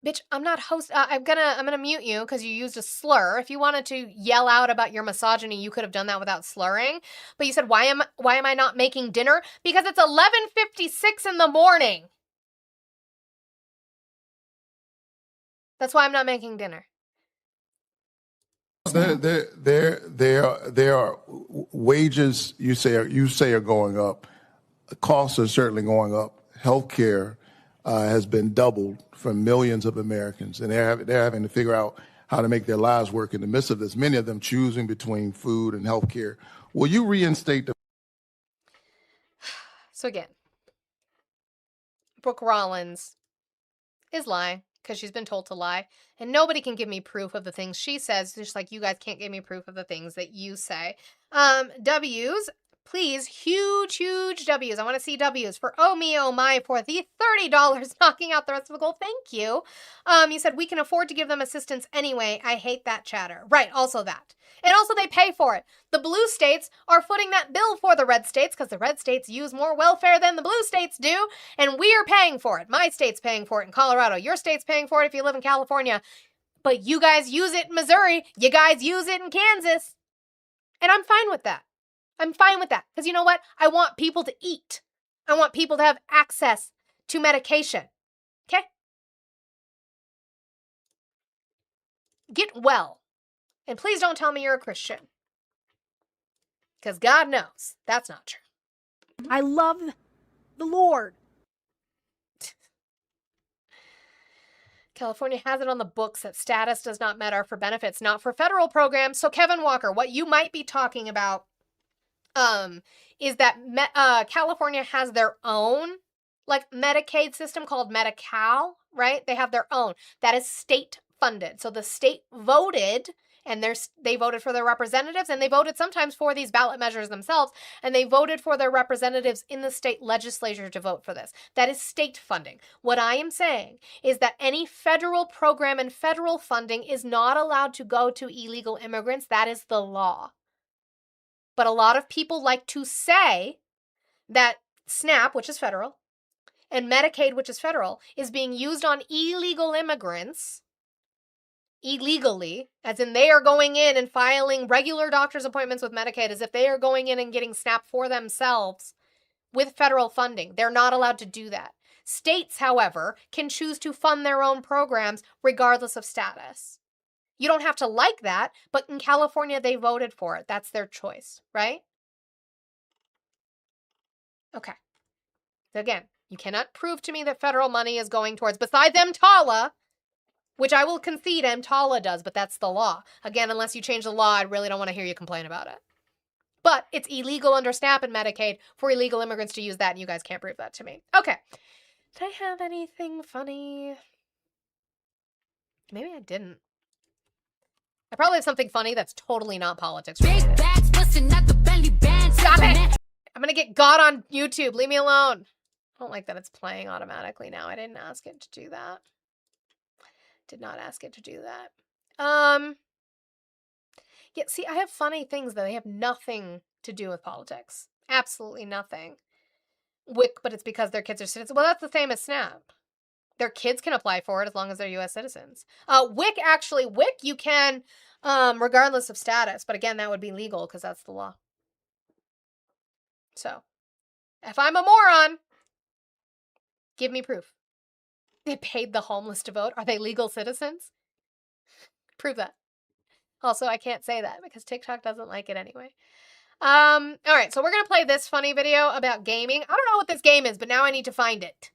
Bitch, I'm not I'm gonna mute you because you used a slur. If you wanted to yell out about your misogyny, you could have done that without slurring. But you said, why am I not making dinner? Because it's 11:56 in the morning. That's why I'm not making dinner. There are wages you say are going up. Costs are certainly going up. Healthcare has been doubled for millions of Americans, and they're having to figure out how to make their lives work in the midst of this. Many of them choosing between food and healthcare. Will you reinstate the? So again, Brooke Rollins is lying because she's been told to lie, and nobody can give me proof of the things she says, just like you guys can't give me proof of the things that you say. W's. Please, huge W's. I want to see W's for Oh Me Oh My for the $30 knocking out the rest of the goal. Thank you. You said we can afford to give them assistance anyway. I hate that chatter. Right, also that. And also they pay for it. The blue states are footing that bill for the red states because the red states use more welfare than the blue states do, and we are paying for it. My state's paying for it in Colorado. Your state's paying for it if you live in California. But you guys use it in Missouri. You guys use it in Kansas. And I'm fine with that. I'm fine with that because you know what? I want people to eat. I want people to have access to medication. Okay? Get well. And please don't tell me you're a Christian. Because God knows that's not true. I love the Lord. California has it on the books that status does not matter for benefits, not for federal programs. So Kevin Walker, what you might be talking about is that California has their own like Medicaid system called Medi-Cal, right? They have their own. That is state funded. So the state voted, and they voted for their representatives, and they voted sometimes for these ballot measures themselves, and they voted for their representatives in the state legislature to vote for this. That is state funding. What I am saying is that any federal program and federal funding is not allowed to go to illegal immigrants. That is the law. But a lot of people like to say that SNAP, which is federal, and Medicaid, which is federal, is being used on illegal immigrants illegally, as in they are going in and filing regular doctor's appointments with Medicaid as if they are going in and getting SNAP for themselves with federal funding. They're not allowed to do that. States, however, can choose to fund their own programs regardless of status. You don't have to like that, but in California, they voted for it. That's their choice, right? Okay. Again, you cannot prove to me that federal money is going towards, besides EMTALA, which I will concede EMTALA does, but that's the law. Again, unless you change the law, I really don't want to hear you complain about it. But it's illegal under SNAP and Medicaid for illegal immigrants to use that, and you guys can't prove that to me. Okay. Did I have anything funny? Maybe I didn't. I probably have something funny that's totally not politics. Big bags busting at the belly band. Stop it! I'm gonna get got on YouTube. Leave me alone. I don't like that it's playing automatically now. I didn't ask it to do that. Did not ask it to do that. Yeah, see, I have funny things though. They have nothing to do with politics. Absolutely nothing. WIC, but it's because their kids are citizens. Well, that's the same as SNAP. Their kids can apply for it as long as they're U.S. citizens. WIC, you can, regardless of status. But again, that would be legal because that's the law. So, if I'm a moron, give me proof. They paid the homeless to vote. Are they legal citizens? Prove that. Also, I can't say that because TikTok doesn't like it anyway. All right, so we're going to play this funny video about gaming. I don't know what this game is, but now I need to find it.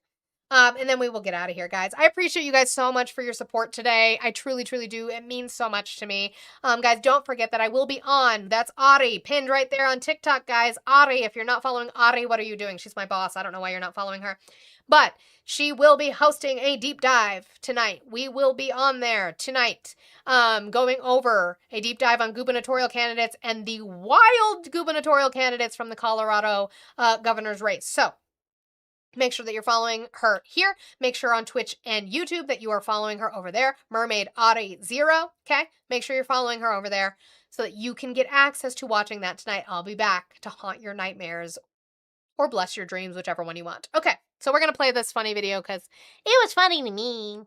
And then we will get out of here, guys. I appreciate you guys so much for your support today. I truly, truly do. It means so much to me. Guys, don't forget that I will be on. That's Ari, pinned right there on TikTok, guys. Ari, if you're not following Ari, what are you doing? She's my boss. I don't know why you're not following her. But she will be hosting a deep dive tonight. We will be on there tonight, going over a deep dive on gubernatorial candidates and the wild gubernatorial candidates from the Colorado governor's race. So make sure that you're following her here. Make sure on Twitch and YouTube that you are following her over there. Mermaid Ari 0, okay? Make sure you're following her over there so that you can get access to watching that tonight. I'll be back to haunt your nightmares or bless your dreams, whichever one you want. Okay, so we're going to play this funny video because it was funny to me.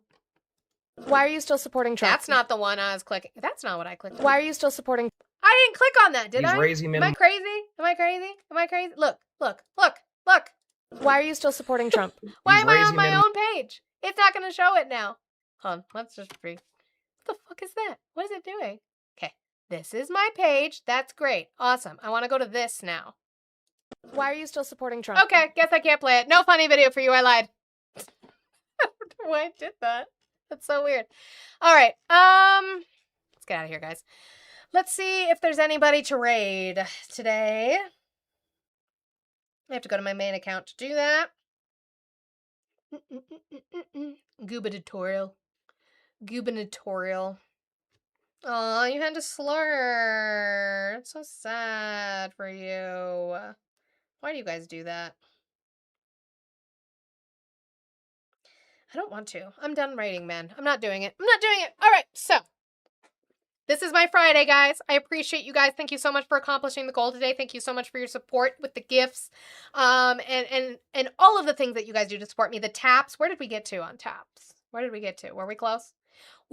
Why are you still supporting Trump? That's not the one I was clicking. That's not what I clicked on. Why are you still supporting? I didn't click on that, did I? Am I crazy? Am I crazy? Am I crazy? Look, look, look, look. Why are you still supporting Trump? Why am I on my own page? It's not going to show it now. Hold on, let's just read. What the fuck is that? What is it doing? Okay, this is my page. That's great. Awesome. I want to go to this now. Why are you still supporting Trump? Okay, guess I can't play it. No funny video for you. I lied. I don't know why I did that. That's so weird. All right. Let's get out of here, guys. Let's see if there's anybody to raid today. I have to go to my main account to do that. Gubernatorial. Gubernatorial. Oh, you had to slur. It's so sad for you. Why do you guys do that? I don't want to. I'm done writing, man. I'm not doing it. I'm not doing it. All right, so this is my Friday, guys. I appreciate you guys. Thank you so much for accomplishing the goal today. Thank you so much for your support with the gifts, and all of the things that you guys do to support me. The taps. Where did we get to on taps? Where did we get to? Were we close?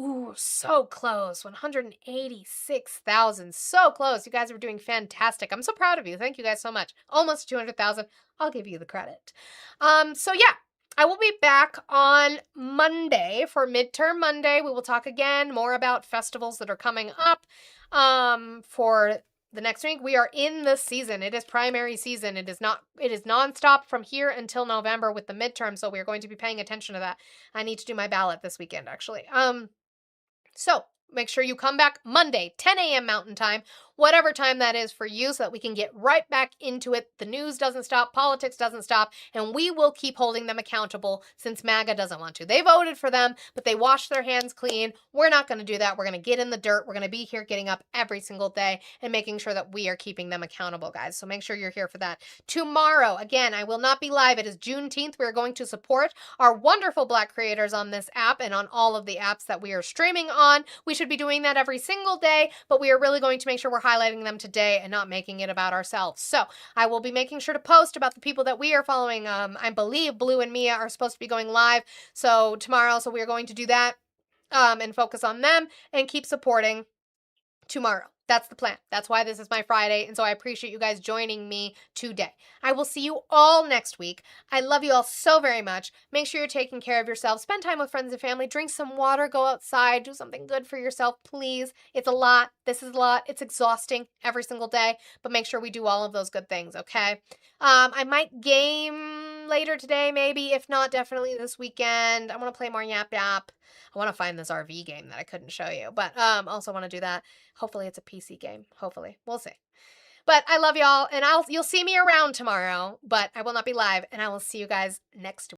Ooh, so close. 186,000. So close. You guys are doing fantastic. I'm so proud of you. Thank you guys so much. Almost 200,000. I'll give you the credit. So yeah, I will be back on Monday for Midterm Monday. We will talk again more about festivals that are coming up for the next week. We are in the season. It is primary season. It is nonstop from here until November with the midterm. So we are going to be paying attention to that. I need to do my ballot this weekend, actually. So make sure you come back Monday, 10 a.m. Mountain Time, whatever time that is for you, so that we can get right back into it. The news doesn't stop, politics doesn't stop, and we will keep holding them accountable since MAGA doesn't want to. They voted for them, but they washed their hands clean. We're not going to do that. We're going to get in the dirt. We're going to be here getting up every single day and making sure that we are keeping them accountable, guys. So make sure you're here for that. Tomorrow, again, I will not be live. It is Juneteenth. We are going to support our wonderful Black creators on this app and on all of the apps that we are streaming on. We should be doing that every single day, but we are really going to make sure we're highlighting them today and not making it about ourselves. So I will be making sure to post about the people that we are following. I believe Blue and Mia are supposed to be going live so tomorrow, so we are going to do that and focus on them and keep supporting tomorrow. That's the plan. That's why this is my Friday, and so I appreciate you guys joining me today. I will see you all next week. I love you all so very much. Make sure you're taking care of yourself. Spend time with friends and family. Drink some water. Go outside. Do something good for yourself, please. It's a lot. This is a lot. It's exhausting every single day, but make sure we do all of those good things, okay? I might game later today, maybe. If not, definitely this weekend. I want to play more Yap Yap. I want to find this RV game that I couldn't show you, but also want to do that. Hopefully it's a PC game. Hopefully. We'll see. But I love y'all, and you'll see me around tomorrow, but I will not be live, and I will see you guys next week.